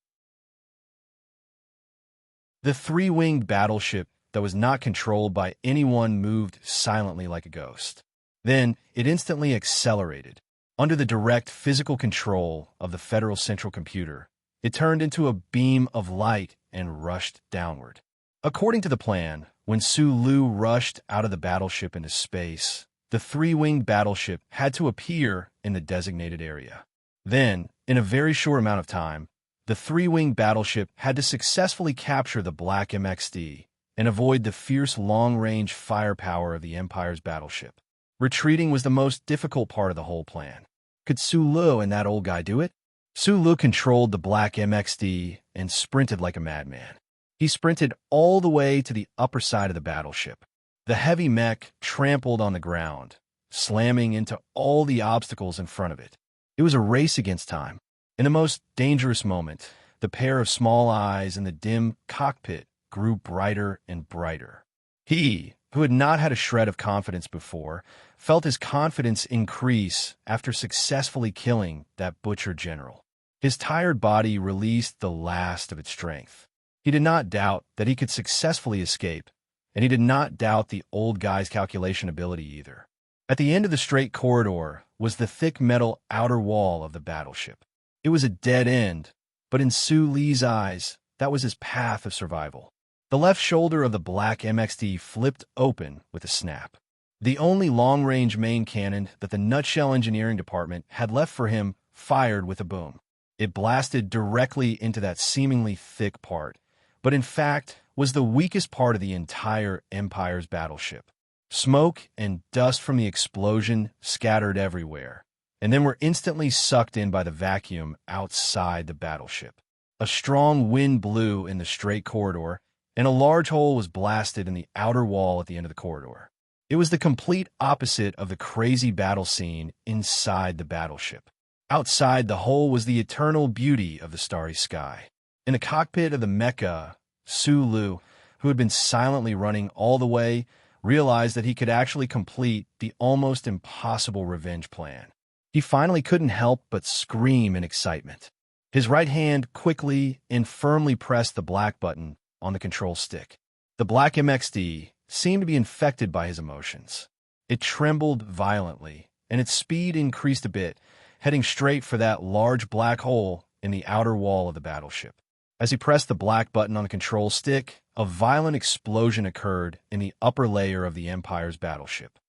The 3-winged battleship that was not controlled by anyone moved silently like a ghost. Then it instantly accelerated. Under the direct physical control of the Federal Central Computer, it turned into a beam of light and rushed downward. According to the plan, when Su Lu rushed out of the battleship into space, the three-winged battleship had to appear in the designated area. Then, in a very short amount of time, the three-winged battleship had to successfully capture the Black MXD and avoid the fierce long-range firepower of the Empire's battleship. Retreating was the most difficult part of the whole plan. Could Sulu and that old guy do it? Sulu controlled the Black MXD and sprinted like a madman. He sprinted all the way to the upper side of the battleship. The heavy mech trampled on the ground, slamming into all the obstacles in front of it. It was a race against time. In the most dangerous moment, the pair of small eyes in the dim cockpit grew brighter and brighter. He, who had not had a shred of confidence before, felt his confidence increase after successfully killing that butcher general. His tired body released the last of its strength. He did not doubt that he could successfully escape, and he did not doubt the old guy's calculation ability either. At the end of the straight corridor was the thick metal outer wall of the battleship. It was a dead end, but in Su Li's eyes, that was his path of survival. The left shoulder of the Black MXD flipped open with a snap. The only long-range main cannon that the Nutshell Engineering Department had left for him fired with a boom. It blasted directly into that seemingly thick part, but in fact was the weakest part of the entire Empire's battleship. Smoke and dust from the explosion scattered everywhere, and then were instantly sucked in by the vacuum outside the battleship. A strong wind blew in the straight corridor, and a large hole was blasted in the outer wall at the end of the corridor. It was the complete opposite of the crazy battle scene inside the battleship. Outside the hole was the eternal beauty of the starry sky. In the cockpit of the mecha, Sulu, who had been silently running all the way, realized that he could actually complete the almost impossible revenge plan. He finally couldn't help but scream in excitement. His right hand quickly and firmly pressed the black button on the control stick. The Black MXD seemed to be infected by his emotions. It trembled violently, and its speed increased a bit, heading straight for that large black hole in the outer wall of the battleship. As he pressed the black button on the control stick, a violent explosion occurred in the upper layer of the Empire's battleship.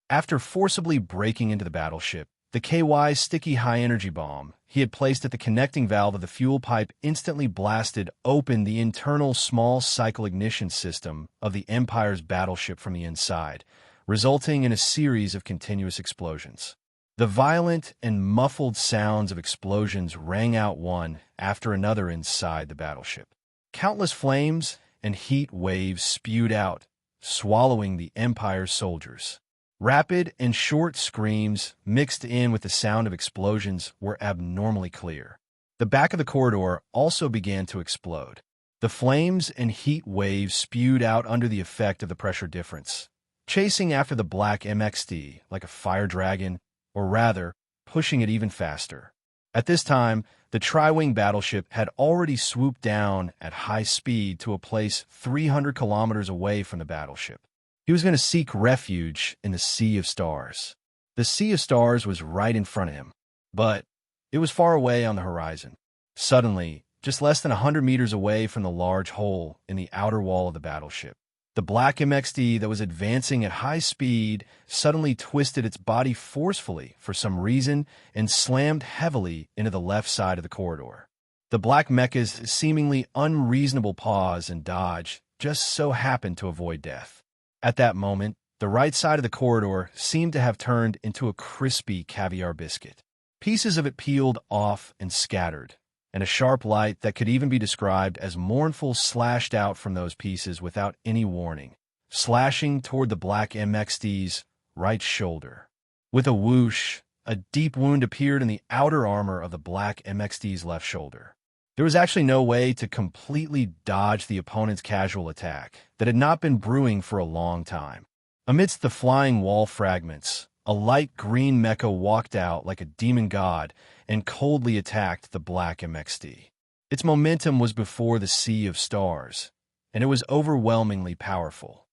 After forcibly breaking into the battleship, the KY's sticky high-energy bomb he had placed at the connecting valve of the fuel pipe instantly blasted open the internal small cycle ignition system of the Empire's battleship from the inside, resulting in a series of continuous explosions. The violent and muffled sounds of explosions rang out one after another inside the battleship. Countless flames and heat waves spewed out, swallowing the Empire's soldiers. Rapid and short screams mixed in with the sound of explosions were abnormally clear. The back of the corridor also began to explode. The flames and heat waves spewed out under the effect of the pressure difference, chasing after the Black MXD like a fire dragon, or rather, pushing it even faster. At this time, the tri-wing battleship had already swooped down at high speed to a place 300 kilometers away from the battleship. He was going to seek refuge in the Sea of Stars. The Sea of Stars was right in front of him, but it was far away on the horizon. Suddenly, just less than 100 meters away from the large hole in the outer wall of the battleship, the Black MXD that was advancing at high speed suddenly twisted its body forcefully for some reason and slammed heavily into the left side of the corridor. The Black Mecha's seemingly unreasonable pause and dodge just so happened to avoid death. At that moment, the right side of the corridor seemed to have turned into a crispy caviar biscuit. Pieces of it peeled off and scattered, and a sharp light that could even be described as mournful slashed out from those pieces without any warning, slashing toward the Black MXD's right shoulder. With a whoosh, a deep wound appeared in the outer armor of the Black MXD's left shoulder. There was actually no way to completely dodge the opponent's casual attack that had not been brewing for a long time. Amidst the flying wall fragments, a light green mecha walked out like a demon god and coldly attacked the Black MXD. Its momentum was before the Sea of Stars, and it was overwhelmingly powerful.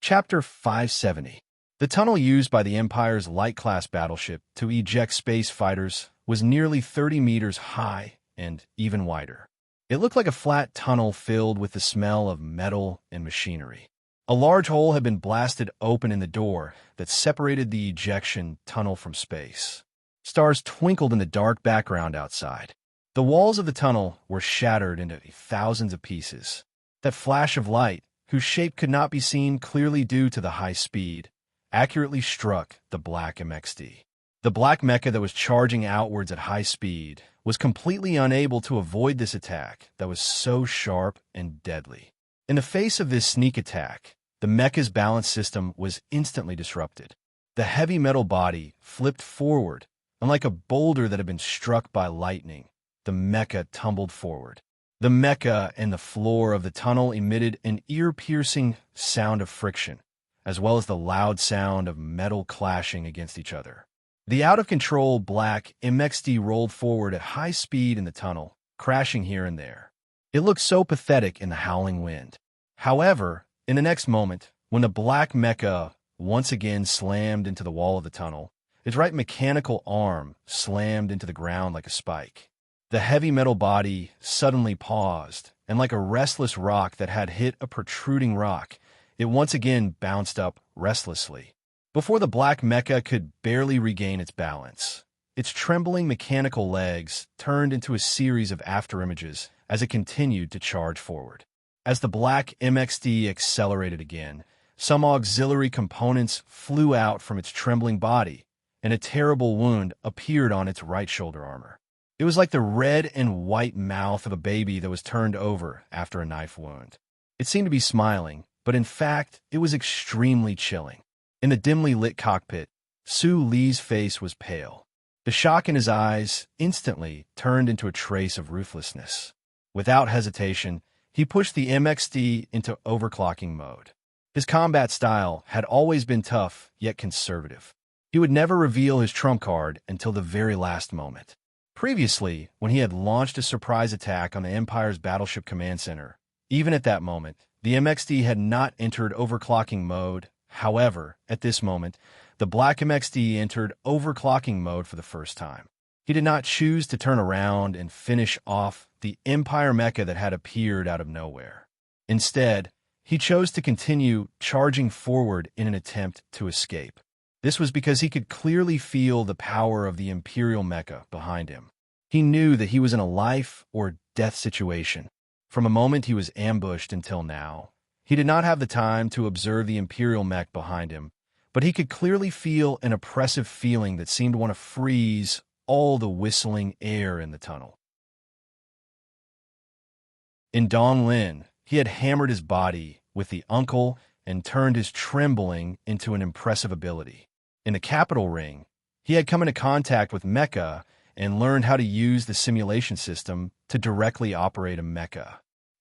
Chapter 570. The tunnel used by the Empire's light-class battleship to eject space fighters was nearly 30 meters high and even wider. It looked like a flat tunnel filled with the smell of metal and machinery. A large hole had been blasted open in the door that separated the ejection tunnel from space. Stars twinkled in the dark background outside. The walls of the tunnel were shattered into thousands of pieces. That flash of light, whose shape could not be seen clearly due to the high speed, accurately struck the black MXD. The black mecha that was charging outwards at high speed was completely unable to avoid this attack that was so sharp and deadly. In the face of this sneak attack, the mecha's balance system was instantly disrupted. The heavy metal body flipped forward, and like a boulder that had been struck by lightning, the mecha tumbled forward. The mecha and the floor of the tunnel emitted an ear-piercing sound of friction, as well as the loud sound of metal clashing against each other. The out-of-control black MXD rolled forward at high speed in the tunnel, crashing here and there. It looked so pathetic in the howling wind. However, in the next moment, when the black mecha once again slammed into the wall of the tunnel, its right mechanical arm slammed into the ground like a spike. The heavy metal body suddenly paused, and like a restless rock that had hit a protruding rock, it once again bounced up restlessly. Before the black mecha could barely regain its balance, its trembling mechanical legs turned into a series of afterimages as it continued to charge forward. As the black MXD accelerated again, some auxiliary components flew out from its trembling body, and a terrible wound appeared on its right shoulder armor. It was like the red and white mouth of a baby that was turned over after a knife wound. It seemed to be smiling, but in fact, it was extremely chilling. In the dimly lit cockpit, Su Li's face was pale. The shock in his eyes instantly turned into a trace of ruthlessness. Without hesitation, he pushed the MXD into overclocking mode. His combat style had always been tough, yet conservative. He would never reveal his trump card until the very last moment. Previously, when he had launched a surprise attack on the Empire's Battleship Command Center, even at that moment, the MXD had not entered overclocking mode. However, at this moment, the black MXD entered overclocking mode for the first time. He did not choose to turn around and finish off the Empire mecha that had appeared out of nowhere. Instead, he chose to continue charging forward in an attempt to escape. This was because he could clearly feel the power of the Imperial mecha behind him. He knew that he was in a life or death situation. From a moment he was ambushed until now, he did not have the time to observe the Imperial mech behind him, but he could clearly feel an oppressive feeling that seemed to want to freeze all the whistling air in the tunnel. In Donglin, he had hammered his body with the uncle and turned his trembling into an impressive ability. In the capital ring, he had come into contact with mecha and learned how to use the simulation system to directly operate a mecha.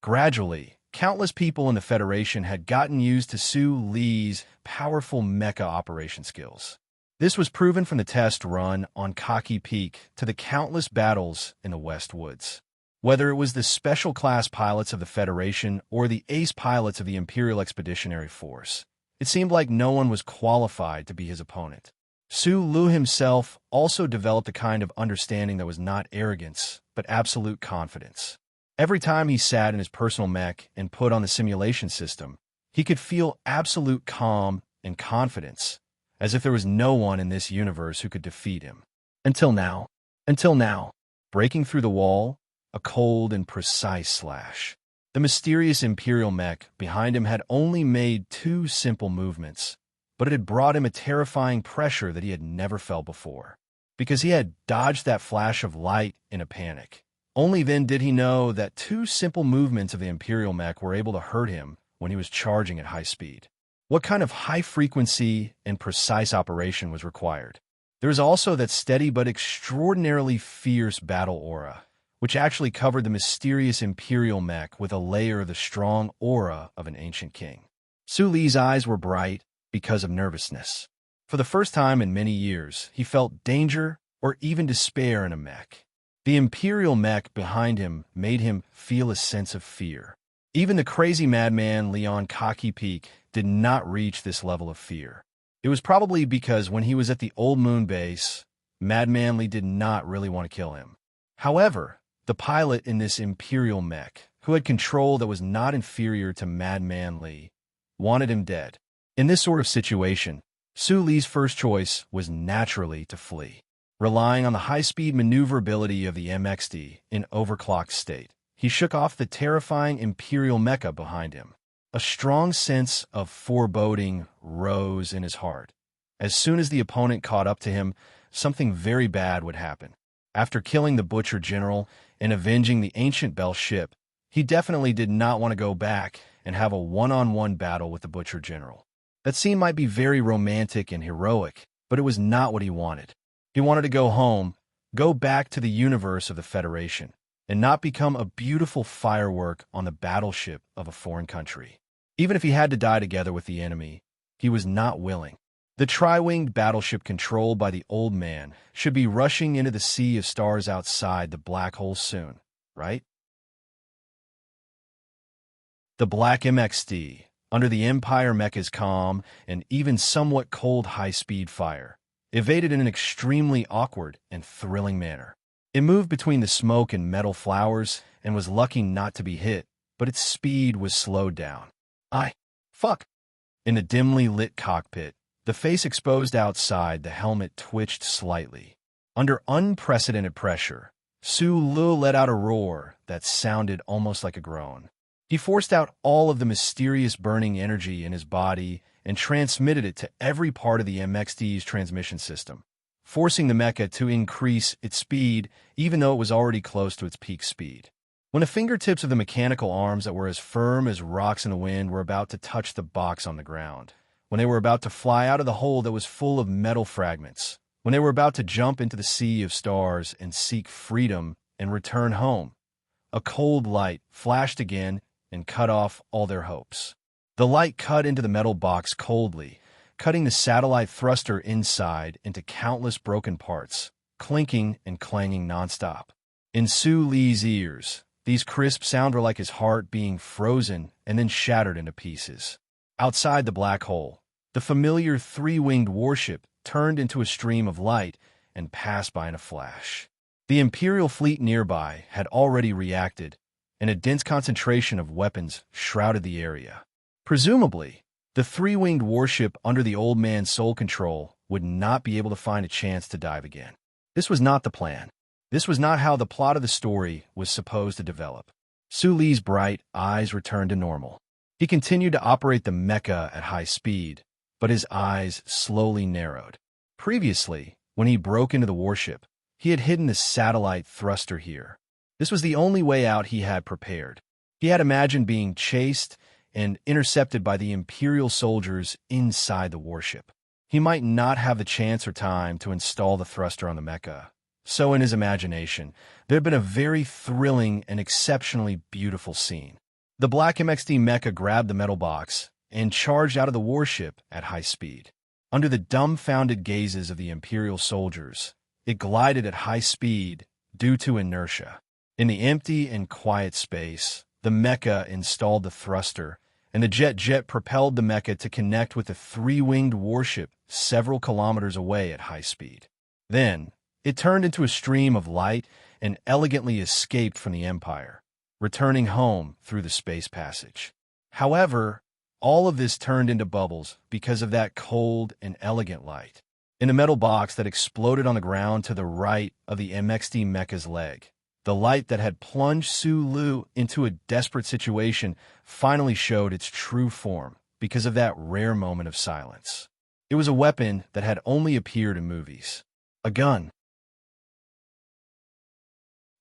Gradually, countless people in the Federation had gotten used to Su Li's powerful mecha operation skills. This was proven from the test run on Kaki Peak to the countless battles in the West Woods. Whether it was the special class pilots of the Federation or the ace pilots of the Imperial Expeditionary Force, it seemed like no one was qualified to be his opponent. Su Li himself also developed a kind of understanding that was not arrogance, but absolute confidence. Every time he sat in his personal mech and put on the simulation system, he could feel absolute calm and confidence, as if there was no one in this universe who could defeat him. Until now. Breaking through the wall, a cold and precise slash. The mysterious Imperial mech behind him had only made 2 simple movements, but it had brought him a terrifying pressure that he had never felt before, because he had dodged that flash of light in a panic. Only then did he know that 2 simple movements of the Imperial mech were able to hurt him when he was charging at high speed. What kind of high-frequency and precise operation was required? There was also that steady but extraordinarily fierce battle aura, which actually covered the mysterious Imperial mech with a layer of the strong aura of an ancient king. Su Li's eyes were bright because of nervousness. For the first time in many years, he felt danger or even despair in a mech. The Imperial mech behind him made him feel a sense of fear. Even the crazy madman Leon Kaki Peak did not reach this level of fear. It was probably because when he was at the Old Moon base, Madman Lee did not really want to kill him. However, The pilot in this Imperial mech, who had control that was not inferior to Madman Li, wanted him dead. In this sort of situation, Su Li's first choice was naturally to flee. Relying on the high-speed maneuverability of the MXD in overclocked state, he shook off the terrifying Imperial mecha behind him. A strong sense of foreboding rose in his heart. As soon as the opponent caught up to him, something very bad would happen. After killing the Butcher General and avenging the Ancient Bell ship, he definitely did not want to go back and have a one-on-one battle with the Butcher General. That scene might be very romantic and heroic, but it was not what he wanted. He wanted to go home, go back to the universe of the Federation, and not become a beautiful firework on the battleship of a foreign country. Even if he had to die together with the enemy, he was not willing. The tri-winged battleship controlled by the old man should be rushing into the sea of stars outside the black hole soon, right? The Black MXD, under the Empire mecha's calm and even somewhat cold high-speed fire, evaded in an extremely awkward and thrilling manner. It moved between the smoke and metal flowers and was lucky not to be hit, but its speed was slowed down. Fuck! In the dimly lit cockpit, the face exposed outside the helmet twitched slightly. Under unprecedented pressure, Su Lu let out a roar that sounded almost like a groan. He forced out all of the mysterious burning energy in his body and transmitted it to every part of the MXD's transmission system, forcing the mecha to increase its speed even though it was already close to its peak speed. When the fingertips of the mechanical arms that were as firm as rocks in the wind were about to touch the box on the ground, when they were about to fly out of the hole that was full of metal fragments, when they were about to jump into the sea of stars and seek freedom and return home, a cold light flashed again and cut off all their hopes. The light cut into the metal box coldly, cutting the satellite thruster inside into countless broken parts, clinking and clanging nonstop. In Su Li's ears, these crisp sounds were like his heart being frozen and then shattered into pieces. Outside the black hole, the familiar three-winged warship turned into a stream of light and passed by in a flash. The Imperial fleet nearby had already reacted, and a dense concentration of weapons shrouded the area. Presumably, the three-winged warship under the old man's sole control would not be able to find a chance to dive again. This was not the plan. This was not how the plot of the story was supposed to develop. Su Li's bright eyes returned to normal. He continued to operate the mecha at high speed, but his eyes slowly narrowed. Previously, when he broke into the warship, he had hidden the satellite thruster here. This was the only way out he had prepared. He had imagined being chased and intercepted by the Imperial soldiers inside the warship. He might not have the chance or time to install the thruster on the mecha. So in his imagination, there had been a very thrilling and exceptionally beautiful scene. The Black MXD mecha grabbed the metal box and charged out of the warship at high speed. Under the dumbfounded gazes of the Imperial soldiers, it glided at high speed due to inertia. In the empty and quiet space, the mecha installed the thruster, and the jet propelled the mecha to connect with the three-winged warship several kilometers away at high speed. Then, it turned into a stream of light and elegantly escaped from the Empire, returning home through the space passage. However, all of this turned into bubbles because of that cold and elegant light. In the metal box that exploded on the ground to the right of the MXD mecha's leg, the light that had plunged Su Lu into a desperate situation finally showed its true form because of that rare moment of silence. It was a weapon that had only appeared in movies. A gun.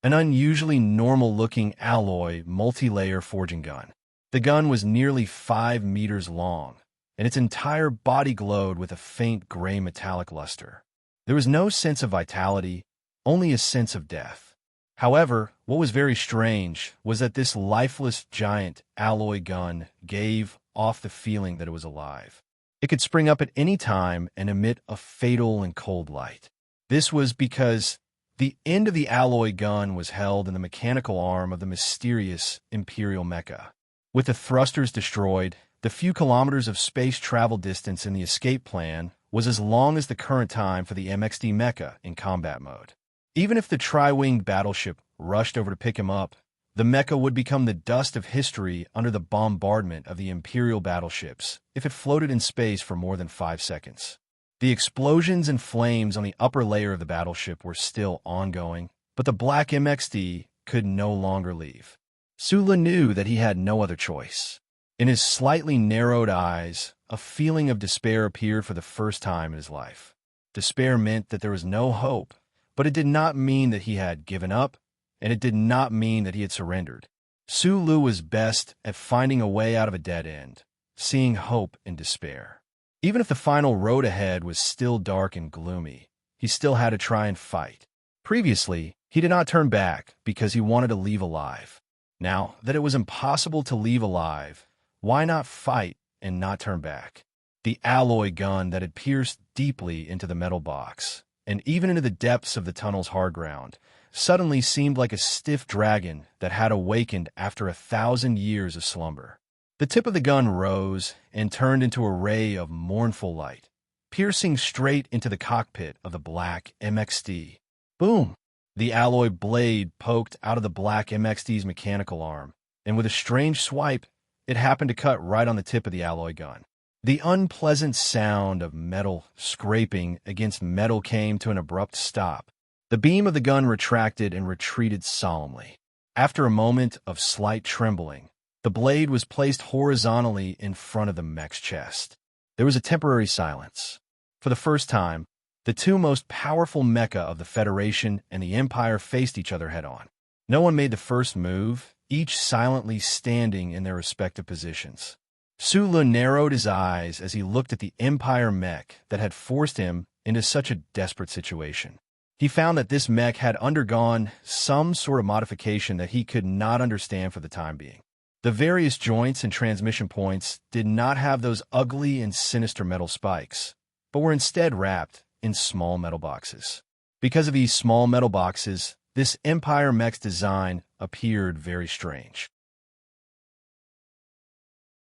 An unusually normal-looking alloy multi-layer forging gun. The gun was nearly 5 meters long, and its entire body glowed with a faint gray metallic luster. There was no sense of vitality, only a sense of death. However, what was very strange was that this lifeless giant alloy gun gave off the feeling that it was alive. It could spring up at any time and emit a fatal and cold light. This was because the end of the alloy gun was held in the mechanical arm of the mysterious Imperial mecha. With the thrusters destroyed, the few kilometers of space travel distance in the escape plan was as long as the current time for the MXD mecha in combat mode. Even if the tri-winged battleship rushed over to pick him up, the mecha would become the dust of history under the bombardment of the Imperial battleships if it floated in space for more than 5 seconds. The explosions and flames on the upper layer of the battleship were still ongoing, but the black MXD could no longer leave. Sula knew that he had no other choice. In his slightly narrowed eyes, a feeling of despair appeared for the first time in his life. Despair meant that there was no hope, but it did not mean that he had given up, and it did not mean that he had surrendered. Sulu was best at finding a way out of a dead end, seeing hope in despair. Even if the final road ahead was still dark and gloomy, he still had to try and fight. Previously, he did not turn back because he wanted to leave alive. Now that it was impossible to leave alive, why not fight and not turn back? The alloy gun that had pierced deeply into the metal box, and even into the depths of the tunnel's hard ground, suddenly seemed like a stiff dragon that had awakened after 1,000 years of slumber. The tip of the gun rose and turned into a ray of mournful light, piercing straight into the cockpit of the black MXD. Boom! The alloy blade poked out of the black MXD's mechanical arm, and with a strange swipe, it happened to cut right on the tip of the alloy gun. The unpleasant sound of metal scraping against metal came to an abrupt stop. The beam of the gun retracted and retreated solemnly. After a moment of slight trembling, the blade was placed horizontally in front of the mech's chest. There was a temporary silence. For the first time, the two most powerful mecha of the Federation and the Empire faced each other head-on. No one made the first move, each silently standing in their respective positions. Sula narrowed his eyes as he looked at the Empire mech that had forced him into such a desperate situation. He found that this mech had undergone some sort of modification that he could not understand for the time being. The various joints and transmission points did not have those ugly and sinister metal spikes, but were instead wrapped in small metal boxes. Because of these small metal boxes, this Empire mech's design appeared very strange.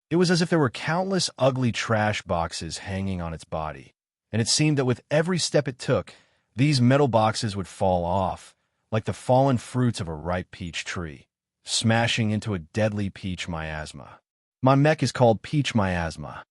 It was as if there were countless ugly trash boxes hanging on its body, and it seemed that with every step it took, these metal boxes would fall off, like the fallen fruits of a ripe peach tree, smashing into a deadly peach miasma. My mech is called Peach Miasma.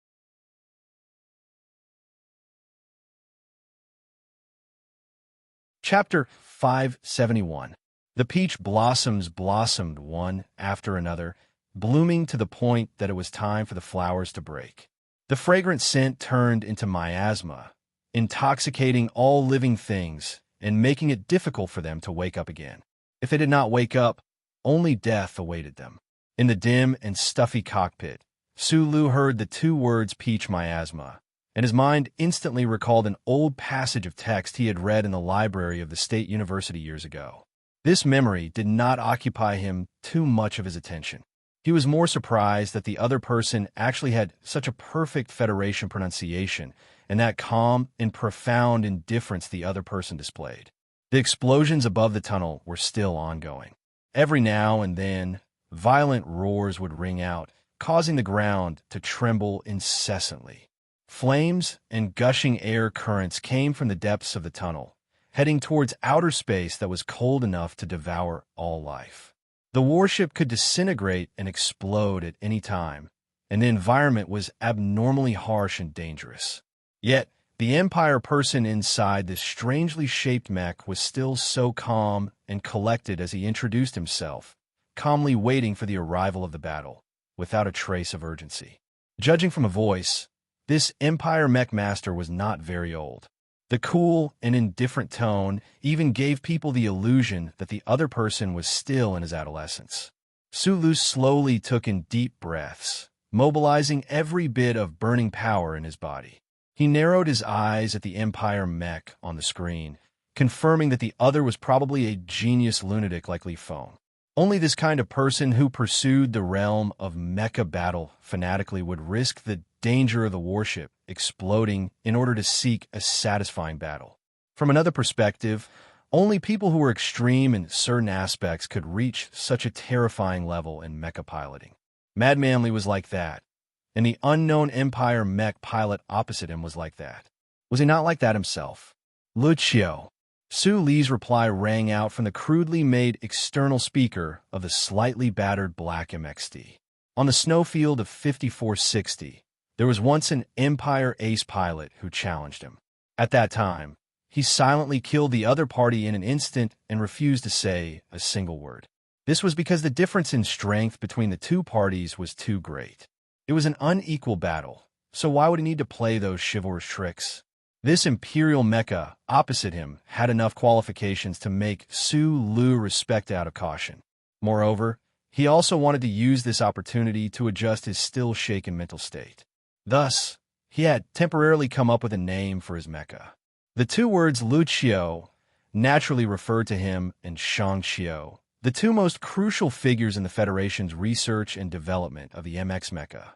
Chapter 571. The peach blossoms blossomed one after another, blooming to the point that it was time for the flowers to break. The fragrant scent turned into miasma, intoxicating all living things and making it difficult for them to wake up again. If they did not wake up, only death awaited them. In the dim and stuffy cockpit, Sulu heard the two words peach miasma, and his mind instantly recalled an old passage of text he had read in the library of the State University years ago. This memory did not occupy him too much of his attention. He was more surprised that the other person actually had such a perfect Federation pronunciation and that calm and profound indifference the other person displayed. The explosions above the tunnel were still ongoing. Every now and then, violent roars would ring out, causing the ground to tremble incessantly. Flames and gushing air currents came from the depths of the tunnel, heading towards outer space that was cold enough to devour all life. The warship could disintegrate and explode at any time, and the environment was abnormally harsh and dangerous. Yet, the Empire person inside this strangely shaped mech was still so calm and collected as he introduced himself, calmly waiting for the arrival of the battle, without a trace of urgency. Judging from a voice, this Empire mech master was not very old. The cool and indifferent tone even gave people the illusion that the other person was still in his adolescence. Sulu slowly took in deep breaths, mobilizing every bit of burning power in his body. He narrowed his eyes at the Empire mech on the screen, confirming that the other was probably a genius lunatic like Li Feng. Only this kind of person who pursued the realm of mecha battle fanatically would risk the danger of the warship exploding in order to seek a satisfying battle. From another perspective, only people who were extreme in certain aspects could reach such a terrifying level in mecha piloting. Mad Manly was like that, and the unknown Empire mech pilot opposite him was like that. Was he not like that himself? Lucio. Su Li's reply rang out from the crudely made external speaker of the slightly battered black MXD. On the snowfield of 5460, there was once an Empire ace pilot who challenged him. At that time, he silently killed the other party in an instant and refused to say a single word. This was because the difference in strength between the two parties was too great. It was an unequal battle, so why would he need to play those chivalrous tricks? This Imperial mecha opposite him had enough qualifications to make Su Lu respect out of caution. Moreover, he also wanted to use this opportunity to adjust his still shaken mental state. Thus, he had temporarily come up with a name for his mecha. The two words Lu Qiu naturally referred to him and Shang Qiu, the two most crucial figures in the Federation's research and development of the MX mecha.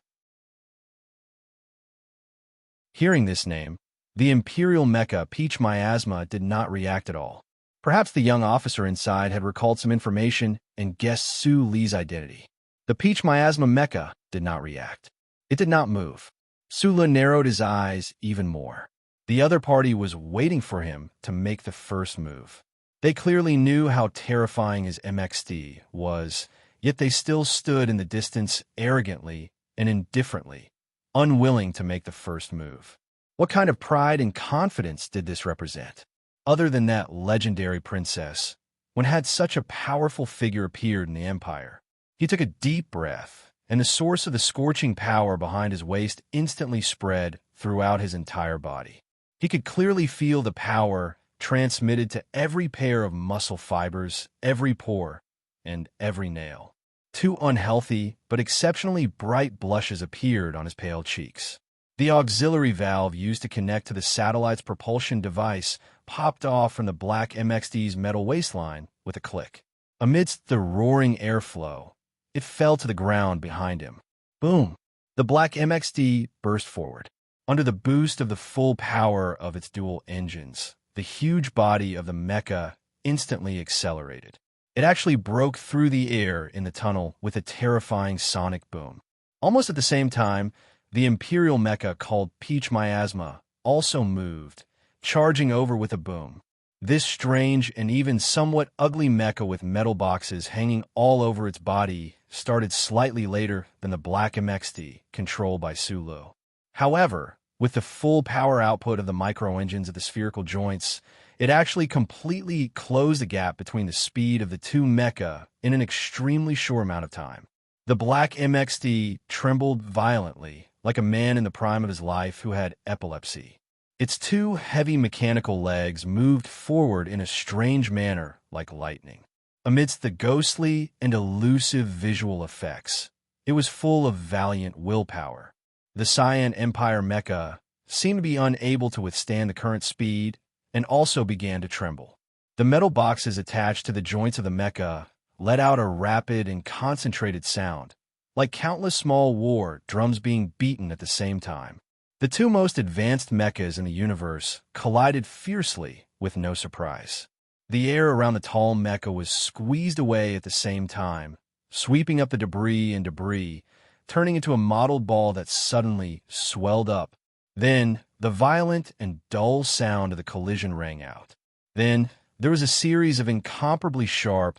Hearing this name, the Imperial mecha Peach Miasma did not react at all. Perhaps the young officer inside had recalled some information and guessed Su Li's identity. The Peach Miasma mecha did not react. It did not move. Su Li narrowed his eyes even more. The other party was waiting for him to make the first move. They clearly knew how terrifying his MXD was, yet they still stood in the distance arrogantly and indifferently, unwilling to make the first move. What kind of pride and confidence did this represent? Other than that legendary princess, when had such a powerful figure appeared in the Empire? He took a deep breath, and the source of the scorching power behind his waist instantly spread throughout his entire body. He could clearly feel the power transmitted to every pair of muscle fibers, every pore, and every nail. Two unhealthy but exceptionally bright blushes appeared on his pale cheeks. The auxiliary valve used to connect to the satellite's propulsion device popped off from the black MXD's metal waistline with a click. Amidst the roaring airflow, it fell to the ground behind him. Boom! The black MXD burst forward. Under the boost of the full power of its dual engines, the huge body of the mecha instantly accelerated. It actually broke through the air in the tunnel with a terrifying sonic boom. Almost at the same time, the Imperial mecha called Peach Miasma also moved, charging over with a boom. This strange and even somewhat ugly mecha with metal boxes hanging all over its body started slightly later than the black MXD, controlled by Su Lu. However, with the full power output of the micro-engines of the spherical joints, it actually completely closed the gap between the speed of the two mecha in an extremely short amount of time. The black MXD trembled violently, like a man in the prime of his life who had epilepsy. Its two heavy mechanical legs moved forward in a strange manner like lightning. Amidst the ghostly and elusive visual effects, it was full of valiant willpower. The Cyan Empire mecha seemed to be unable to withstand the current speed and also began to tremble. The metal boxes attached to the joints of the mecha let out a rapid and concentrated sound, like countless small war drums being beaten at the same time. The two most advanced mechas in the universe collided fiercely with no surprise. The air around the tall mecha was squeezed away at the same time, sweeping up the debris, turning into a mottled ball that suddenly swelled up. Then, the violent and dull sound of the collision rang out. Then, there was a series of incomparably sharp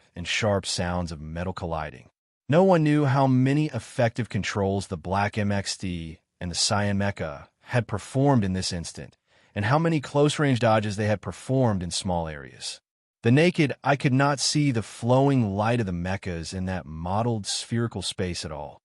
sounds of metal colliding. No one knew how many effective controls the black MXD and the Cyan mecha had performed in this instant, and how many close-range dodges they had performed in small areas. The naked eye could not see the flowing light of the mechas in that mottled spherical space at all.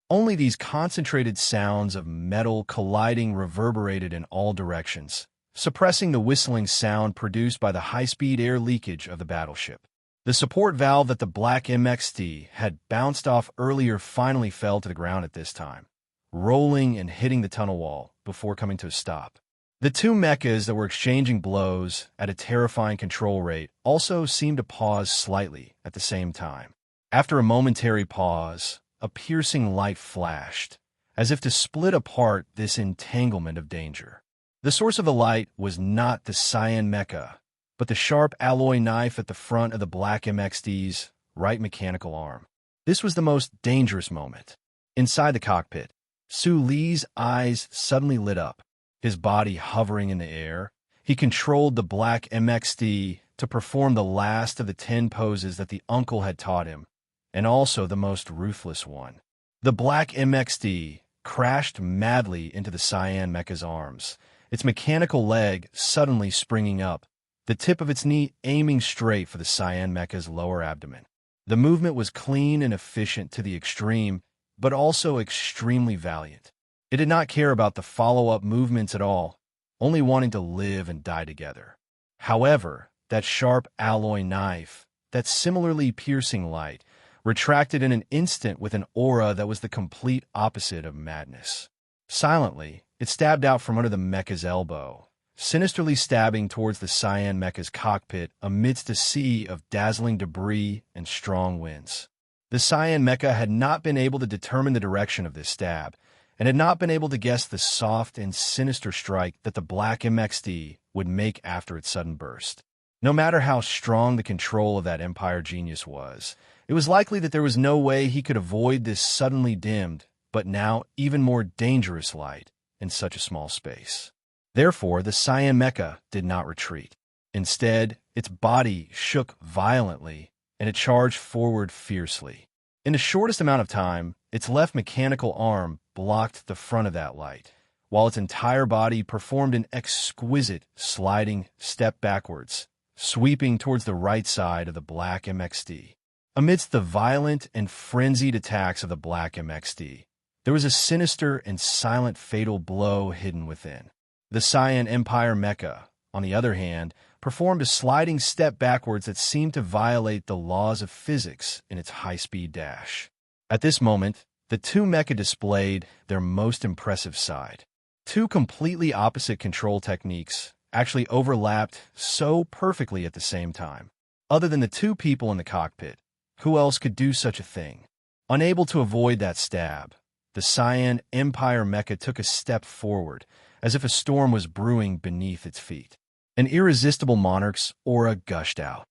Only these concentrated sounds of metal colliding reverberated in all directions, suppressing the whistling sound produced by the high-speed air leakage of the battleship. The support valve that the black MXD had bounced off earlier finally fell to the ground at this time, rolling and hitting the tunnel wall before coming to a stop. The two mechas that were exchanging blows at a terrifying control rate also seemed to pause slightly at the same time. After a momentary pause, a piercing light flashed, as if to split apart this entanglement of danger. The source of the light was not the Cyan mecha, but the sharp alloy knife at the front of the black MXD's right mechanical arm. This was the most dangerous moment. Inside the cockpit, Su Li's eyes suddenly lit up, his body hovering in the air. He controlled the black MXD to perform the last of the 10 poses that the uncle had taught him, and also the most ruthless one. The black MXD crashed madly into the cyan mecha's arms, its mechanical leg suddenly springing up, the tip of its knee aiming straight for the cyan mecha's lower abdomen. The movement was clean and efficient to the extreme, but also extremely valiant. It did not care about the follow-up movements at all, only wanting to live and die together. However, that sharp alloy knife, that similarly piercing light, retracted in an instant with an aura that was the complete opposite of madness. Silently, it stabbed out from under the mecha's elbow, sinisterly stabbing towards the cyan mecha's cockpit amidst a sea of dazzling debris and strong winds. The cyan mecha had not been able to determine the direction of this stab, and had not been able to guess the soft and sinister strike that the black MXD would make after its sudden burst. No matter how strong the control of that Empire genius was, it was likely that there was no way he could avoid this suddenly dimmed, but now even more dangerous light in such a small space. Therefore, the cyan mecha did not retreat. Instead, its body shook violently, and it charged forward fiercely. In the shortest amount of time, its left mechanical arm blocked the front of that light, while its entire body performed an exquisite sliding step backwards, sweeping towards the right side of the black MXD. Amidst the violent and frenzied attacks of the black MXD, there was a sinister and silent fatal blow hidden within. The Cyan Empire mecha, on the other hand, performed a sliding step backwards that seemed to violate the laws of physics in its high-speed dash. At this moment, the two mecha displayed their most impressive side. Two completely opposite control techniques actually overlapped so perfectly at the same time. Other than the two people in the cockpit, who else could do such a thing? Unable to avoid that stab, the Cyan Empire mecha took a step forward, as if a storm was brewing beneath its feet. An irresistible monarch's aura gushed out.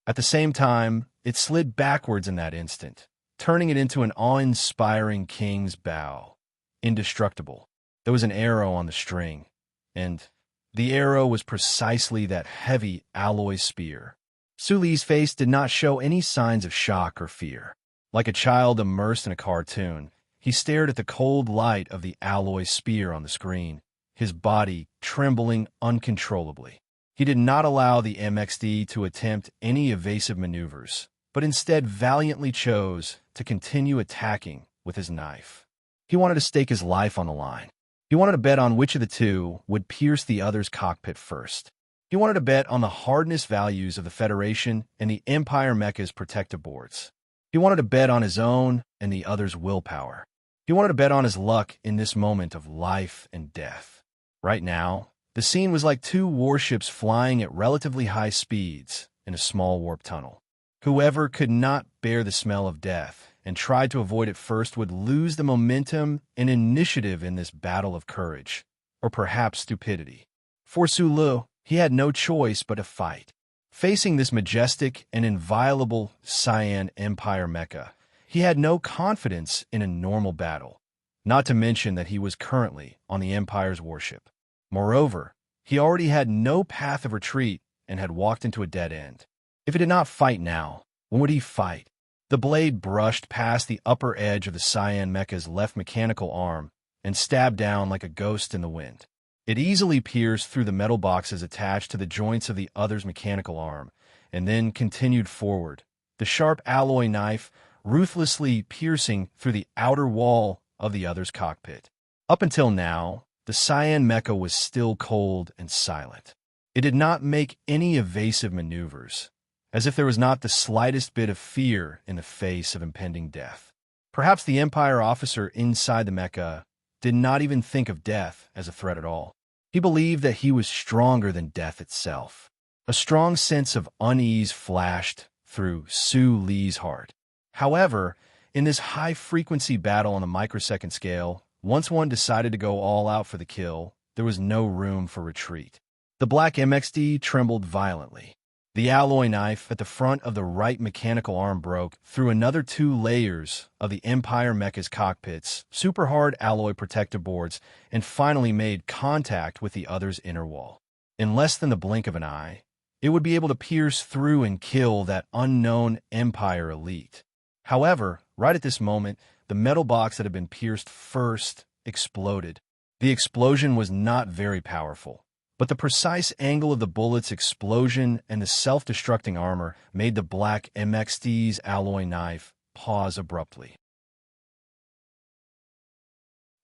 At the same time, it slid backwards in that instant, turning it into an awe-inspiring king's bow. Indestructible. There was an arrow on the string, and the arrow was precisely that heavy alloy spear. Suli's face did not show any signs of shock or fear. Like a child immersed in a cartoon, he stared at the cold light of the alloy spear on the screen, his body trembling uncontrollably. He did not allow the MXD to attempt any evasive maneuvers, but instead valiantly chose to continue attacking with his knife. He wanted to stake his life on the line. He wanted to bet on which of the two would pierce the other's cockpit first. He wanted to bet on the hardness values of the Federation and the Empire mecha's protective boards. He wanted to bet on his own and the other's willpower. He wanted to bet on his luck in this moment of life and death. Right now, the scene was like two warships flying at relatively high speeds in a small warp tunnel. Whoever could not bear the smell of death and tried to avoid it first would lose the momentum and initiative in this battle of courage, or perhaps stupidity. For Sulu, he had no choice but to fight. Facing this majestic and inviolable Cyan Empire mecha, he had no confidence in a normal battle, not to mention that he was currently on the Empire's warship. Moreover, he already had no path of retreat and had walked into a dead end. If he did not fight now, when would he fight? The blade brushed past the upper edge of the Cyan mecha's left mechanical arm and stabbed down like a ghost in the wind. It easily pierced through the metal boxes attached to the joints of the other's mechanical arm, and then continued forward, the sharp alloy knife ruthlessly piercing through the outer wall of the other's cockpit. Up until now, the Cyan mecha was still cold and silent. It did not make any evasive maneuvers, as if there was not the slightest bit of fear in the face of impending death. Perhaps the Empire officer inside the mecha did not even think of death as a threat at all. He believed that he was stronger than death itself. A strong sense of unease flashed through Su Li's heart. However, in this high-frequency battle on a microsecond scale, once one decided to go all out for the kill, there was no room for retreat. The black MXD trembled violently. The alloy knife at the front of the right mechanical arm broke through another 2 layers of the Empire Mecha's cockpits, super hard alloy protective boards, and finally made contact with the other's inner wall. In less than the blink of an eye, it would be able to pierce through and kill that unknown Empire elite. However, right at this moment, the metal box that had been pierced first exploded. The explosion was not very powerful, but the precise angle of the bullet's explosion and the self-destructing armor made the black MXD's alloy knife pause abruptly.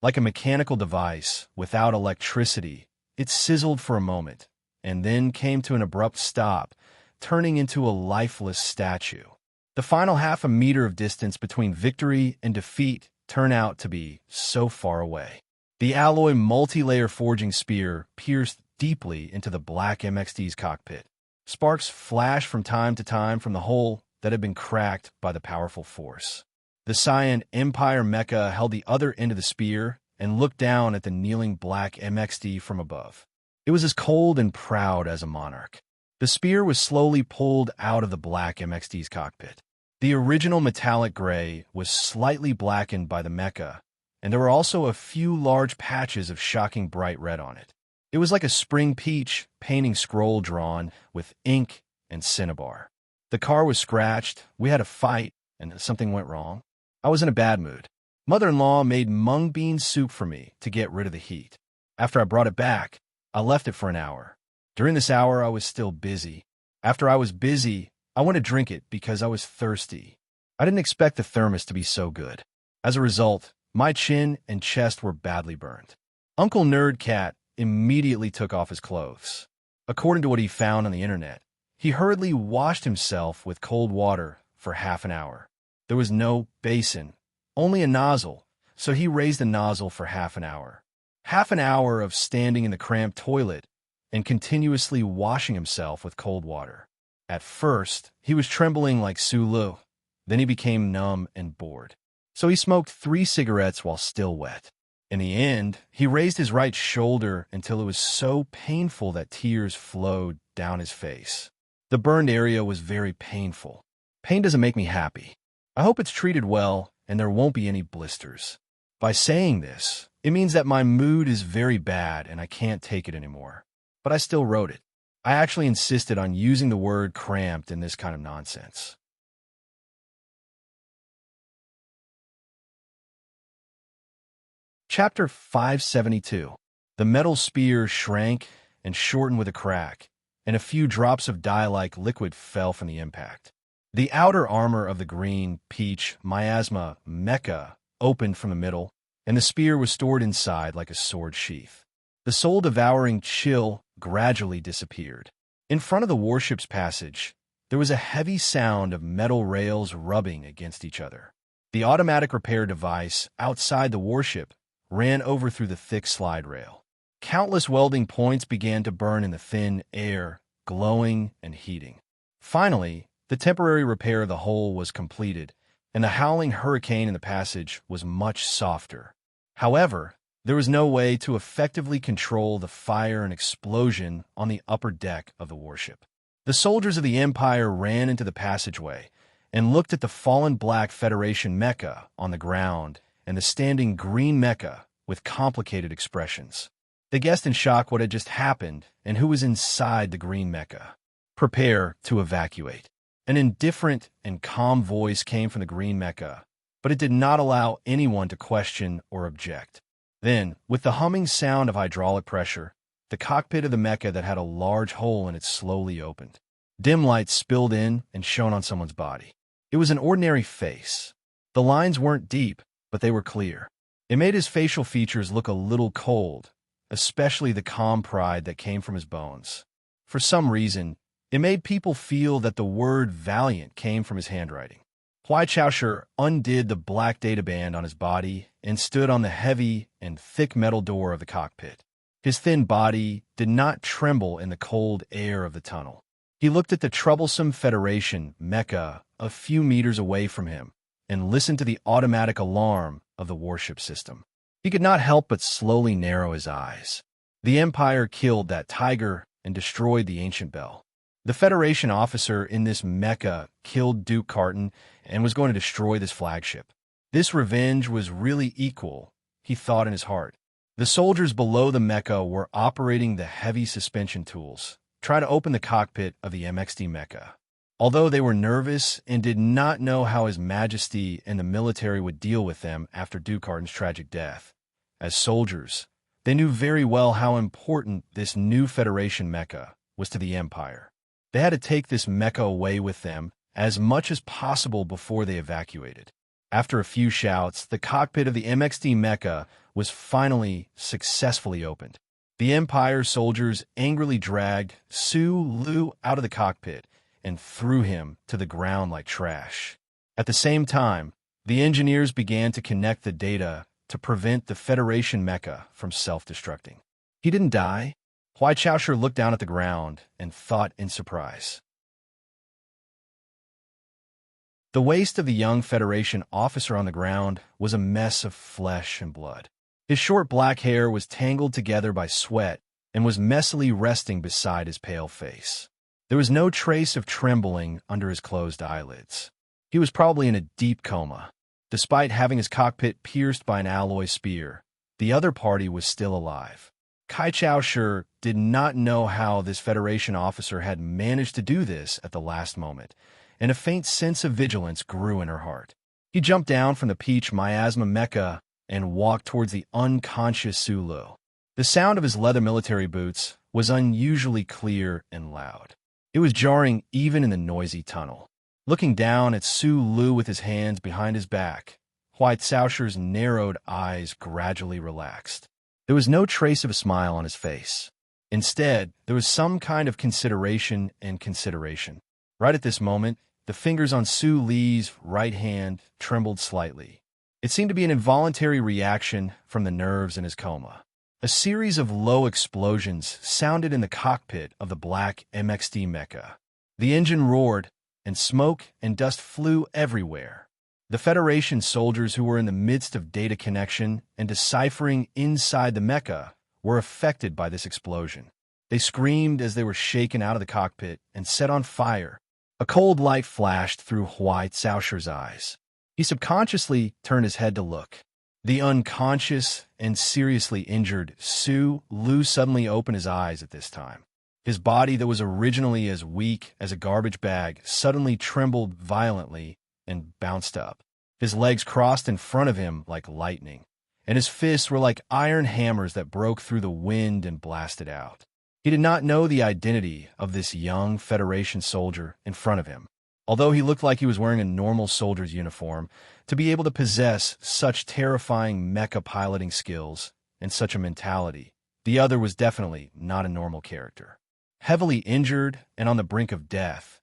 Like a mechanical device without electricity, it sizzled for a moment, and then came to an abrupt stop, turning into a lifeless statue. The final half a meter of distance between victory and defeat turned out to be so far away. The alloy multi-layer forging spear pierced deeply into the black MXD's cockpit. Sparks flashed from time to time from the hole that had been cracked by the powerful force. The cyan Empire Mecha held the other end of the spear and looked down at the kneeling black MXD from above. It was as cold and proud as a monarch. The spear was slowly pulled out of the black MXD's cockpit. The original metallic gray was slightly blackened by the mecha, and there were also a few large patches of shocking bright red on it. It was like a spring peach painting scroll drawn with ink and cinnabar. The car was scratched, we had a fight, and something went wrong. I was in a bad mood. Mother-in-law made mung bean soup for me to get rid of the heat. After I brought it back, I left it for an hour. During this hour, I was still busy. After I was busy, I went to drink it because I was thirsty. I didn't expect the thermos to be so good. As a result, my chin and chest were badly burned. Uncle Nerd Cat immediately took off his clothes. According to what he found on the internet, he hurriedly washed himself with cold water for half an hour. There was no basin, only a nozzle, so he raised the nozzle for half an hour. Half an hour of standing in the cramped toilet and continuously washing himself with cold water. At first, he was trembling like Sulu. Then he became numb and bored. So he smoked 3 cigarettes while still wet. In the end, he raised his right shoulder until it was so painful that tears flowed down his face. The burned area was very painful. Pain doesn't make me happy. I hope it's treated well and there won't be any blisters. By saying this, it means that my mood is very bad and I can't take it anymore. But I still wrote it. I actually insisted on using the word cramped in this kind of nonsense. Chapter 572. The metal spear shrank and shortened with a crack, and a few drops of dye-like liquid fell from the impact. The outer armor of the green, peach, miasma mecha opened from the middle, and the spear was stored inside like a sword sheath. The soul-devouring chill gradually disappeared. In front of the warship's passage, there was a heavy sound of metal rails rubbing against each other. The automatic repair device outside the warship ran over through the thick slide rail. Countless welding points began to burn in the thin air, glowing and heating. Finally, the temporary repair of the hull was completed, and the howling hurricane in the passage was much softer. However, there was no way to effectively control the fire and explosion on the upper deck of the warship. The soldiers of the Empire ran into the passageway and looked at the fallen Black Federation mecha on the ground and the standing green mecha with complicated expressions. They guessed in shock what had just happened and who was inside the green mecha. Prepare to evacuate. An indifferent and calm voice came from the green mecha, but it did not allow anyone to question or object. Then, with the humming sound of hydraulic pressure, the cockpit of the mecha that had a large hole in it slowly opened. Dim light spilled in and shone on someone's body. It was an ordinary face. The lines weren't deep, but they were clear. It made his facial features look a little cold, especially the calm pride that came from his bones. For some reason, it made people feel that the word valiant came from his handwriting. Huai Chaosher undid the black databand on his body and stood on the heavy and thick metal door of the cockpit. His thin body did not tremble in the cold air of the tunnel. He looked at the troublesome Federation mecha a few meters away from him and listened to the automatic alarm of the warship system. He could not help but slowly narrow his eyes. The Empire killed that tiger and destroyed the ancient bell. The Federation officer in this mecha killed Duke Carton and was going to destroy this flagship. This revenge was really equal, he thought in his heart. The soldiers below the mecha were operating the heavy suspension tools, trying to open the cockpit of the MXD mecha. Although they were nervous and did not know how His Majesty and the military would deal with them after Duke Carton's tragic death, as soldiers, they knew very well how important this new Federation mecha was to the Empire. They had to take this mecha away with them as much as possible before they evacuated. After a few shouts, the cockpit of the MXD mecha was finally successfully opened. The Empire soldiers angrily dragged Su Lu out of the cockpit and threw him to the ground like trash. At the same time, the engineers began to connect the data to prevent the Federation mecha from self-destructing. He didn't die. Huai Chaoshu looked down at the ground and thought in surprise. The waist of the young Federation officer on the ground was a mess of flesh and blood. His short black hair was tangled together by sweat and was messily resting beside his pale face. There was no trace of trembling under his closed eyelids. He was probably in a deep coma. Despite having his cockpit pierced by an alloy spear, the other party was still alive. Kai Chaoshu did not know how this Federation officer had managed to do this at the last moment, and a faint sense of vigilance grew in her heart. He jumped down from the Peach Miasma mecha and walked towards the unconscious Su Lu. The sound of his leather military boots was unusually clear and loud. It was jarring even in the noisy tunnel. Looking down at Su Lu with his hands behind his back, Huai Chaoshu's narrowed eyes gradually relaxed. There was no trace of a smile on his face. Instead, there was some kind of consideration and consideration. Right at this moment, the fingers on Su Li's right hand trembled slightly. It seemed to be an involuntary reaction from the nerves in his coma. A series of low explosions sounded in the cockpit of the black MXD mecha. The engine roared, and smoke and dust flew everywhere. The Federation soldiers who were in the midst of data connection and deciphering inside the mecha were affected by this explosion. They screamed as they were shaken out of the cockpit and set on fire. A cold light flashed through Huai Chaoshu's eyes. He subconsciously turned his head to look. The unconscious and seriously injured Su Lu suddenly opened his eyes at this time. His body that was originally as weak as a garbage bag suddenly trembled violently and bounced up. His legs crossed in front of him like lightning, and his fists were like iron hammers that broke through the wind and blasted out. He did not know the identity of this young Federation soldier in front of him. Although he looked like he was wearing a normal soldier's uniform, to be able to possess such terrifying mecha piloting skills and such a mentality, the other was definitely not a normal character. Heavily injured and on the brink of death,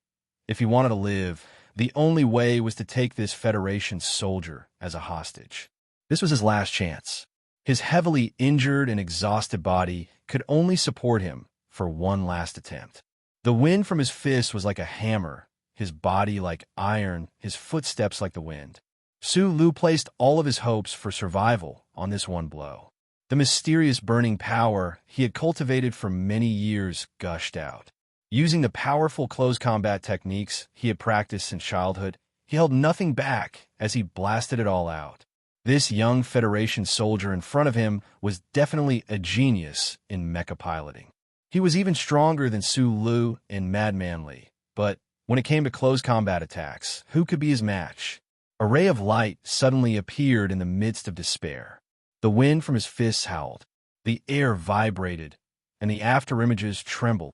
if he wanted to live, the only way was to take this Federation soldier as a hostage. This was his last chance. His heavily injured and exhausted body could only support him for one last attempt. The wind from his fist was like a hammer, his body like iron, his footsteps like the wind. Su Lu placed all of his hopes for survival on this one blow. The mysterious burning power he had cultivated for many years gushed out. Using the powerful close combat techniques he had practiced since childhood, he held nothing back as he blasted it all out. This young Federation soldier in front of him was definitely a genius in mecha piloting. He was even stronger than Su Lu and Madman Li, but when it came to close combat attacks, who could be his match? A ray of light suddenly appeared in the midst of despair. The wind from his fists howled, the air vibrated, and the afterimages trembled.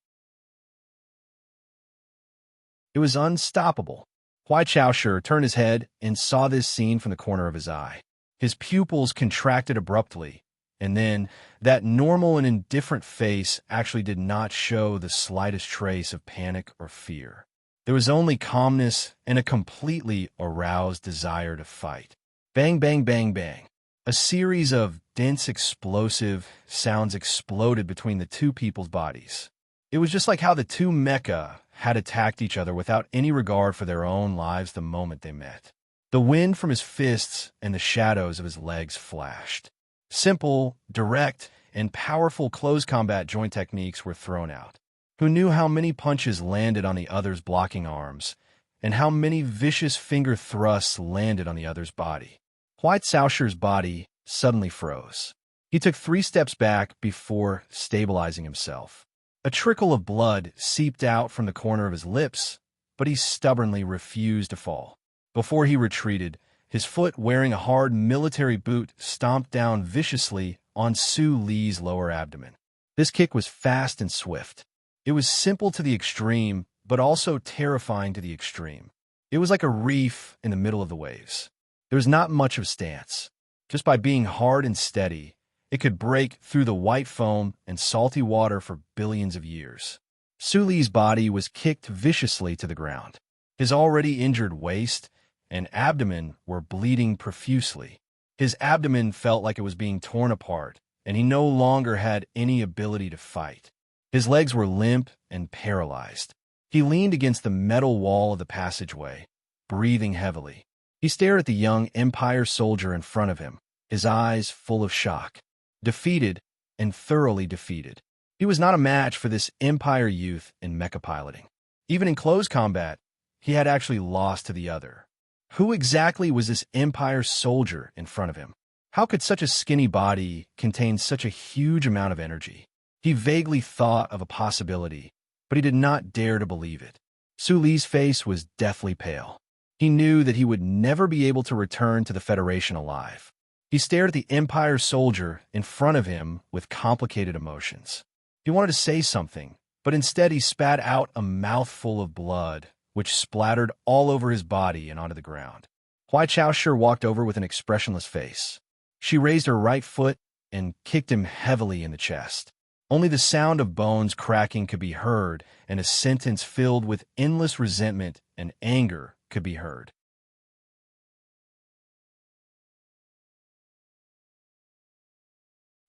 It was unstoppable. Huai Chaoshu turned his head and saw this scene from the corner of his eye. His pupils contracted abruptly, and then that normal and indifferent face actually did not show the slightest trace of panic or fear. There was only calmness and a completely aroused desire to fight. Bang, bang, bang, bang. A series of dense explosive sounds exploded between the two people's bodies. It was just like how the two mecha had attacked each other without any regard for their own lives the moment they met. The wind from his fists and the shadows of his legs flashed. Simple, direct, and powerful close combat joint techniques were thrown out. who knew how many punches landed on the other's blocking arms, and how many vicious finger thrusts landed on the other's body. White Saoshir's body suddenly froze. He took 3 steps back before stabilizing himself. A trickle of blood seeped out from the corner of his lips, but he stubbornly refused to fall. Before he retreated, his foot, wearing a hard military boot, stomped down viciously on Su Li's lower abdomen. This kick was fast and swift. It was simple to the extreme, but also terrifying to the extreme. It was like a reef in the middle of the waves. There was not much of stance. Just by being hard and steady, it could break through the white foam and salty water for billions of years. Su Li's body was kicked viciously to the ground. His already injured waist and abdomen were bleeding profusely. His abdomen felt like it was being torn apart, and he no longer had any ability to fight. His legs were limp and paralyzed. He leaned against the metal wall of the passageway, breathing heavily. He stared at the young Empire soldier in front of him, his eyes full of shock. Defeated and thoroughly defeated. He was not a match for this Empire youth in mecha piloting. Even in close combat, he had actually lost to the other. Who exactly was this Empire soldier in front of him? How could such a skinny body contain such a huge amount of energy? He vaguely thought of a possibility, but he did not dare to believe it. Su Li's face was deathly pale. He knew that he would never be able to return to the Federation alive. He stared at the Empire soldier in front of him with complicated emotions. He wanted to say something, but instead he spat out a mouthful of blood, which splattered all over his body and onto the ground. Huai Chaoshir walked over with an expressionless face. She raised her right foot and kicked him heavily in the chest. Only the sound of bones cracking could be heard, and a sentence filled with endless resentment and anger could be heard.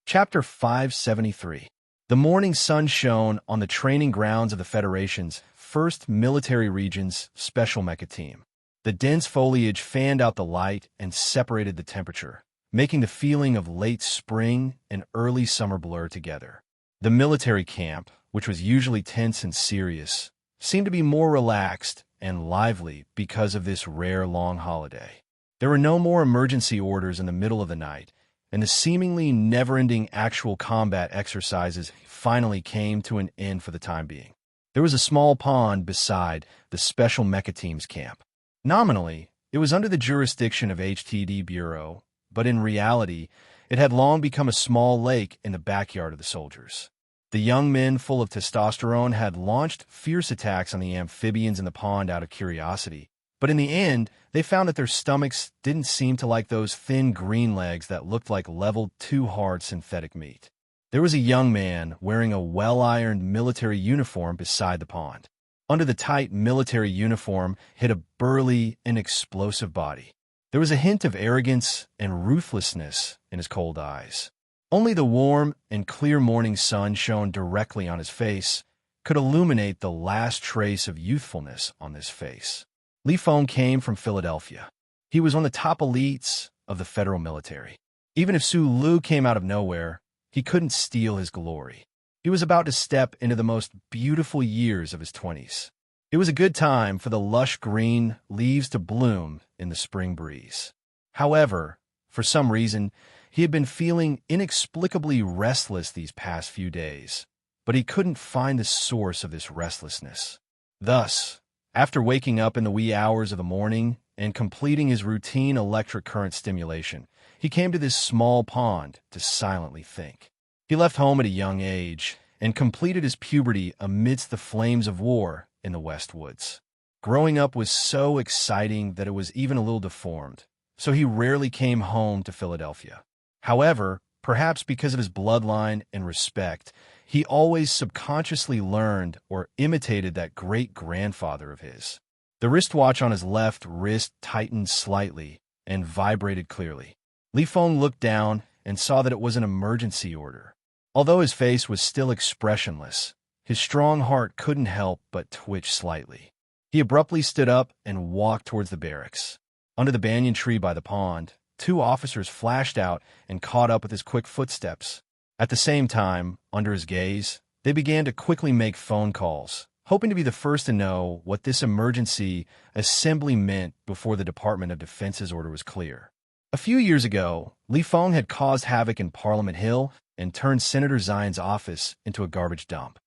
Chapter 573. The morning sun shone on the training grounds of the Federation's 1st Military Region's Special Mecha Team. The dense foliage fanned out the light and separated the temperature, making the feeling of late spring and early summer blur together. The military camp, which was usually tense and serious, seemed to be more relaxed and lively because of this rare long holiday. There were no more emergency orders in the middle of the night, and the seemingly never-ending actual combat exercises finally came to an end for the time being. There was a small pond beside the Special Mecha Team's camp. Nominally, it was under the jurisdiction of HTD Bureau, but in reality, it had long become a small lake in the backyard of the soldiers. The young men, full of testosterone, had launched fierce attacks on the amphibians in the pond out of curiosity, but in the end, they found that their stomachs didn't seem to like those thin green legs that looked like leveled too hard synthetic meat. There was a young man wearing a well-ironed military uniform beside the pond. Under the tight military uniform hid a burly and explosive body. There was a hint of arrogance and ruthlessness in his cold eyes. Only the warm and clear morning sun shone directly on his face could illuminate the last trace of youthfulness on this face. Li Feng came from Philadelphia. He was one of the top elites of the federal military. Even if Su Lu came out of nowhere, he couldn't steal his glory. He was about to step into the most beautiful years of his 20s. It was a good time for the lush green leaves to bloom in the spring breeze. However, for some reason, he had been feeling inexplicably restless these past few days, but he couldn't find the source of this restlessness. Thus, after waking up in the wee hours of the morning and completing his routine electric current stimulation, he came to this small pond to silently think. He left home at a young age and completed his puberty amidst the flames of war in the West Woods. Growing up was so exciting that it was even a little deformed, so he rarely came home to Philadelphia. However, perhaps because of his bloodline and respect, he always subconsciously learned or imitated that great-grandfather of his. The wristwatch on his left wrist tightened slightly and vibrated clearly. Li Feng looked down and saw that it was an emergency order. Although his face was still expressionless, his strong heart couldn't help but twitch slightly. He abruptly stood up and walked towards the barracks. Under the banyan tree by the pond, 2 officers flashed out and caught up with his quick footsteps. At the same time, under his gaze, they began to quickly make phone calls, hoping to be the first to know what this emergency assembly meant before the Department of Defense's order was clear. A few years ago, Li Feng had caused havoc in Parliament Hill and turned Senator Zion's office into a garbage dump.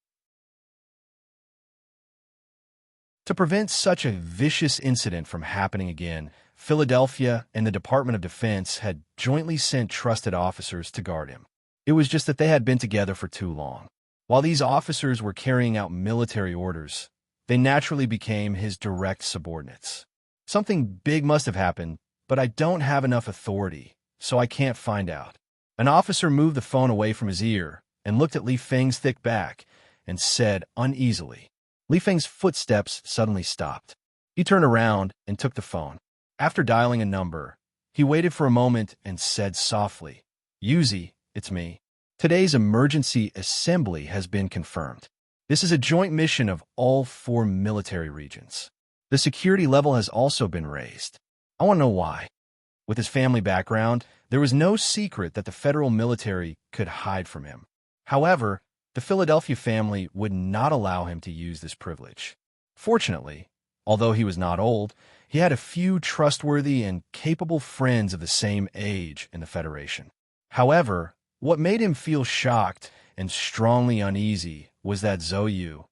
To prevent such a vicious incident from happening again, Philadelphia and the Department of Defense had jointly sent trusted officers to guard him. It was just that they had been together for too long. While these officers were carrying out military orders, they naturally became his direct subordinates. Something big must have happened, but I don't have enough authority, so I can't find out. An officer moved the phone away from his ear and looked at Li Feng's thick back and said uneasily. Li Feng's footsteps suddenly stopped. He turned around and took the phone. After dialing a number, he waited for a moment and said softly, "Yuzi, it's me. Today's emergency assembly has been confirmed. This is a joint mission of all 4 military regions. The security level has also been raised. I want to know why." With his family background, there was no secret that the federal military could hide from him. However, the Philadelphia family would not allow him to use this privilege. Fortunately, although he was not old, he had a few trustworthy and capable friends of the same age in the Federation. However, what made him feel shocked and strongly uneasy was that Zhou,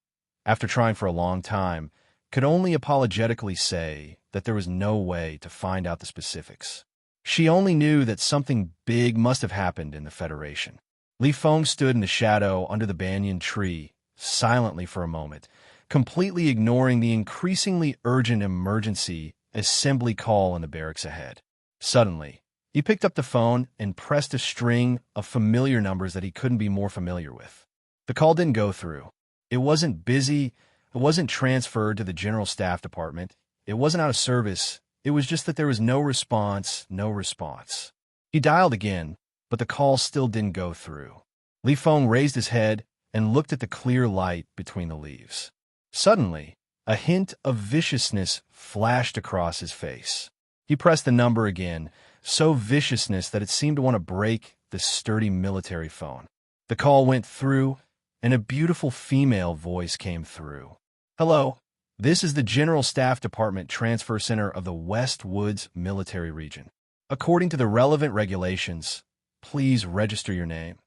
after trying for a long time, could only apologetically say that there was no way to find out the specifics. She only knew that something big must have happened in the Federation. Li Feng stood in the shadow under the banyan tree, silently for a moment, completely ignoring the increasingly urgent emergency assembly call in the barracks ahead. Suddenly, he picked up the phone and pressed a string of familiar numbers that he couldn't be more familiar with. The call didn't go through. It wasn't busy. It wasn't transferred to the General Staff Department. It wasn't out of service. It was just that there was no response, no response. He dialed again, but the call still didn't go through. Li Feng raised his head and looked at the clear light between the leaves. Suddenly, a hint of viciousness flashed across his face. He pressed the number again, so viciousness that it seemed to want to break the sturdy military phone. The call went through, and a beautiful female voice came through. "Hello, this is the General Staff Department Transfer Center of the West Woods Military Region. According to the relevant regulations, please register your name."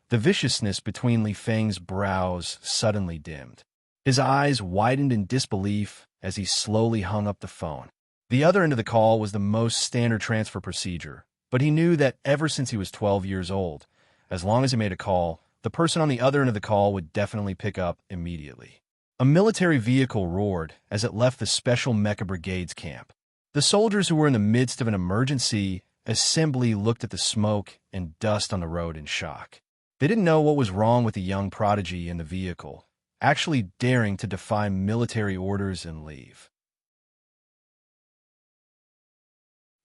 The viciousness between Li Feng's brows suddenly dimmed. His eyes widened in disbelief as he slowly hung up the phone. The other end of the call was the most standard transfer procedure, but he knew that ever since he was 12 years old, as long as he made a call, the person on the other end of the call would definitely pick up immediately. A military vehicle roared as it left the Special Mecha Brigade's camp. The soldiers who were in the midst of an emergency assembly looked at the smoke and dust on the road in shock. They didn't know what was wrong with the young prodigy in the vehicle, actually daring to defy military orders and leave.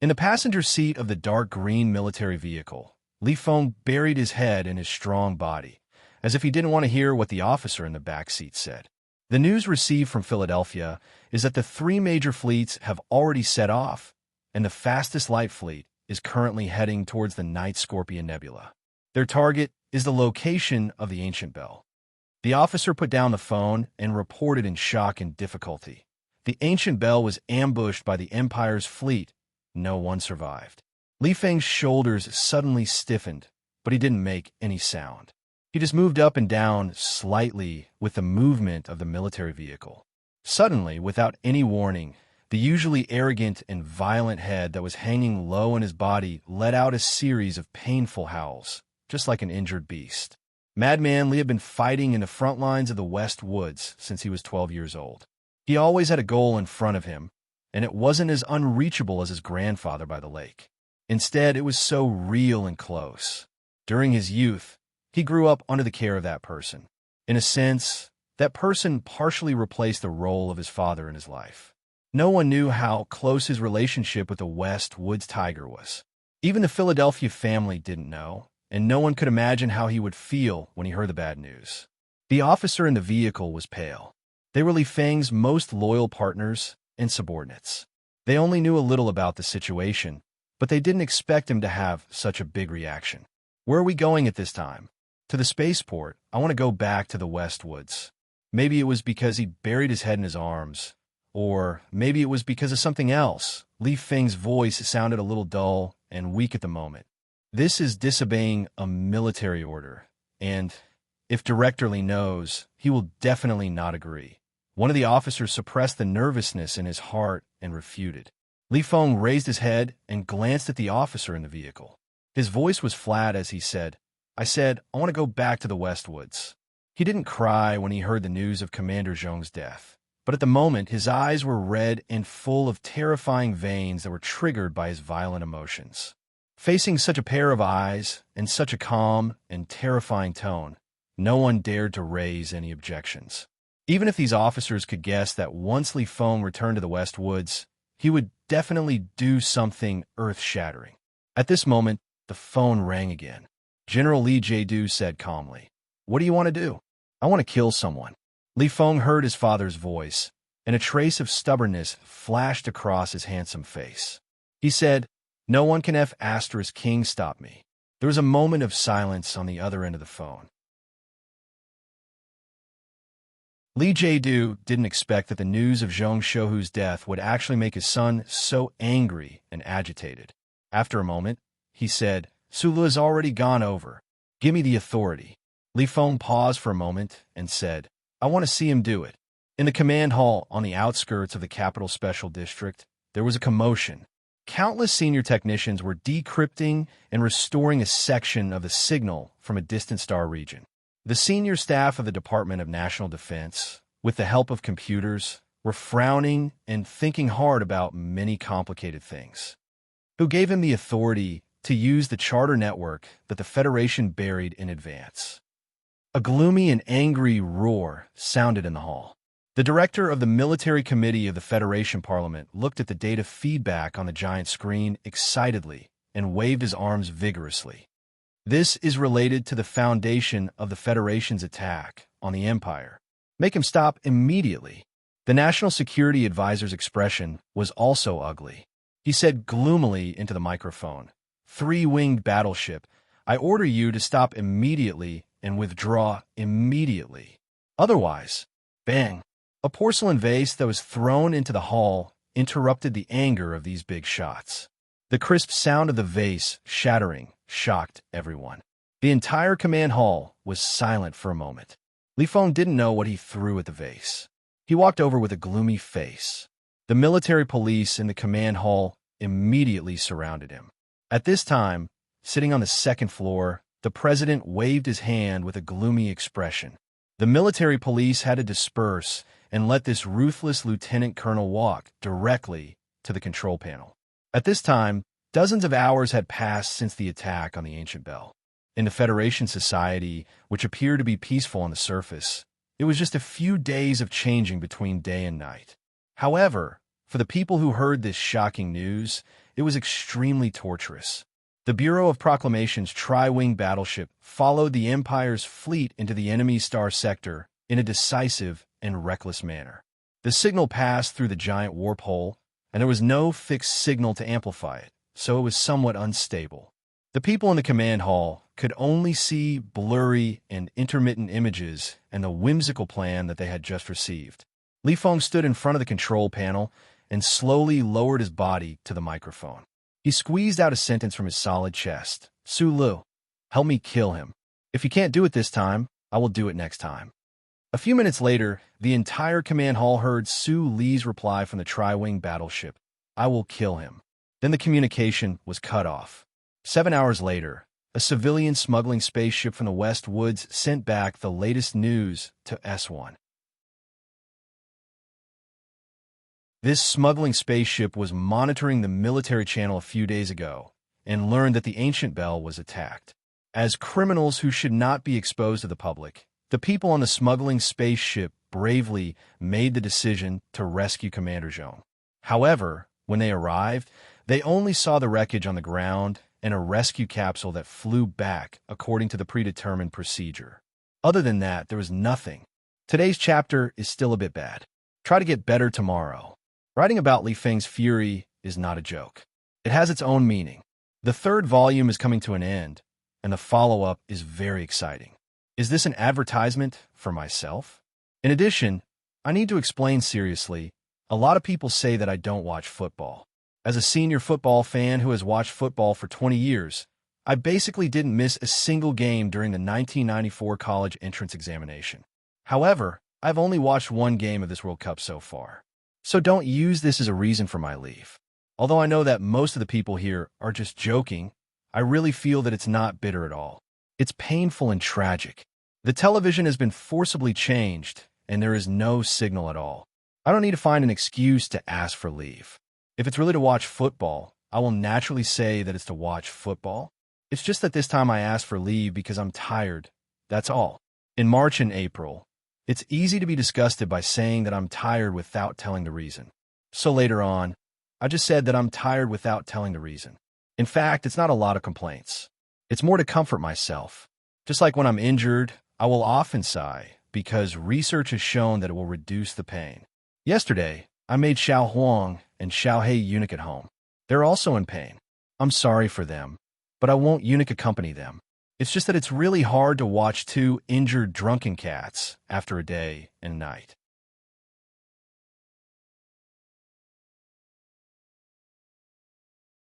In the passenger seat of the dark green military vehicle, Li Feng buried his head in his strong body, as if he didn't want to hear what the officer in the back seat said. The news received from Philadelphia is that the 3 major fleets have already set off, and the fastest light fleet is currently heading towards the Night Scorpion Nebula. Their target is the location of the Ancient Bell. The officer put down the phone and reported in shock and difficulty. The Ancient Bell was ambushed by the Empire's fleet. No one survived. Li Feng's shoulders suddenly stiffened, but he didn't make any sound. He just moved up and down slightly with the movement of the military vehicle. Suddenly, without any warning, the usually arrogant and violent head that was hanging low in his body let out a series of painful howls, just like an injured beast. Madman Li had been fighting in the front lines of the West Woods since he was 12 years old. He always had a goal in front of him, and it wasn't as unreachable as his grandfather by the lake. Instead, it was so real and close. During his youth, he grew up under the care of that person. In a sense, that person partially replaced the role of his father in his life. No one knew how close his relationship with the West Woods Tiger was. Even the Philadelphia family didn't know, and no one could imagine how he would feel when he heard the bad news. The officer in the vehicle was pale. They were Li Feng's most loyal partners and subordinates. They only knew a little about the situation, but they didn't expect him to have such a big reaction. "Where are we going at this time?" To the spaceport. I want to go back to the Westwoods. Maybe it was because he buried his head in his arms. Or maybe it was because of something else. Li Feng's voice sounded a little dull and weak at the moment. This is disobeying a military order, and if Director Li knows, he will definitely not agree. One of the officers suppressed the nervousness in his heart and refuted. Li Feng raised his head and glanced at the officer in the vehicle. His voice was flat as he said, I want to go back to the Westwoods. He didn't cry when he heard the news of Commander Zhong's death, but at the moment his eyes were red and full of terrifying veins that were triggered by his violent emotions. Facing such a pair of eyes and such a calm and terrifying tone, no one dared to raise any objections. Even if these officers could guess that once Li Feng returned to the Westwoods, he would definitely do something earth-shattering. At this moment, the phone rang again. General Li Jiedu said calmly, What do you want to do? I want to kill someone. Li Feng heard his father's voice, and a trace of stubbornness flashed across his handsome face. He said, No one can King stop me. There was a moment of silence on the other end of the phone. Li Jiedu didn't expect that the news of Zhong Shouhu's death would actually make his son so angry and agitated. After a moment, he said, Sulu has already gone over. Give me the authority. Li Feng paused for a moment and said, I want to see him do it. In the command hall on the outskirts of the Capital Special District, there was a commotion. Countless senior technicians were decrypting and restoring a section of the signal from a distant star region. The senior staff of the Department of National Defense, with the help of computers, were frowning and thinking hard about many complicated things. Who gave him the authority to use the charter network that the Federation buried in advance? A gloomy and angry roar sounded in the hall. The director of the Military Committee of the Federation Parliament looked at the data feedback on the giant screen excitedly and waved his arms vigorously. This is related to the foundation of the Federation's attack on the Empire. Make him stop immediately. The National Security Advisor's expression was also ugly. He said gloomily into the microphone, Three-winged battleship, I order you to stop immediately and withdraw immediately. Otherwise, bang! A porcelain vase that was thrown into the hall interrupted the anger of these big shots. The crisp sound of the vase shattering shocked everyone. The entire command hall was silent for a moment. Li Feng didn't know what he threw at the vase. He walked over with a gloomy face. The military police in the command hall immediately surrounded him. At this time, sitting on the second floor, the president waved his hand with a gloomy expression. The military police had to disperse and let this ruthless lieutenant colonel walk directly to the control panel. At this time, dozens of hours had passed since the attack on the ancient bell. In the Federation society, which appeared to be peaceful on the surface, it was just a few days of changing between day and night. However, for the people who heard this shocking news, it was extremely torturous. The Bureau of Proclamation's tri-wing battleship followed the Empire's fleet into the enemy star sector in a decisive and reckless manner. The signal passed through the giant warp hole, and there was no fixed signal to amplify it, so it was somewhat unstable. The people in the command hall could only see blurry and intermittent images and the whimsical plan that they had just received. Li Feng stood in front of the control panel and slowly lowered his body to the microphone. He squeezed out a sentence from his solid chest. Su Lu, help me kill him. If you can't do it this time, I will do it next time. A few minutes later, the entire command hall heard Su Li's reply from the tri-wing battleship. I will kill him. Then the communication was cut off. 7 hours later, a civilian smuggling spaceship from the West Woods sent back the latest news to S1. This smuggling spaceship was monitoring the military channel a few days ago and learned that the ancient bell was attacked. As criminals who should not be exposed to the public, the people on the smuggling spaceship bravely made the decision to rescue Commander Zhong. However, when they arrived, they only saw the wreckage on the ground and a rescue capsule that flew back according to the predetermined procedure. Other than that, there was nothing. Today's chapter is still a bit bad. Try to get better tomorrow. Writing about Li Feng's fury is not a joke. It has its own meaning. The third volume is coming to an end, and the follow-up is very exciting. Is this an advertisement for myself? In addition, I need to explain seriously, a lot of people say that I don't watch football. As a senior football fan who has watched football for 20 years, I basically didn't miss a single game during the 1994 college entrance examination. However, I've only watched one game of this World Cup so far. So don't use this as a reason for my leave. Although I know that most of the people here are just joking, I really feel that it's not bitter at all. It's painful and tragic. The television has been forcibly changed, and there is no signal at all. I don't need to find an excuse to ask for leave. If it's really to watch football, I will naturally say that it's to watch football. It's just that this time I asked for leave because I'm tired. That's all. In March and April, it's easy to be disgusted by saying that I'm tired without telling the reason. So later on, I just said that I'm tired without telling the reason. In fact, it's not a lot of complaints. It's more to comfort myself. Just like when I'm injured, I will often sigh because research has shown that it will reduce the pain. Yesterday, I made Xiao Huang and Xiao Hei eunuch at home. They're also in pain. I'm sorry for them, but I won't eunuch accompany them. It's just that it's really hard to watch two injured drunken cats after a day and a night.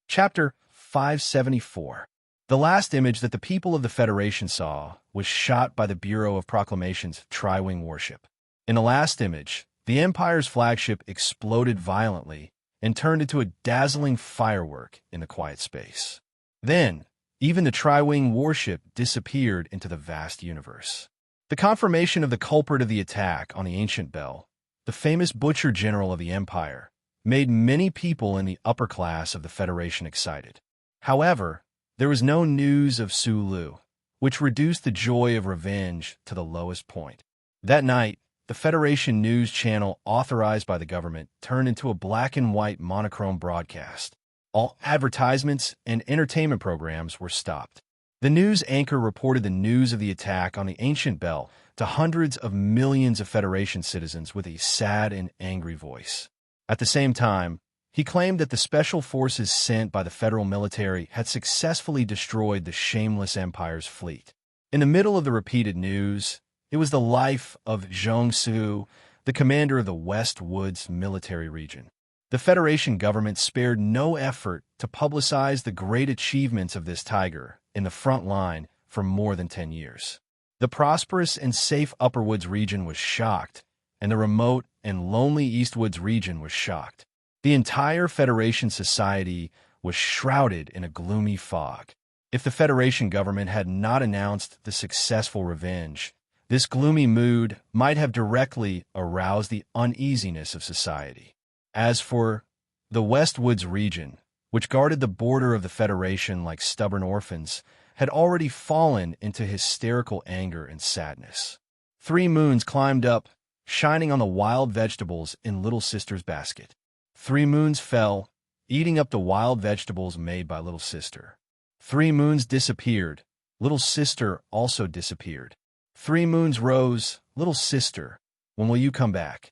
Chapter 574. The last image that the people of the Federation saw was shot by the Bureau of Proclamation's tri-wing warship. In the last image, the Empire's flagship exploded violently and turned into a dazzling firework in the quiet space. Then, even the tri-wing warship disappeared into the vast universe. The confirmation of the culprit of the attack on the ancient bell, the famous butcher general of the Empire, made many people in the upper class of the Federation excited. However, there was no news of Su Lu, which reduced the joy of revenge to the lowest point. That night, the Federation news channel authorized by the government turned into a black and white monochrome broadcast. All advertisements and entertainment programs were stopped. The news anchor reported the news of the attack on the ancient bell to hundreds of millions of Federation citizens with a sad and angry voice. At the same time, he claimed that the special forces sent by the federal military had successfully destroyed the shameless Empire's fleet. In the middle of the repeated news, it was the life of Zhong Su, the commander of the West Woods military region. The Federation government spared no effort to publicize the great achievements of this tiger in the front line for more than 10 years. The prosperous and safe Upper Woods region was shocked, and the remote and lonely Eastwoods region was shocked. The entire Federation society was shrouded in a gloomy fog. If the Federation government had not announced the successful revenge, this gloomy mood might have directly aroused the uneasiness of society. As for the Westwoods region, which guarded the border of the Federation like stubborn orphans, had already fallen into hysterical anger and sadness. 3 moons climbed up, shining on the wild vegetables in Little Sister's basket. 3 moons fell, eating up the wild vegetables made by Little Sister. 3 moons disappeared. Little Sister also disappeared. 3 moons rose. Little Sister, when will you come back?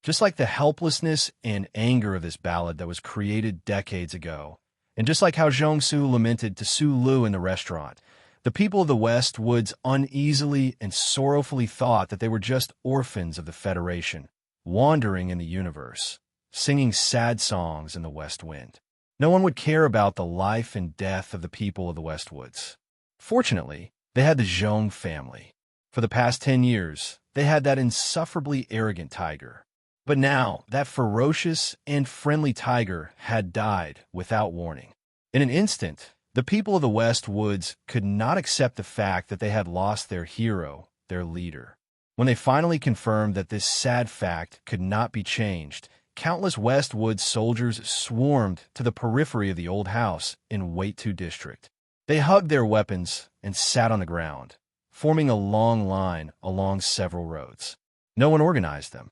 Just like the helplessness and anger of this ballad that was created decades ago, and just like how Zhong Su lamented to Su Lu in the restaurant, the people of the West Woods uneasily and sorrowfully thought that they were just orphans of the Federation, wandering in the universe, singing sad songs in the West Wind. No one would care about the life and death of the people of the West Woods. Fortunately, they had the Zhong family. For the past 10 years, they had that insufferably arrogant tiger. But now, that ferocious and friendly tiger had died without warning. In an instant, the people of the West Woods could not accept the fact that they had lost their hero, their leader. When they finally confirmed that this sad fact could not be changed, countless West Woods soldiers swarmed to the periphery of the old house in Waitu District. They hugged their weapons and sat on the ground, forming a long line along several roads. No one organized them.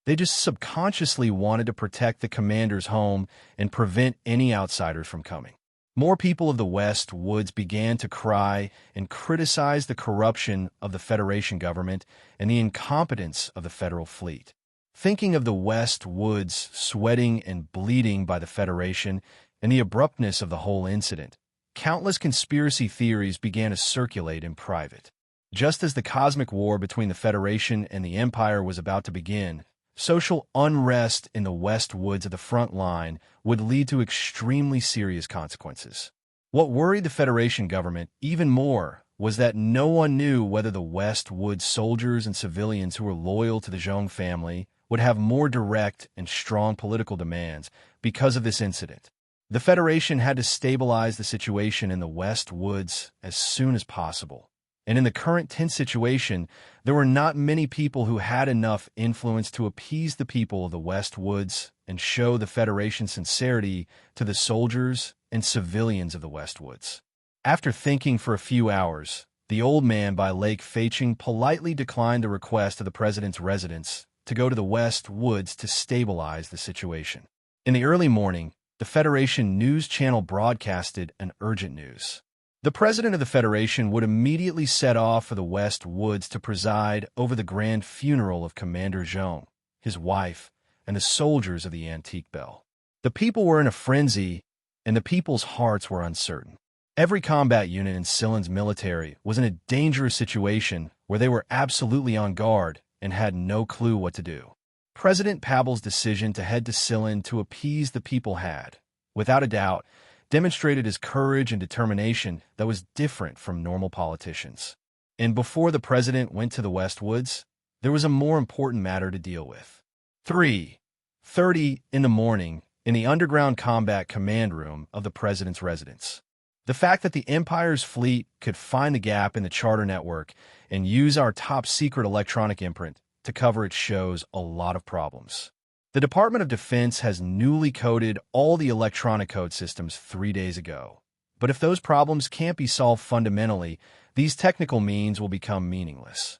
They just subconsciously wanted to protect the commander's home and prevent any outsiders from coming. More people of the West Woods began to cry and criticize the corruption of the Federation government and the incompetence of the federal fleet. Thinking of the West Woods sweating and bleeding by the Federation and the abruptness of the whole incident, countless conspiracy theories began to circulate in private. Just as the cosmic war between the Federation and the Empire was about to begin, social unrest in the West Woods of the front line would lead to extremely serious consequences. What worried the Federation government even more was that no one knew whether the West Woods soldiers and civilians who were loyal to the Zhong family would have more direct and strong political demands because of this incident. The Federation had to stabilize the situation in the West Woods as soon as possible. And in the current tense situation, there were not many people who had enough influence to appease the people of the West Woods and show the Federation's sincerity to the soldiers and civilians of the West Woods. After thinking for a few hours, the old man by Lake Feiqing politely declined the request of the president's residence to go to the West Woods to stabilize the situation. In the early morning, the Federation News Channel broadcasted an urgent news. The president of the Federation would immediately set off for the West Woods to preside over the grand funeral of Commander Zhong, his wife, and the soldiers of the Antique Bell. The people were in a frenzy, and the people's hearts were uncertain. Every combat unit in Silin's military was in a dangerous situation where they were absolutely on guard and had no clue what to do. President Pavel's decision to head to Silin to appease the people had, without a doubt, demonstrated his courage and determination that was different from normal politicians. And before the president went to the West Woods, there was a more important matter to deal with. 3:30 in the morning in the underground combat command room of the president's residence. The fact that the Empire's fleet could find the gap in the charter network and use our top-secret electronic imprint to cover it shows a lot of problems. The Department of Defense has newly coded all the electronic code systems 3 days ago. But if those problems can't be solved fundamentally, these technical means will become meaningless.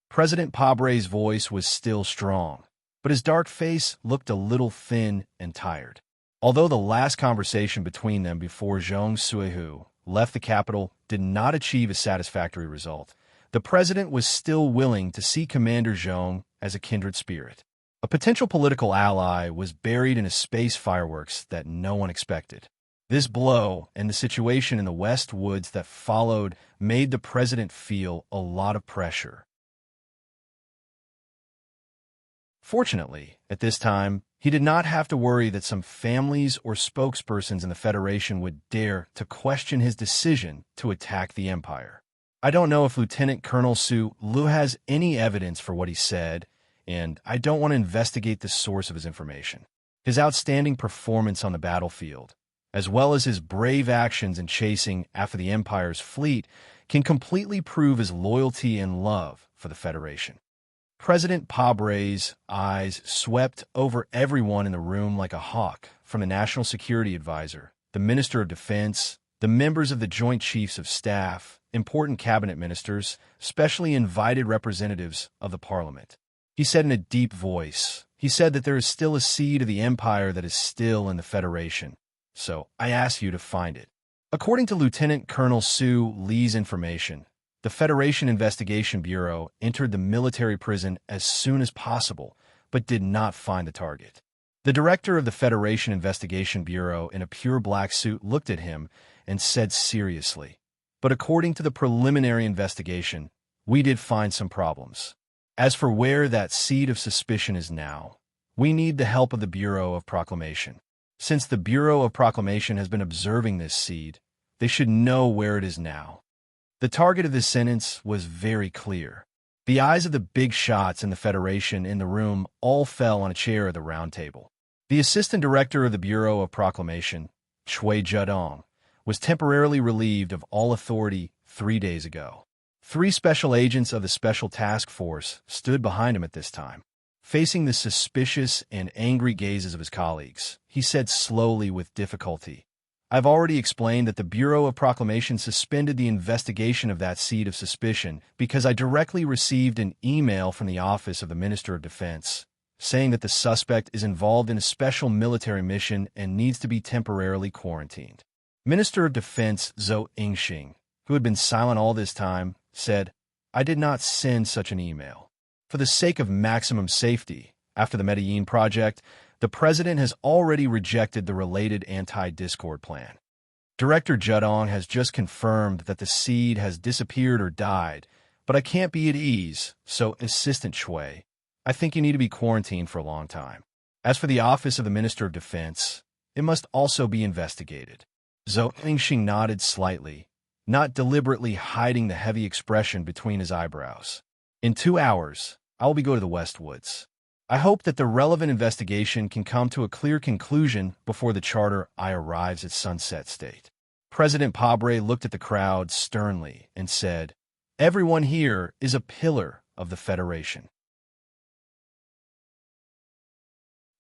President Pabre's voice was still strong, but his dark face looked a little thin and tired. Although the last conversation between them before Zhong Suihu left the capital did not achieve a satisfactory result, the president was still willing to see Commander Zhong as a kindred spirit. A potential political ally was buried in a space fireworks that no one expected. This blow and the situation in the West Woods that followed made the president feel a lot of pressure. Fortunately, at this time, he did not have to worry that some families or spokespersons in the Federation would dare to question his decision to attack the Empire. I don't know if Lieutenant Colonel Su Lu has any evidence for what he said, and I don't want to investigate the source of his information. His outstanding performance on the battlefield, as well as his brave actions in chasing after the Empire's fleet, can completely prove his loyalty and love for the Federation. President Pabre's eyes swept over everyone in the room like a hawk, from the National Security Advisor, the Minister of Defense, the members of the Joint Chiefs of Staff, important cabinet ministers, specially invited representatives of the Parliament. He said in a deep voice, he said that there is still a seed of the Empire that is still in the Federation. So I ask you to find it. According to Lieutenant Colonel Su Lee's information, the Federation Investigation Bureau entered the military prison as soon as possible, but did not find the target. The director of the Federation Investigation Bureau in a pure black suit looked at him and said seriously, "But according to the preliminary investigation, we did find some problems. As for where that seed of suspicion is now, we need the help of the Bureau of Proclamation. Since the Bureau of Proclamation has been observing this seed, they should know where it is now." The target of this sentence was very clear. The eyes of the big shots in the Federation in the room all fell on a chair at the round table. The assistant director of the Bureau of Proclamation, Chui Zhedong, was temporarily relieved of all authority 3 days ago. 3 special agents of the Special Task Force stood behind him at this time. Facing the suspicious and angry gazes of his colleagues, he said slowly with difficulty, "I've already explained that the Bureau of Proclamation suspended the investigation of that seed of suspicion because I directly received an email from the Office of the Minister of Defense saying that the suspect is involved in a special military mission and needs to be temporarily quarantined." Minister of Defense Zhou Yingxing, who had been silent all this time, said, "I did not send such an email. For the sake of maximum safety, after the Medellin project, the president has already rejected the related anti-discord plan." Director Judong has just confirmed that the seed has disappeared or died, but I can't be at ease, so Assistant Shui, I think you need to be quarantined for a long time. As for the office of the Minister of Defense, it must also be investigated. Zhou Lingxing nodded slightly, not deliberately hiding the heavy expression between his eyebrows. In 2 hours, I will be going to the West Woods. I hope that the relevant investigation can come to a clear conclusion before the Charter I arrives at Sunset State. President Pabre looked at the crowd sternly and said, "Everyone here is a pillar of the Federation.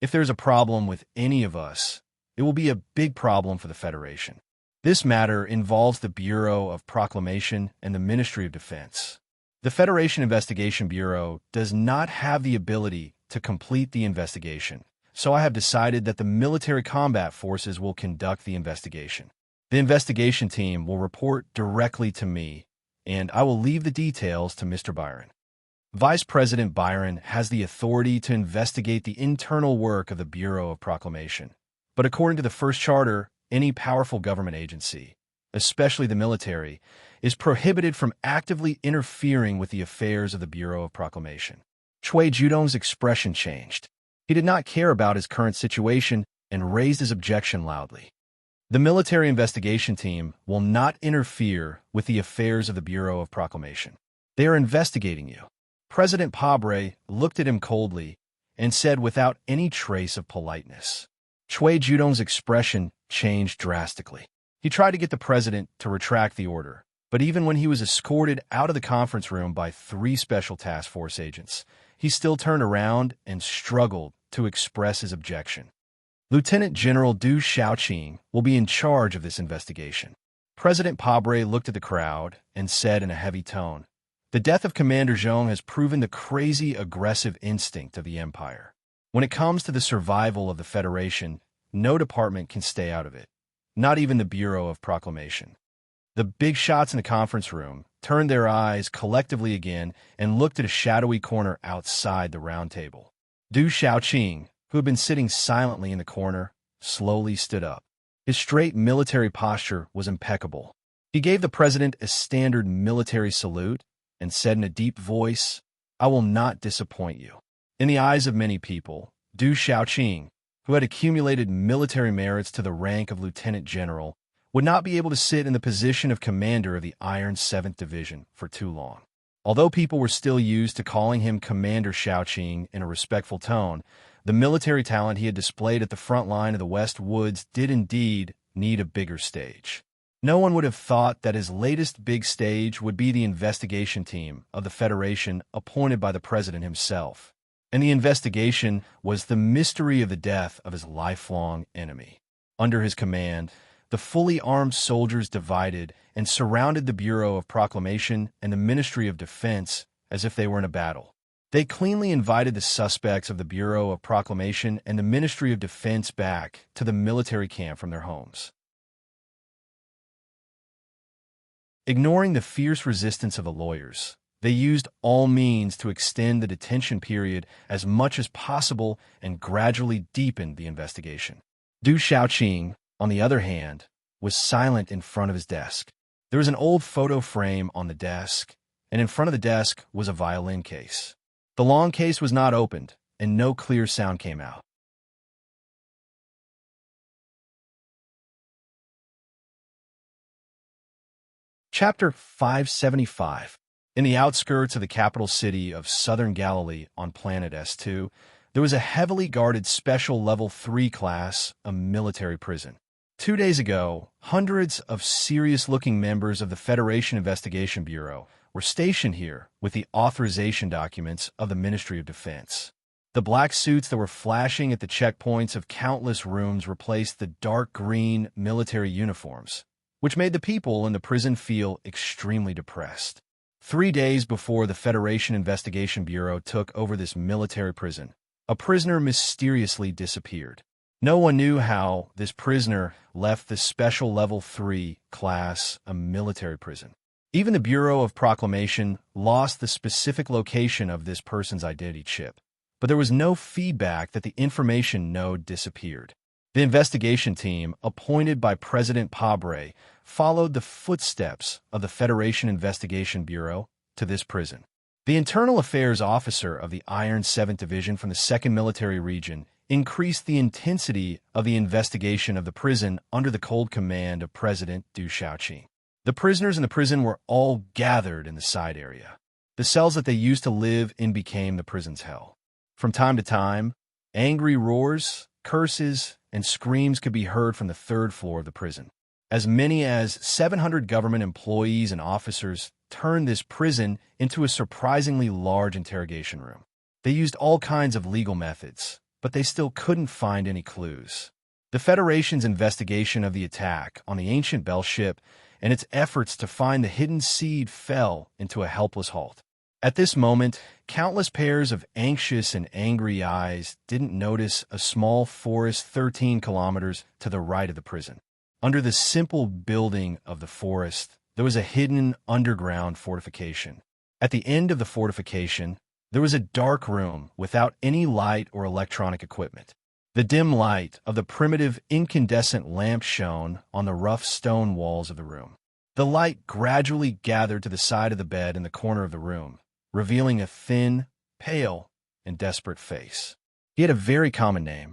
If there's a problem with any of us, it will be a big problem for the Federation. This matter involves the Bureau of Proclamation and the Ministry of Defense. The Federation Investigation Bureau does not have the ability to complete the investigation, so I have decided that the military combat forces will conduct the investigation. The investigation team will report directly to me, and I will leave the details to Mr. Byron. Vice President Byron has the authority to investigate the internal work of the Bureau of Proclamation, but according to the First Charter, any powerful government agency, especially the military, is prohibited from actively interfering with the affairs of the Bureau of Proclamation." Chui Judong's expression changed. He did not care about his current situation and raised his objection loudly. "The military investigation team will not interfere with the affairs of the Bureau of Proclamation. They are investigating you." President Pabre looked at him coldly and said without any trace of politeness. Chui Judong's expression changed drastically. He tried to get the president to retract the order, but even when he was escorted out of the conference room by 3 special task force agents, he still turned around and struggled to express his objection. "Lieutenant General Du Xiaoqing will be in charge of this investigation." President Pabre looked at the crowd and said in a heavy tone, "The death of Commander Zhong has proven the crazy, aggressive instinct of the Empire. When it comes to the survival of the Federation, no department can stay out of it, not even the Bureau of Proclamation." The big shots in the conference room turned their eyes collectively again and looked at a shadowy corner outside the round table. Du Xiaoqing, who had been sitting silently in the corner, slowly stood up. His straight military posture was impeccable. He gave the president a standard military salute and said in a deep voice, "I will not disappoint you." In the eyes of many people, Du Xiaoqing, who had accumulated military merits to the rank of lieutenant general, would not be able to sit in the position of commander of the Iron 7th Division for too long. Although people were still used to calling him Commander Xiaoqing in a respectful tone, the military talent he had displayed at the front line of the West Woods did indeed need a bigger stage. No one would have thought that his latest big stage would be the investigation team of the Federation appointed by the president himself. And the investigation was the mystery of the death of his lifelong enemy. Under his command, the fully armed soldiers divided and surrounded the Bureau of Proclamation and the Ministry of Defense as if they were in a battle. They cleanly invited the suspects of the Bureau of Proclamation and the Ministry of Defense back to the military camp from their homes. Ignoring the fierce resistance of the lawyers, they used all means to extend the detention period as much as possible and gradually deepened the investigation. Du Xiaoqing, on the other hand, was silent in front of his desk. There was an old photo frame on the desk, and in front of the desk was a violin case. The long case was not opened, and no clear sound came out. Chapter 575. In the outskirts of the capital city of Southern Galilee on planet S2, there was a heavily guarded special Level 3 class, a military prison. 2 days ago, hundreds of serious-looking members of the Federation Investigation Bureau were stationed here with the authorization documents of the Ministry of Defense. The black suits that were flashing at the checkpoints of countless rooms replaced the dark green military uniforms, which made the people in the prison feel extremely depressed. 3 days before the Federation Investigation Bureau took over this military prison, a prisoner mysteriously disappeared. No one knew how this prisoner left the special Level 3 class, a military prison. Even the Bureau of Proclamation lost the specific location of this person's identity chip, but there was no feedback that the information node disappeared. The investigation team, appointed by President Pabre, followed the footsteps of the Federation Investigation Bureau to this prison. The internal affairs officer of the Iron 7th Division from the 2nd Military Region increased the intensity of the investigation of the prison under the cold command of President Du Shaoqi. The prisoners in the prison were all gathered in the side area. The cells that they used to live in became the prison's hell. From time to time, angry roars, curses, and screams could be heard from the 3rd floor of the prison. As many as 700 government employees and officers turned this prison into a surprisingly large interrogation room. They used all kinds of legal methods, but they still couldn't find any clues. The Federation's investigation of the attack on the ancient Bell ship and its efforts to find the hidden seed fell into a helpless halt. At this moment, countless pairs of anxious and angry eyes didn't notice a small forest 13 kilometers to the right of the prison. Under the simple building of the forest, there was a hidden underground fortification. At the end of the fortification, there was a dark room without any light or electronic equipment. The dim light of the primitive incandescent lamp shone on the rough stone walls of the room. The light gradually gathered to the side of the bed in the corner of the room, revealing a thin, pale, and desperate face. He had a very common name,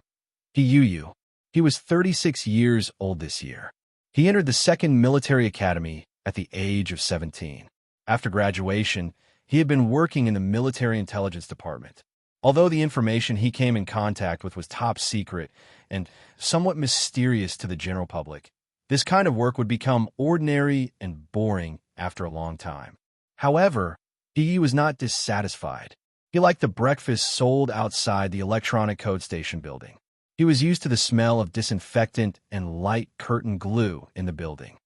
Yu. He was 36 years old this year. He entered the 2nd Military Academy at the age of 17. After graduation, he had been working in the Military Intelligence Department. Although the information he came in contact with was top secret and somewhat mysterious to the general public, this kind of work would become ordinary and boring after a long time. However, he was not dissatisfied. He liked the breakfast sold outside the electronic code station building. He was used to the smell of disinfectant and light curtain glue in the building.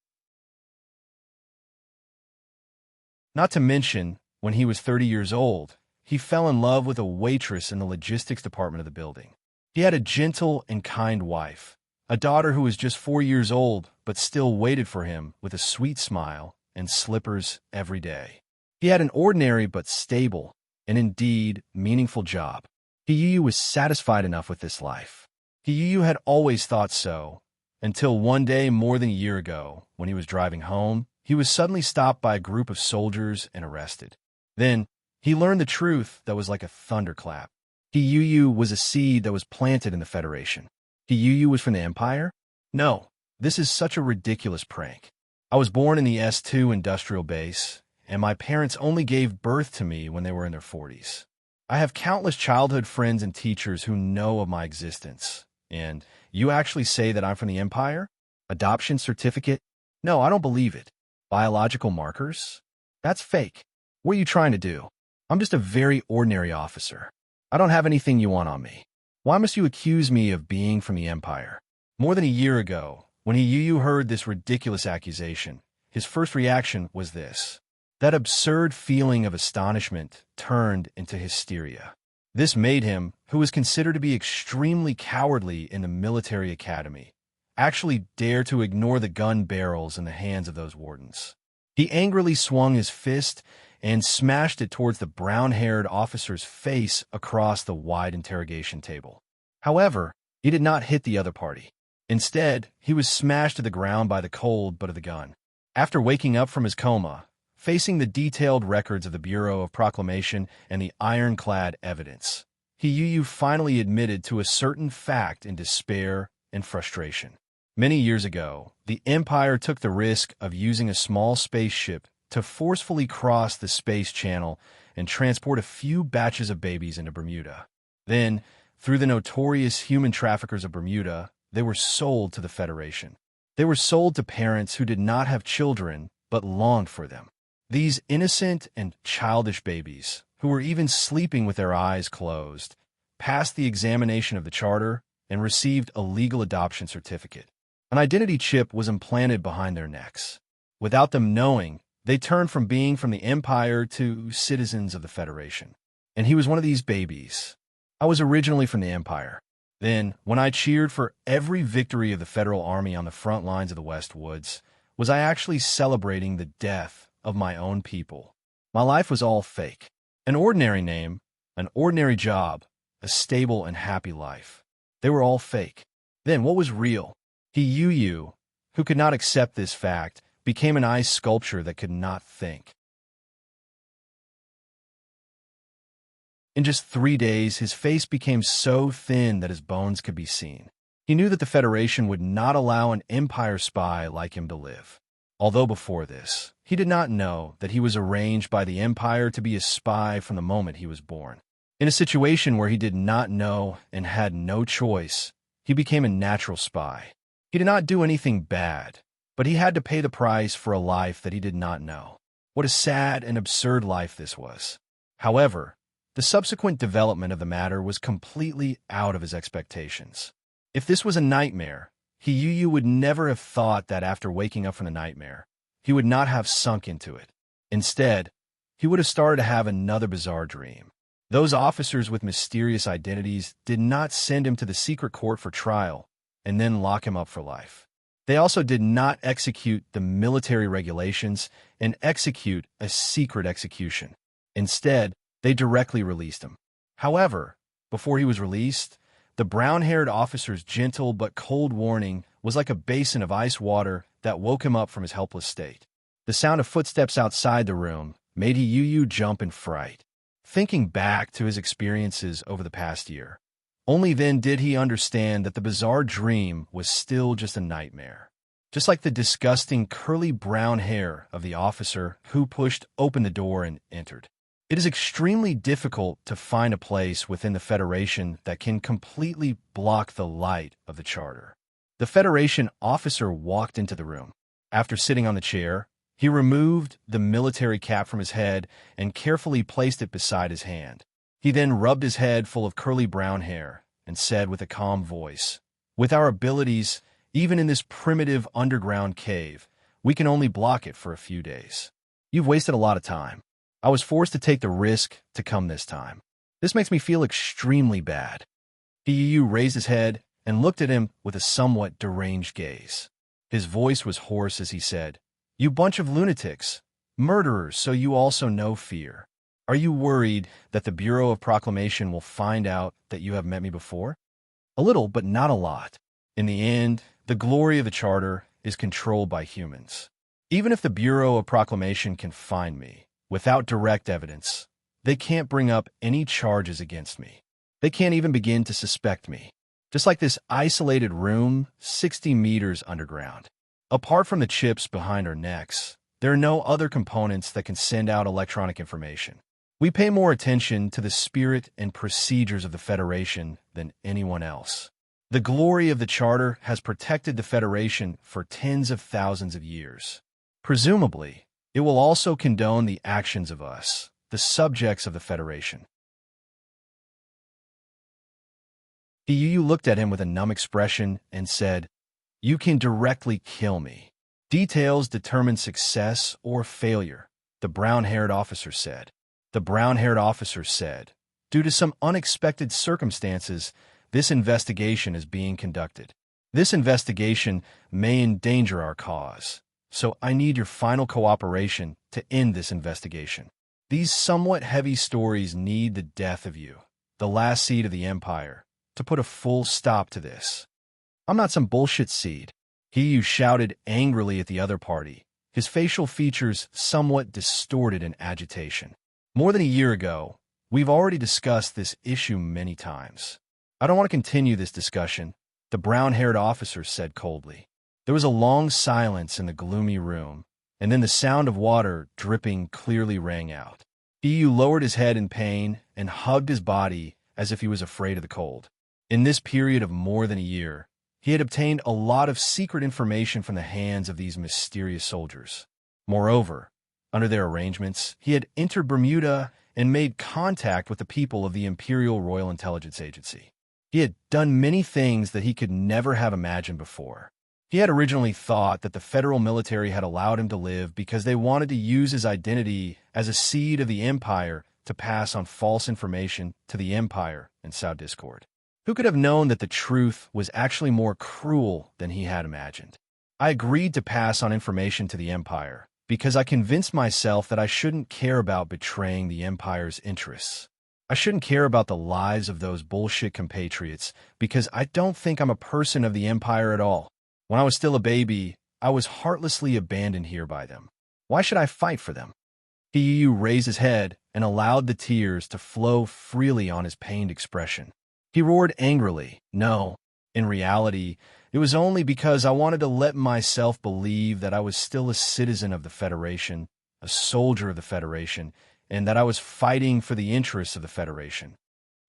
Not to mention, when he was 30 years old, he fell in love with a waitress in the logistics department of the building. He had a gentle and kind wife, a daughter who was just 4 years old but still waited for him with a sweet smile and slippers every day. He had an ordinary but stable and indeed meaningful job. Yu was satisfied enough with this life. Yu had always thought so, until one day more than a year ago, when he was driving home, he was suddenly stopped by a group of soldiers and arrested. Then, he learned the truth that was like a thunderclap. Yu was a seed that was planted in the Federation. Yu was from the Empire? No, this is such a ridiculous prank. I was born in the S2 industrial base, and my parents only gave birth to me when they were in their 40s. I have countless childhood friends and teachers who know of my existence. And you actually say that I'm from the Empire? Adoption certificate? No, I don't believe it. Biological markers? That's fake. What are you trying to do? I'm just a very ordinary officer. I don't have anything you want on me. Why must you accuse me of being from the Empire? More than a year ago, when Yu heard this ridiculous accusation, his first reaction was this. That absurd feeling of astonishment turned into hysteria. This made him, who was considered to be extremely cowardly in the military academy, actually dare to ignore the gun barrels in the hands of those wardens. He angrily swung his fist and smashed it towards the brown-haired officer's face across the wide interrogation table. However, he did not hit the other party. Instead, he was smashed to the ground by the cold butt of the gun. After waking up from his coma, facing the detailed records of the Bureau of Proclamation and the ironclad evidence, Yu finally admitted to a certain fact in despair and frustration. Many years ago, the Empire took the risk of using a small spaceship to forcefully cross the space channel and transport a few batches of babies into Bermuda. Then, through the notorious human traffickers of Bermuda, they were sold to the Federation. They were sold to parents who did not have children but longed for them. These innocent and childish babies, who were even sleeping with their eyes closed, passed the examination of the charter and received a legal adoption certificate. An identity chip was implanted behind their necks. Without them knowing, they turned from being from the Empire to citizens of the Federation. And he was one of these babies. I was originally from the Empire. Then, when I cheered for every victory of the Federal Army on the front lines of the West Woods, was I actually celebrating the death of my own people? My life was all fake. An ordinary name, an ordinary job, a stable and happy life. They were all fake. Then what was real? Yu, who could not accept this fact, became an ice sculpture that could not think. In just 3 days, his face became so thin that his bones could be seen. He knew that the Federation would not allow an Empire spy like him to live. Although before this, he did not know that he was arranged by the Empire to be a spy from the moment he was born. In a situation where he did not know and had no choice, he became a natural spy. He did not do anything bad, but he had to pay the price for a life that he did not know. What a sad and absurd life this was. However, the subsequent development of the matter was completely out of his expectations. If this was a nightmare, Yu would never have thought that after waking up from the nightmare, he would not have sunk into it. Instead, he would have started to have another bizarre dream. Those officers with mysterious identities did not send him to the secret court for trial and then lock him up for life. They also did not execute the military regulations and execute a secret execution. Instead, they directly released him. However, before he was released, the brown-haired officer's gentle but cold warning was like a basin of ice water that woke him up from his helpless state. The sound of footsteps outside the room made Yu jump in fright. Thinking back to his experiences over the past year, only then did he understand that the bizarre dream was still just a nightmare. Just like the disgusting curly brown hair of the officer who pushed open the door and entered. It is extremely difficult to find a place within the Federation that can completely block the light of the Charter. The Federation officer walked into the room. After sitting on the chair, he removed the military cap from his head and carefully placed it beside his hand. He then rubbed his head full of curly brown hair and said with a calm voice, "With our abilities, even in this primitive underground cave, we can only block it for a few days. You've wasted a lot of time. I was forced to take the risk to come this time. This makes me feel extremely bad." Yu raised his head and looked at him with a somewhat deranged gaze. His voice was hoarse as he said, "You bunch of lunatics, murderers, so you also know fear. Are you worried that the Bureau of Proclamation will find out that you have met me before?" "A little, but not a lot. In the end, the glory of the Charter is controlled by humans. Even if the Bureau of Proclamation can find me, without direct evidence, they can't bring up any charges against me. They can't even begin to suspect me. Just like this isolated room 60 meters underground. Apart from the chips behind our necks, there are no other components that can send out electronic information. We pay more attention to the spirit and procedures of the Federation than anyone else. The glory of the Charter has protected the Federation for tens of thousands of years. Presumably, it will also condone the actions of us, the subjects of the Federation." Yu looked at him with a numb expression and said, "You can directly kill me. Details determine success or failure," the brown-haired officer said. The brown-haired officer said, "Due to some unexpected circumstances, this investigation is being conducted. This investigation may endanger our cause. So I need your final cooperation to end this investigation. These somewhat heavy stories need the death of you, the last seed of the Empire, to put a full stop to this." "I'm not some bullshit seed," Yu shouted angrily at the other party, his facial features somewhat distorted in agitation. "More than a year ago, we've already discussed this issue many times. I don't want to continue this discussion," the brown-haired officer said coldly. There was a long silence in the gloomy room, and then the sound of water dripping clearly rang out. Yu lowered his head in pain and hugged his body as if he was afraid of the cold. In this period of more than a year, he had obtained a lot of secret information from the hands of these mysterious soldiers. Moreover, under their arrangements, he had entered Bermuda and made contact with the people of the Imperial Royal Intelligence Agency. He had done many things that he could never have imagined before. He had originally thought that the federal military had allowed him to live because they wanted to use his identity as a seed of the Empire to pass on false information to the Empire and sow discord. Who could have known that the truth was actually more cruel than he had imagined? I agreed to pass on information to the Empire because I convinced myself that I shouldn't care about betraying the Empire's interests. I shouldn't care about the lives of those bullshit compatriots because I don't think I'm a person of the Empire at all. When I was still a baby, I was heartlessly abandoned here by them. Why should I fight for them? He raised his head and allowed the tears to flow freely on his pained expression. He roared angrily. No, in reality, it was only because I wanted to let myself believe that I was still a citizen of the Federation, a soldier of the Federation, and that I was fighting for the interests of the Federation.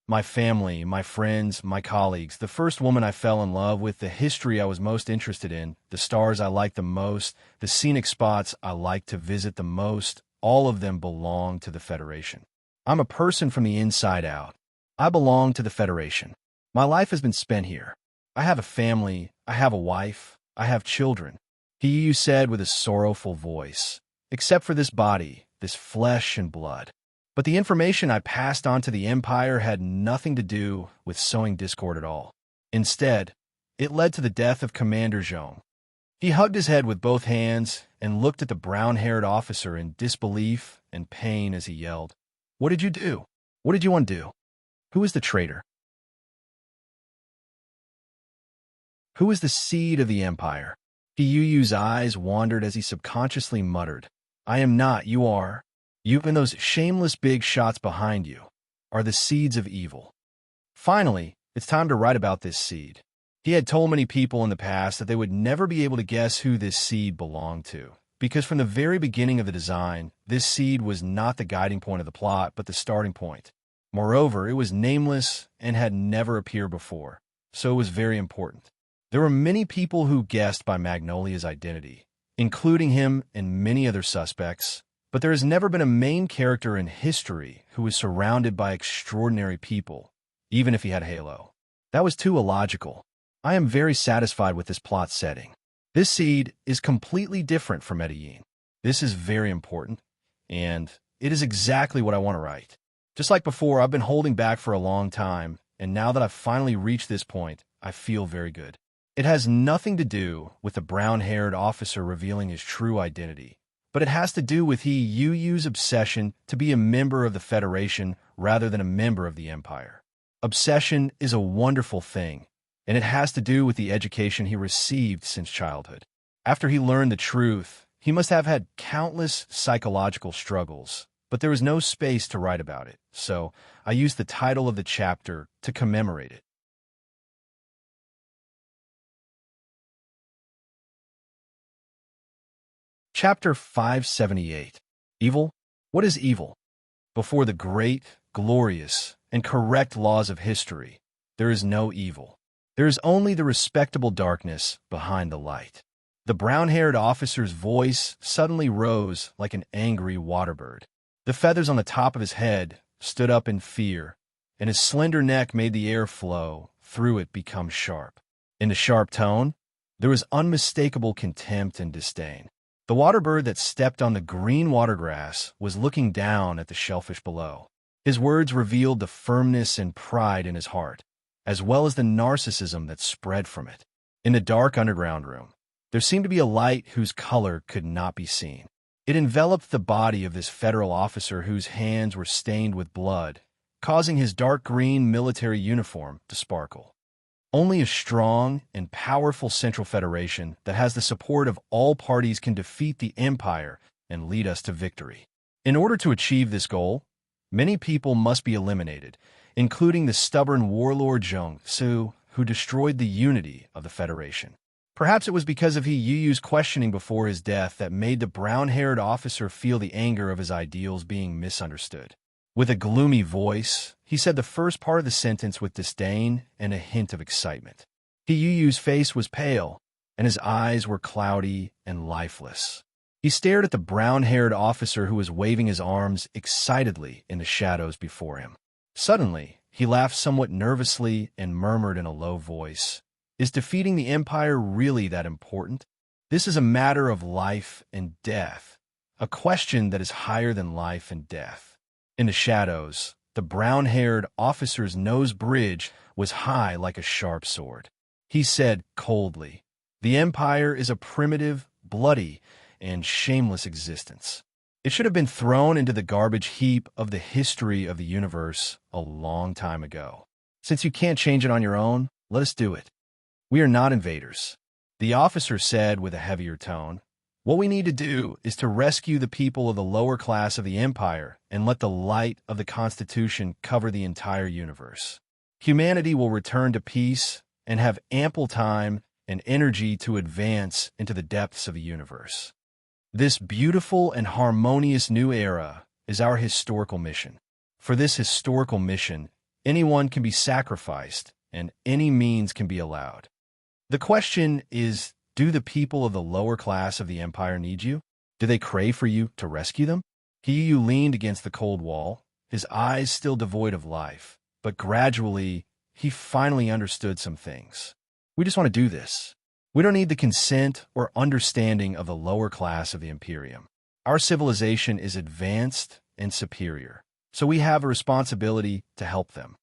My family, my friends, my colleagues, the first woman I fell in love with, the history I was most interested in, the stars I liked the most, the scenic spots I liked to visit the most, all of them belong to the Federation. I'm a person from the inside out. I belong to the Federation. My life has been spent here. I have a family, I have a wife, I have children. He said with a sorrowful voice, except for this body, this flesh and blood. But the information I passed on to the Empire had nothing to do with sowing discord at all. Instead, it led to the death of Commander Zhong. He hugged his head with both hands and looked at the brown-haired officer in disbelief and pain as he yelled, "What did you do? What did you undo? Who is the traitor? Who is the seed of the Empire?" Yuyu's eyes wandered as he subconsciously muttered, "I am not, you are. You and those shameless big shots behind you are the seeds of evil." Finally, it's time to write about this seed. He had told many people in the past that they would never be able to guess who this seed belonged to, because from the very beginning of the design, this seed was not the guiding point of the plot, but the starting point. Moreover, it was nameless and had never appeared before, so it was very important. There were many people who guessed by Magnolia's identity, including him and many other suspects, but there has never been a main character in history who was surrounded by extraordinary people, even if he had a halo. That was too illogical. I am very satisfied with this plot setting. This seed is completely different from Medellin. This is very important, and it is exactly what I want to write. Just like before, I've been holding back for a long time, and now that I've finally reached this point, I feel very good. It has nothing to do with the brown-haired officer revealing his true identity, but it has to do with Yuyu's obsession to be a member of the Federation rather than a member of the Empire. Obsession is a wonderful thing, and it has to do with the education he received since childhood. After he learned the truth, he must have had countless psychological struggles, but there was no space to write about it, so I used the title of the chapter to commemorate it. Chapter 578. Evil? What is evil? Before the great, glorious, and correct laws of history, there is no evil. There is only the respectable darkness behind the light. The brown-haired officer's voice suddenly rose like an angry waterbird. The feathers on the top of his head stood up in fear, and his slender neck made the air flow through it become sharp. In the sharp tone, there was unmistakable contempt and disdain. The waterbird that stepped on the green watergrass was looking down at the shellfish below. His words revealed the firmness and pride in his heart, as well as the narcissism that spread from it. In the dark underground room, there seemed to be a light whose color could not be seen. It enveloped the body of this federal officer whose hands were stained with blood, causing his dark green military uniform to sparkle. Only a strong and powerful Central Federation that has the support of all parties can defeat the Empire and lead us to victory. In order to achieve this goal, many people must be eliminated, including the stubborn warlord Zhong Su, who destroyed the unity of the Federation. Perhaps it was because of Yuyu's questioning before his death that made the brown-haired officer feel the anger of his ideals being misunderstood. With a gloomy voice, he said the first part of the sentence with disdain and a hint of excitement. Yuyu's face was pale, and his eyes were cloudy and lifeless. He stared at the brown-haired officer who was waving his arms excitedly in the shadows before him. Suddenly, he laughed somewhat nervously and murmured in a low voice, "Is defeating the Empire really that important? This is a matter of life and death, a question that is higher than life and death." In the shadows, the brown-haired officer's nose bridge was high like a sharp sword. He said coldly, "The Empire is a primitive, bloody, and shameless existence. It should have been thrown into the garbage heap of the history of the universe a long time ago. Since you can't change it on your own, let us do it. We are not invaders. The officer said with a heavier tone, what we need to do is to rescue the people of the lower class of the Empire and let the light of the Constitution cover the entire universe. Humanity will return to peace and have ample time and energy to advance into the depths of the universe. This beautiful and harmonious new era is our historical mission. For this historical mission, anyone can be sacrificed and any means can be allowed. The question is, do the people of the lower class of the Empire need you? Do they crave for you to rescue them? Yu leaned against the cold wall, his eyes still devoid of life, but gradually he finally understood some things. We just want to do this. We don't need the consent or understanding of the lower class of the Imperium. Our civilization is advanced and superior, so we have a responsibility to help them.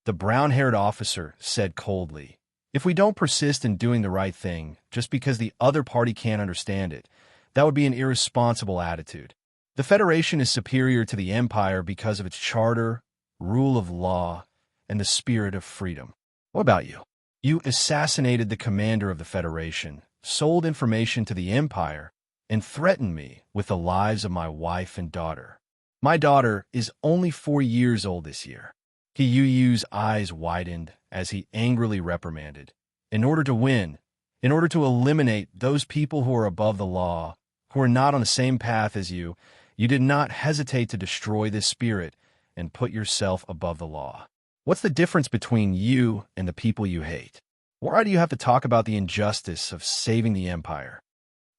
The brown-haired officer said coldly, if we don't persist in doing the right thing just because the other party can't understand it, that would be an irresponsible attitude. The Federation is superior to the Empire because of its charter, rule of law, and the spirit of freedom. What about you? You assassinated the commander of the Federation, sold information to the Empire, and threatened me with the lives of my wife and daughter. My daughter is only 4 years old this year. Yu's eyes widened as he angrily reprimanded. In order to win, in order to eliminate those people who are above the law, who are not on the same path as you, you did not hesitate to destroy this spirit and put yourself above the law. What's the difference between you and the people you hate? Why do you have to talk about the injustice of saving the Empire?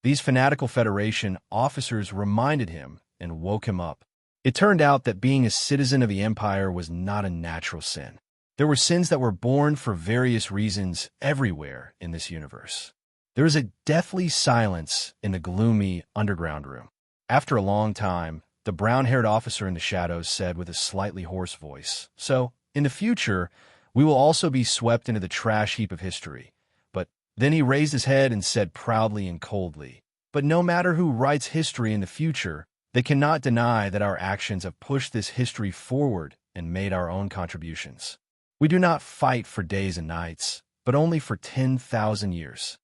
These fanatical Federation officers reminded him and woke him up. It turned out that being a citizen of the Empire was not a natural sin. There were sins that were born for various reasons everywhere in this universe. There is a deathly silence in the gloomy underground room. After a long time, the brown-haired officer in the shadows said with a slightly hoarse voice, so, in the future, we will also be swept into the trash heap of history. But then he raised his head and said proudly and coldly, but no matter who writes history in the future, they cannot deny that our actions have pushed this history forward and made our own contributions. We do not fight for days and nights, but only for 10,000 years.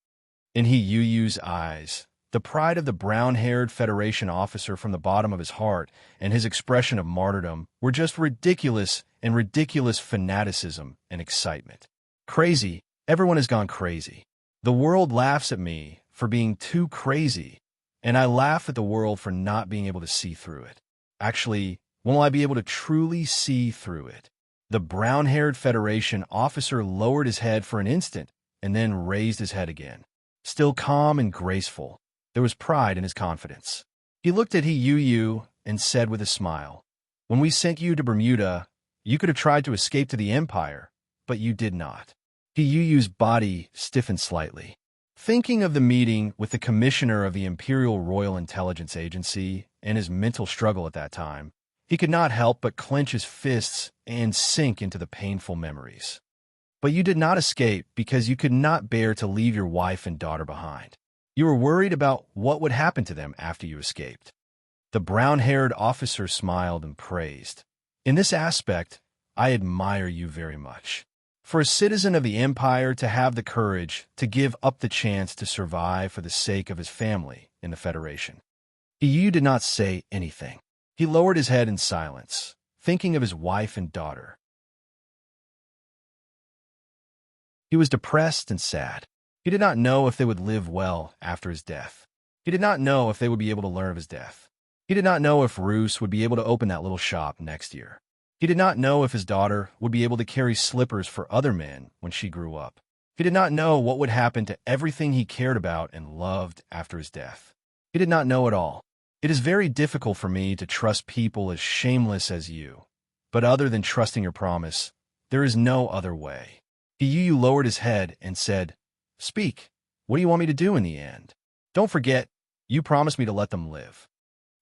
In Yu's eyes, the pride of the brown-haired Federation officer from the bottom of his heart and his expression of martyrdom were just ridiculous and ridiculous fanaticism and excitement. Crazy, everyone has gone crazy. The world laughs at me for being too crazy, and I laugh at the world for not being able to see through it. Actually, when will I be able to truly see through it? The brown-haired Federation officer lowered his head for an instant and then raised his head again. Still calm and graceful, there was pride in his confidence. He looked at Yu and said with a smile, when we sent you to Bermuda, you could have tried to escape to the Empire, but you did not. Yu's body stiffened slightly. Thinking of the meeting with the commissioner of the Imperial Royal Intelligence Agency and his mental struggle at that time, he could not help but clench his fists and sink into the painful memories. But you did not escape because you could not bear to leave your wife and daughter behind. You were worried about what would happen to them after you escaped. The brown-haired officer smiled and praised. In this aspect, I admire you very much. For a citizen of the Empire to have the courage to give up the chance to survive for the sake of his family in the Federation. Yu did not say anything. He lowered his head in silence, thinking of his wife and daughter. He was depressed and sad. He did not know if they would live well after his death. He did not know if they would be able to learn of his death. He did not know if Roos would be able to open that little shop next year. He did not know if his daughter would be able to carry slippers for other men when she grew up. He did not know what would happen to everything he cared about and loved after his death. He did not know it all. It is very difficult for me to trust people as shameless as you. But other than trusting your promise, there is no other way. Yu lowered his head and said, speak. What do you want me to do in the end? Don't forget, you promised me to let them live.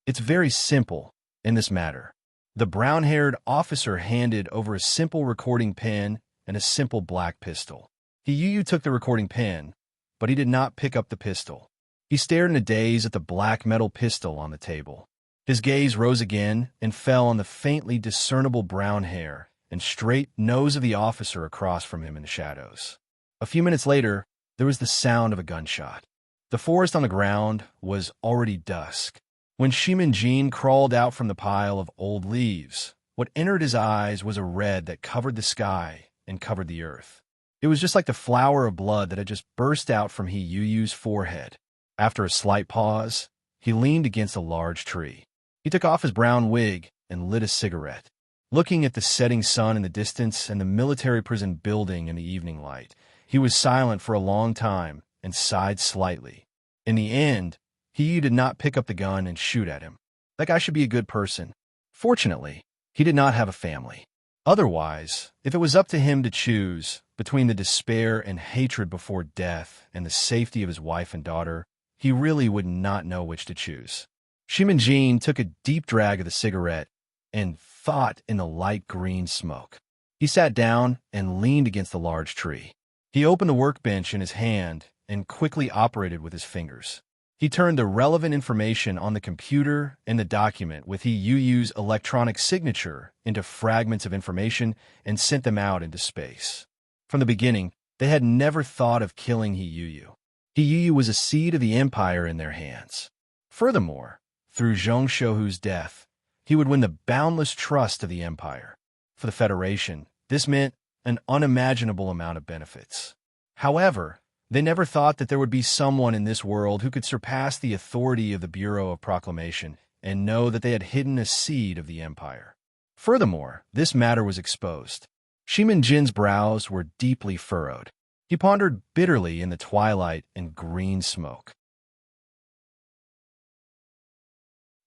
It's very simple in this matter. The brown-haired officer handed over a simple recording pen and a simple black pistol. Yu took the recording pen, but he did not pick up the pistol. He stared in a daze at the black metal pistol on the table. His gaze rose again and fell on the faintly discernible brown hair and straight nose of the officer across from him in the shadows. A few minutes later, there was the sound of a gunshot. The forest on the ground was already dusk. When Shimin-Jin crawled out from the pile of old leaves, what entered his eyes was a red that covered the sky and covered the earth. It was just like the flower of blood that had just burst out from He Yuyu's forehead. After a slight pause, he leaned against a large tree. He took off his brown wig and lit a cigarette. Looking at the setting sun in the distance and the military prison building in the evening light, he was silent for a long time and sighed slightly. In the end, He did not pick up the gun and shoot at him. That guy should be a good person. Fortunately, he did not have a family. Otherwise, if it was up to him to choose between the despair and hatred before death and the safety of his wife and daughter, he really would not know which to choose. Shimin-Jin took a deep drag of the cigarette and thought in the light green smoke. He sat down and leaned against the large tree. He opened the workbench in his hand and quickly operated with his fingers. He turned the relevant information on the computer and the document with He Yuyu's electronic signature into fragments of information and sent them out into space. From the beginning, they had never thought of killing He Yuyu. He Yuyu was a seed of the Empire in their hands. Furthermore, through Zhong Shouhu's death, he would win the boundless trust of the Empire. For the Federation, this meant an unimaginable amount of benefits. However, they never thought that there would be someone in this world who could surpass the authority of the Bureau of Proclamation and know that they had hidden a seed of the Empire. Furthermore, this matter was exposed. Shimin-Jin's brows were deeply furrowed. He pondered bitterly in the twilight and green smoke.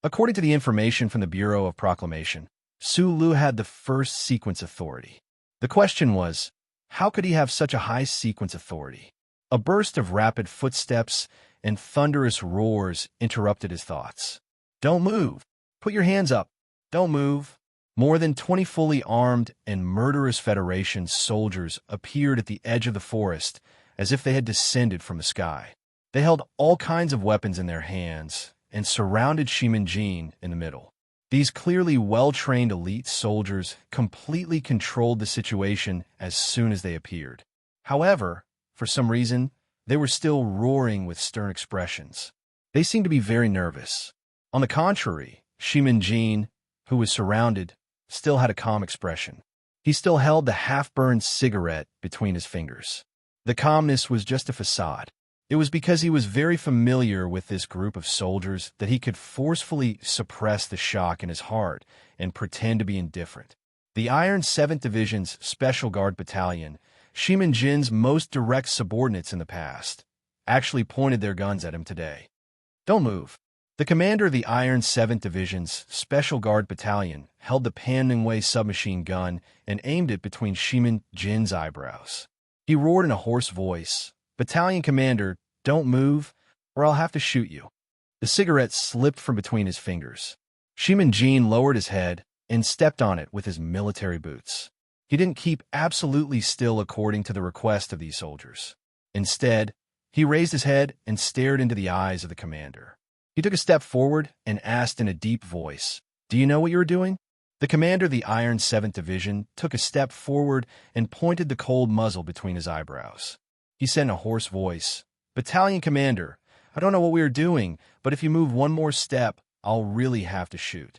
According to the information from the Bureau of Proclamation, Su Lu had the first sequence authority. The question was, how could he have such a high sequence authority? A burst of rapid footsteps and thunderous roars interrupted his thoughts. Don't move. Put your hands up. Don't move. More than 20 fully armed and murderous Federation soldiers appeared at the edge of the forest as if they had descended from the sky. They held all kinds of weapons in their hands and surrounded Shimin-Jin in the middle. These clearly well-trained elite soldiers completely controlled the situation as soon as they appeared. However, for some reason, they were still roaring with stern expressions. They seemed to be very nervous. On the contrary, Shimin-Jin, who was surrounded, still had a calm expression. He still held the half-burned cigarette between his fingers. The calmness was just a facade. It was because he was very familiar with this group of soldiers that he could forcefully suppress the shock in his heart and pretend to be indifferent. The Iron 7th Division's Special Guard Battalion, Shimin-Jin's most direct subordinates in the past, actually pointed their guns at him today. Don't move. The commander of the Iron 7th Division's Special Guard Battalion held the Pan-Ningwei submachine gun and aimed it between Shimin-Jin's eyebrows. He roared in a hoarse voice, "Battalion commander, don't move, or I'll have to shoot you." The cigarette slipped from between his fingers. Shimin-Jin lowered his head and stepped on it with his military boots. He didn't keep absolutely still according to the request of these soldiers. Instead, he raised his head and stared into the eyes of the commander. He took a step forward and asked in a deep voice, "Do you know what you are doing?" The commander of the Iron 7th Division took a step forward and pointed the cold muzzle between his eyebrows. He said in a hoarse voice, "Battalion commander, I don't know what we are doing, but if you move one more step, I'll really have to shoot."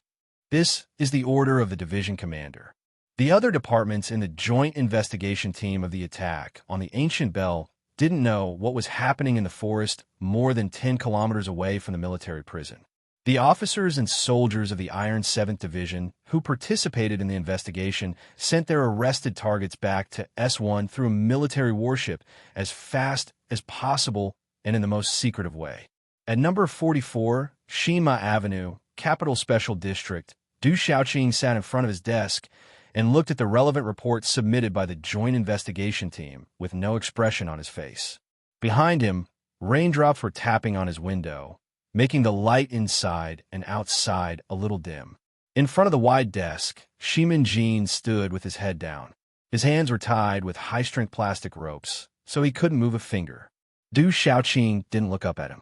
This is the order of the division commander. The other departments in the joint investigation team of the attack on the Ancient Bell didn't know what was happening in the forest more than 10 kilometers away from the military prison. The officers and soldiers of the Iron 7th Division who participated in the investigation sent their arrested targets back to S1 through a military warship as fast as possible and in the most secretive way. At number 44, Shima Avenue, Capital Special District, Du Xiaoqing sat in front of his desk and looked at the relevant report submitted by the joint investigation team with no expression on his face. Behind him, raindrops were tapping on his window, making the light inside and outside a little dim. In front of the wide desk, Shimin-Jin stood with his head down. His hands were tied with high-strength plastic ropes, so he couldn't move a finger. Du Xiaoqing didn't look up at him.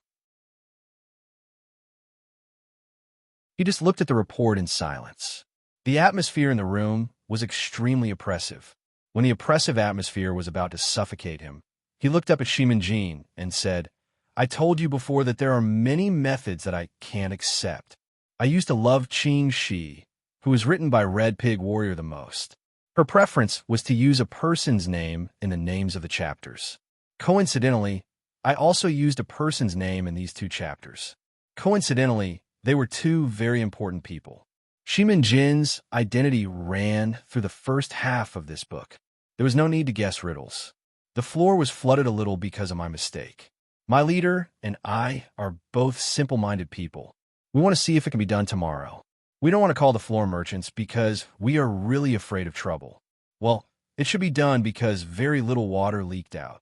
He just looked at the report in silence. The atmosphere in the room was extremely oppressive. When the oppressive atmosphere was about to suffocate him, he looked up at Shimin and said, "I told you before that there are many methods that I can't accept. I used to love Qing Shi, who was written by Red Pig Warrior the most. Her preference was to use a person's name in the names of the chapters. Coincidentally, I also used a person's name in these two chapters. Coincidentally, they were two very important people. Shimin Jin's identity ran through the first half of this book. There was no need to guess riddles. The floor was flooded a little because of my mistake. My leader and I are both simple-minded people. We want to see if it can be done tomorrow. We don't want to call the floor merchants because we are really afraid of trouble. Well, it should be done because very little water leaked out."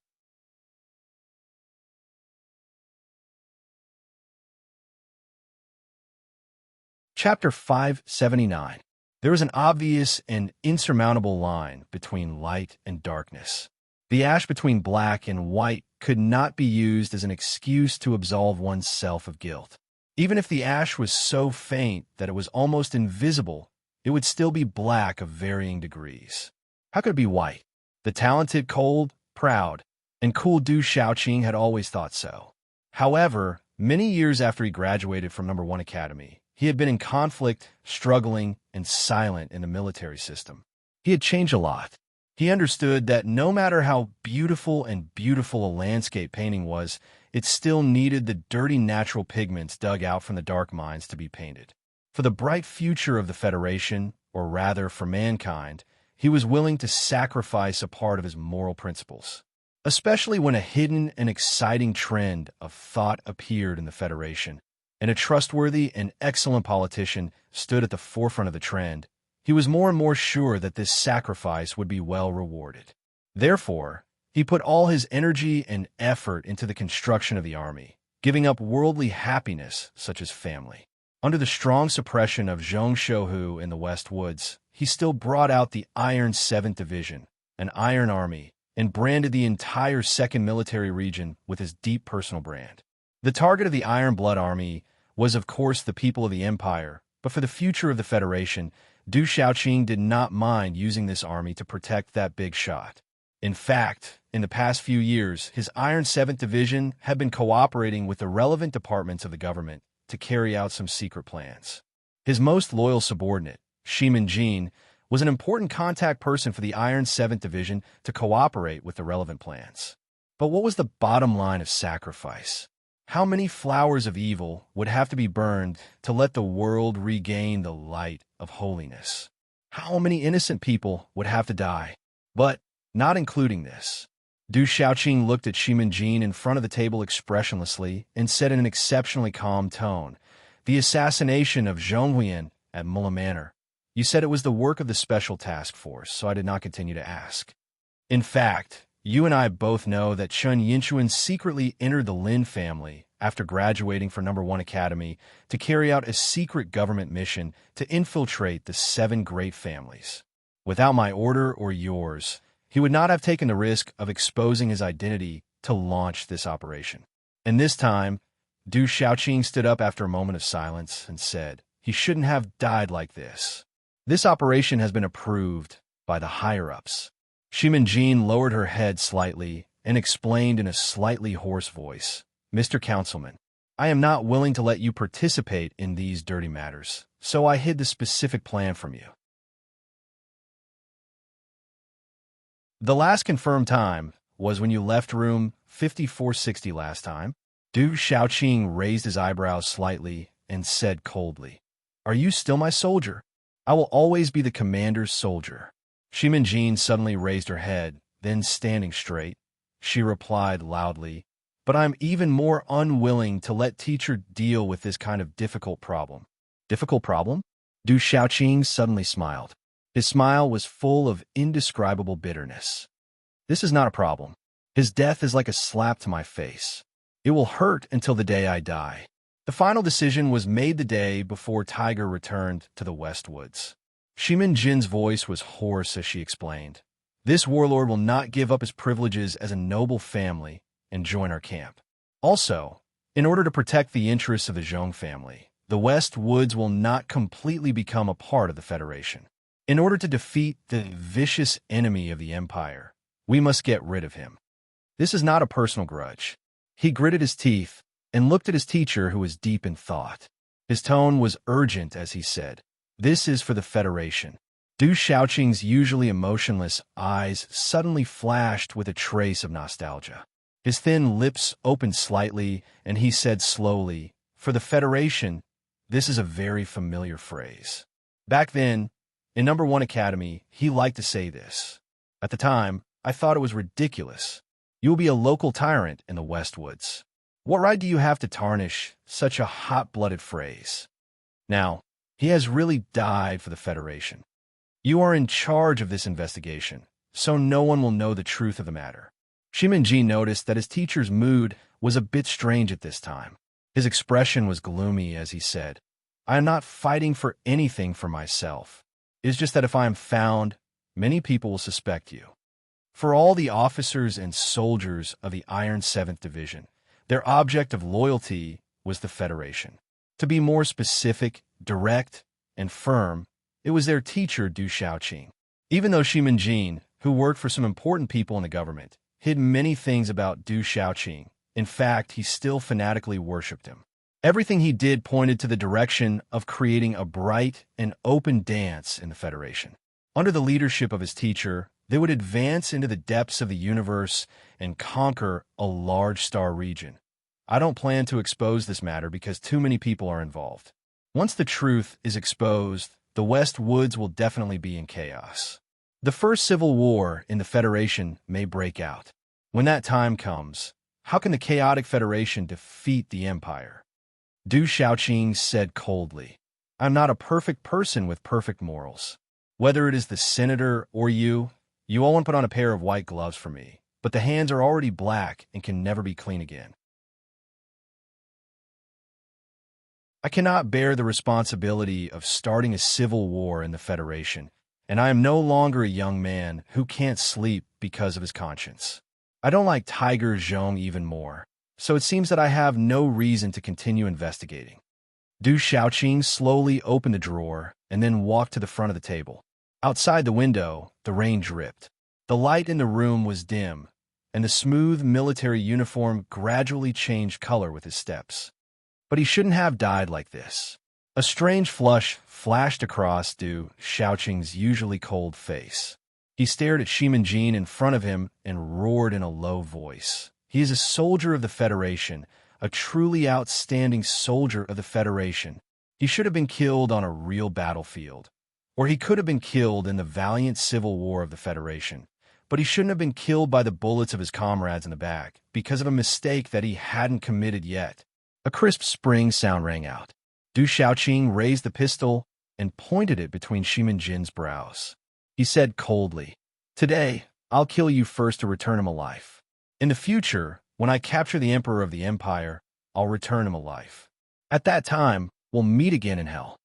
Chapter 579. There was an obvious and insurmountable line between light and darkness. The ash between black and white could not be used as an excuse to absolve oneself of guilt. Even if the ash was so faint that it was almost invisible, it would still be black of varying degrees. How could it be white? The talented, cold, proud, and cool Du Shaoqing had always thought so. However, many years after he graduated from No. 1 Academy, he had been in conflict, struggling, and silent in the military system. He had changed a lot. He understood that no matter how beautiful a landscape painting was, it still needed the dirty natural pigments dug out from the dark mines to be painted. For the bright future of the Federation, or rather for mankind, he was willing to sacrifice a part of his moral principles. Especially when a hidden and exciting trend of thought appeared in the Federation, and a trustworthy and excellent politician stood at the forefront of the trend, he was more and more sure that this sacrifice would be well rewarded. Therefore, he put all his energy and effort into the construction of the army, giving up worldly happiness such as family. Under the strong suppression of Zhong Shouhu in the West Woods, he still brought out the Iron 7th Division, an iron army, and branded the entire 2nd Military Region with his deep personal brand. The target of the Iron Blood Army was, of course, the people of the Empire, but for the future of the Federation, Du Shaoqing did not mind using this army to protect that big shot. In fact, in the past few years, his Iron 7th Division had been cooperating with the relevant departments of the government to carry out some secret plans. His most loyal subordinate, Shimin Jin, was an important contact person for the Iron 7th Division to cooperate with the relevant plans. But what was the bottom line of sacrifice? How many flowers of evil would have to be burned to let the world regain the light of holiness? How many innocent people would have to die? But, not including this, Du Shaoqing looked at Shimin Jin in front of the table expressionlessly and said in an exceptionally calm tone, "The assassination of Zhong Huiyan at Mulla Manor. You said it was the work of the Special Task Force, so I did not continue to ask. In fact, you and I both know that Chun Yinchuan secretly entered the Lin family after graduating from No. 1 Academy to carry out a secret government mission to infiltrate the 7 great families. Without my order or yours, he would not have taken the risk of exposing his identity to launch this operation." And this time, Du Shaoqing stood up after a moment of silence and said, "He shouldn't have died like this. This operation has been approved by the higher-ups." Shimin Jin lowered her head slightly and explained in a slightly hoarse voice, "Mr. Councilman, I am not willing to let you participate in these dirty matters, so I hid the specific plan from you." The last confirmed time was when you left room 5460 last time. Du Shaoqing raised his eyebrows slightly and said coldly, "Are you still my soldier? I will always be the commander's soldier." Shimin Jin suddenly raised her head, then standing straight, she replied loudly, "But I'm even more unwilling to let teacher deal with this kind of difficult problem." "Difficult problem?" Du Shaoqing suddenly smiled. His smile was full of indescribable bitterness. "This is not a problem. His death is like a slap to my face. It will hurt until the day I die." The final decision was made the day before Tiger returned to the West Woods. Shimin Jin's voice was hoarse as she explained, "This warlord will not give up his privileges as a noble family and join our camp. Also, in order to protect the interests of the Zhong family, the West Woods will not completely become a part of the Federation. In order to defeat the vicious enemy of the Empire, we must get rid of him. This is not a personal grudge. He gritted his teeth and looked at his teacher, who was deep in thought. His tone was urgent as he said, "This is for the Federation." Du Xiaoqing's usually emotionless eyes suddenly flashed with a trace of nostalgia. His thin lips opened slightly, and he said slowly, "For the Federation, this is a very familiar phrase." Back then, in Number One Academy, he liked to say this. At the time, I thought it was ridiculous. You will be a local tyrant in the Westwoods. What right do you have to tarnish such a hot-blooded phrase? Now, he has really died for the Federation. You are in charge of this investigation, so no one will know the truth of the matter. Shiminji noticed that his teacher's mood was a bit strange at this time. His expression was gloomy as he said, "I am not fighting for anything for myself. It's just that if I am found, many people will suspect you." For all the officers and soldiers of the Iron 7th Division, their object of loyalty was the Federation. To be more specific, direct, and firm, it was their teacher, Du Xiaoqing. Even though Shiminjin, who worked for some important people in the government, hid many things about Du Xiaoqing, in fact, he still fanatically worshipped him. Everything he did pointed to the direction of creating a bright and open dance in the Federation. Under the leadership of his teacher, they would advance into the depths of the universe and conquer a large star region. I don't plan to expose this matter because too many people are involved. Once the truth is exposed, the West Woods will definitely be in chaos. The first civil war in the Federation may break out. When that time comes, how can the chaotic Federation defeat the Empire? Du Xiaoqing said coldly, "I'm not a perfect person with perfect morals. Whether it is the senator or you all want to put on a pair of white gloves for me, but the hands are already black and can never be clean again. I cannot bear the responsibility of starting a civil war in the Federation, and I am no longer a young man who can't sleep because of his conscience. I don't like Tiger Zhong even more, so it seems that I have no reason to continue investigating." Du Xiaoqing slowly opened the drawer and then walked to the front of the table. Outside the window, the rain dripped. The light in the room was dim, and the smooth military uniform gradually changed color with his steps. But he shouldn't have died like this. A strange flush flashed across Du Xiaoqing's usually cold face. He stared at Shiminjin in front of him and roared in a low voice. "He is a soldier of the Federation, a truly outstanding soldier of the Federation. He should have been killed on a real battlefield. Or he could have been killed in the valiant civil war of the Federation. But he shouldn't have been killed by the bullets of his comrades in the back because of a mistake that he hadn't committed yet." A crisp spring sound rang out. Du Xiaoqing raised the pistol and pointed it between Shiminjin's brows. He said coldly, "Today, I'll kill you first to return him alive. In the future, when I capture the Emperor of the Empire, I'll return him alive. At that time, we'll meet again in hell."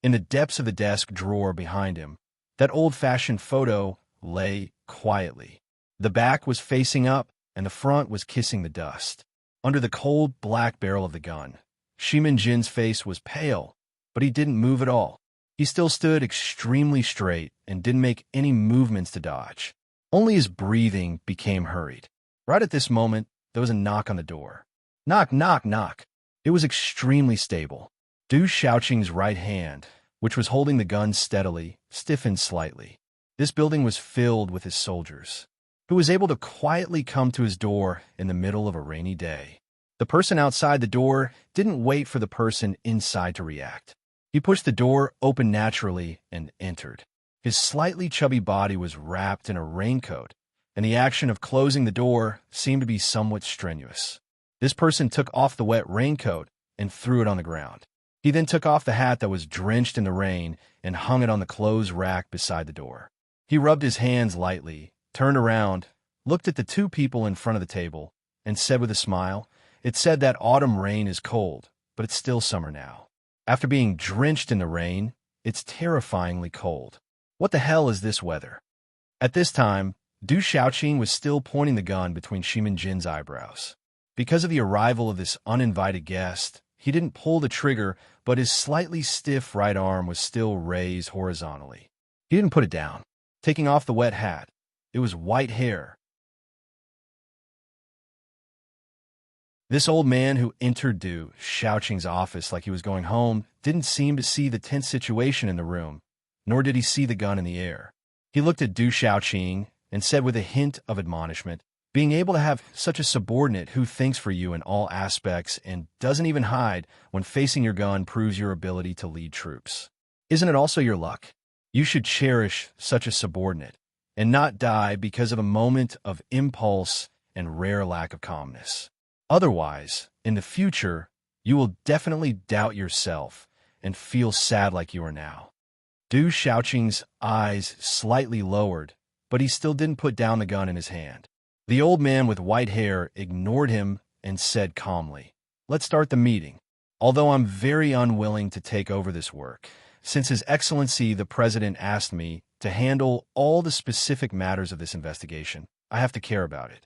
In the depths of the desk drawer behind him, that old-fashioned photo lay quietly. The back was facing up, and the front was kissing the dust. Under the cold black barrel of the gun, Shiminjin's face was pale, but he didn't move at all. He still stood extremely straight and didn't make any movements to dodge. Only his breathing became hurried. Right at this moment, there was a knock on the door. Knock, knock, knock. It was extremely stable. Du Xiaoqing's right hand, which was holding the gun steadily, stiffened slightly. This building was filled with his soldiers, who was able to quietly come to his door in the middle of a rainy day. The person outside the door didn't wait for the person inside to react. He pushed the door open naturally and entered. His slightly chubby body was wrapped in a raincoat, and the action of closing the door seemed to be somewhat strenuous. This person took off the wet raincoat and threw it on the ground. He then took off the hat that was drenched in the rain and hung it on the clothes rack beside the door. He rubbed his hands lightly, turned around, looked at the two people in front of the table, and said with a smile, "It said that autumn rain is cold, but it's still summer now. After being drenched in the rain, it's terrifyingly cold. What the hell is this weather?" At this time, Du Xiaoqing was still pointing the gun between Shiminjin's eyebrows. Because of the arrival of this uninvited guest, He didn't pull the trigger, but his slightly stiff right arm was still raised horizontally. He didn't put it down. Taking off the wet hat, it was white hair. This old man who entered Du Shaoqing's office like he was going home didn't seem to see the tense situation in the room, nor did he see the gun in the air. He looked at Du Shaoqing and said with a hint of admonishment, "Being able to have such a subordinate who thinks for you in all aspects and doesn't even hide when facing your gun proves your ability to lead troops. Isn't it also your luck? You should cherish such a subordinate and not die because of a moment of impulse and rare lack of calmness. Otherwise, in the future, you will definitely doubt yourself and feel sad like you are now." Du Shaoqing's eyes slightly lowered, but he still didn't put down the gun in his hand. The old man with white hair ignored him and said calmly, "Let's start the meeting. Although I'm very unwilling to take over this work, since His Excellency the President asked me to handle all the specific matters of this investigation, I have to care about it."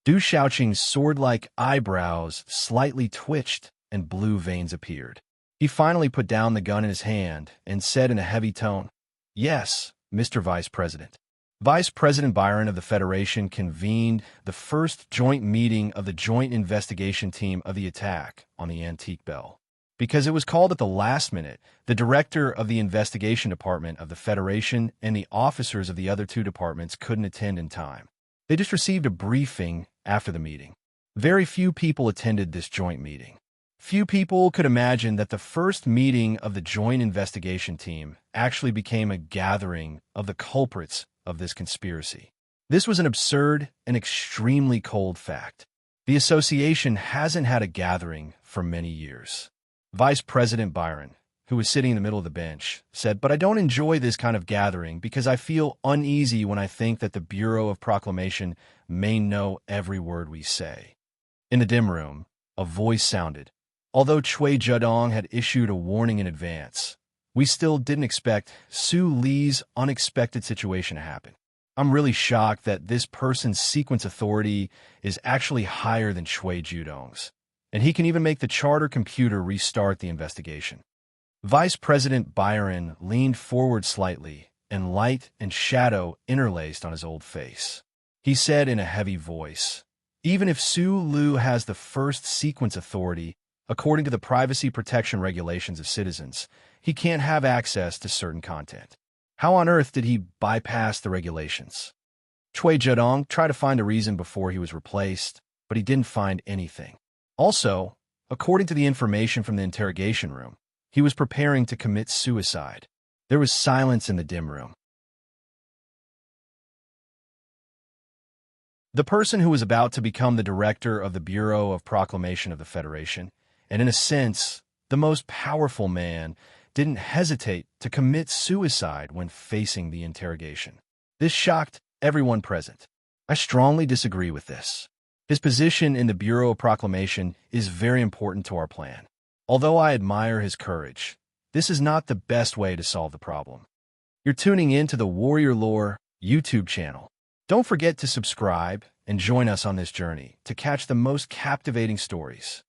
Du Shaoqing's sword-like eyebrows slightly twitched and blue veins appeared. He finally put down the gun in his hand and said in a heavy tone, "Yes, Mr. Vice President." Vice President Byron of the Federation convened the first joint meeting of the Joint Investigation Team of the attack on the Antique Bell. Because it was called at the last minute, the director of the Investigation Department of the Federation and the officers of the other two departments couldn't attend in time. They just received a briefing after the meeting. Very few people attended this joint meeting. Few people could imagine that the first meeting of the Joint Investigation Team actually became a gathering of the culprits of this conspiracy. This was an absurd and extremely cold fact. The association hasn't had a gathering for many years. Vice President Byron, who was sitting in the middle of the bench, said, "But I don't enjoy this kind of gathering because I feel uneasy when I think that the Bureau of Proclamation may know every word we say." In the dim room, a voice sounded. Although Cui Zedong had issued a warning in advance, we still didn't expect Su Li's unexpected situation to happen. I'm really shocked that this person's sequence authority is actually higher than Cui Zedong's, and he can even make the charter computer restart the investigation. Vice President Byron leaned forward slightly, and light and shadow interlaced on his old face. He said in a heavy voice, "Even if Su Lu has the first sequence authority, according to the privacy protection regulations of citizens, he can't have access to certain content. How on earth did he bypass the regulations?" Cui Zedong tried to find a reason before he was replaced, but he didn't find anything. Also, according to the information from the interrogation room, he was preparing to commit suicide. There was silence in the dim room. The person who was about to become the director of the Bureau of Proclamation of the Federation, and in a sense, the most powerful man, didn't hesitate to commit suicide when facing the interrogation. This shocked everyone present. I strongly disagree with this. His position in the Bureau of Proclamation is very important to our plan. Although I admire his courage, this is not the best way to solve the problem. You're tuning in to the Warrior Lore YouTube channel. Don't forget to subscribe and join us on this journey to catch the most captivating stories.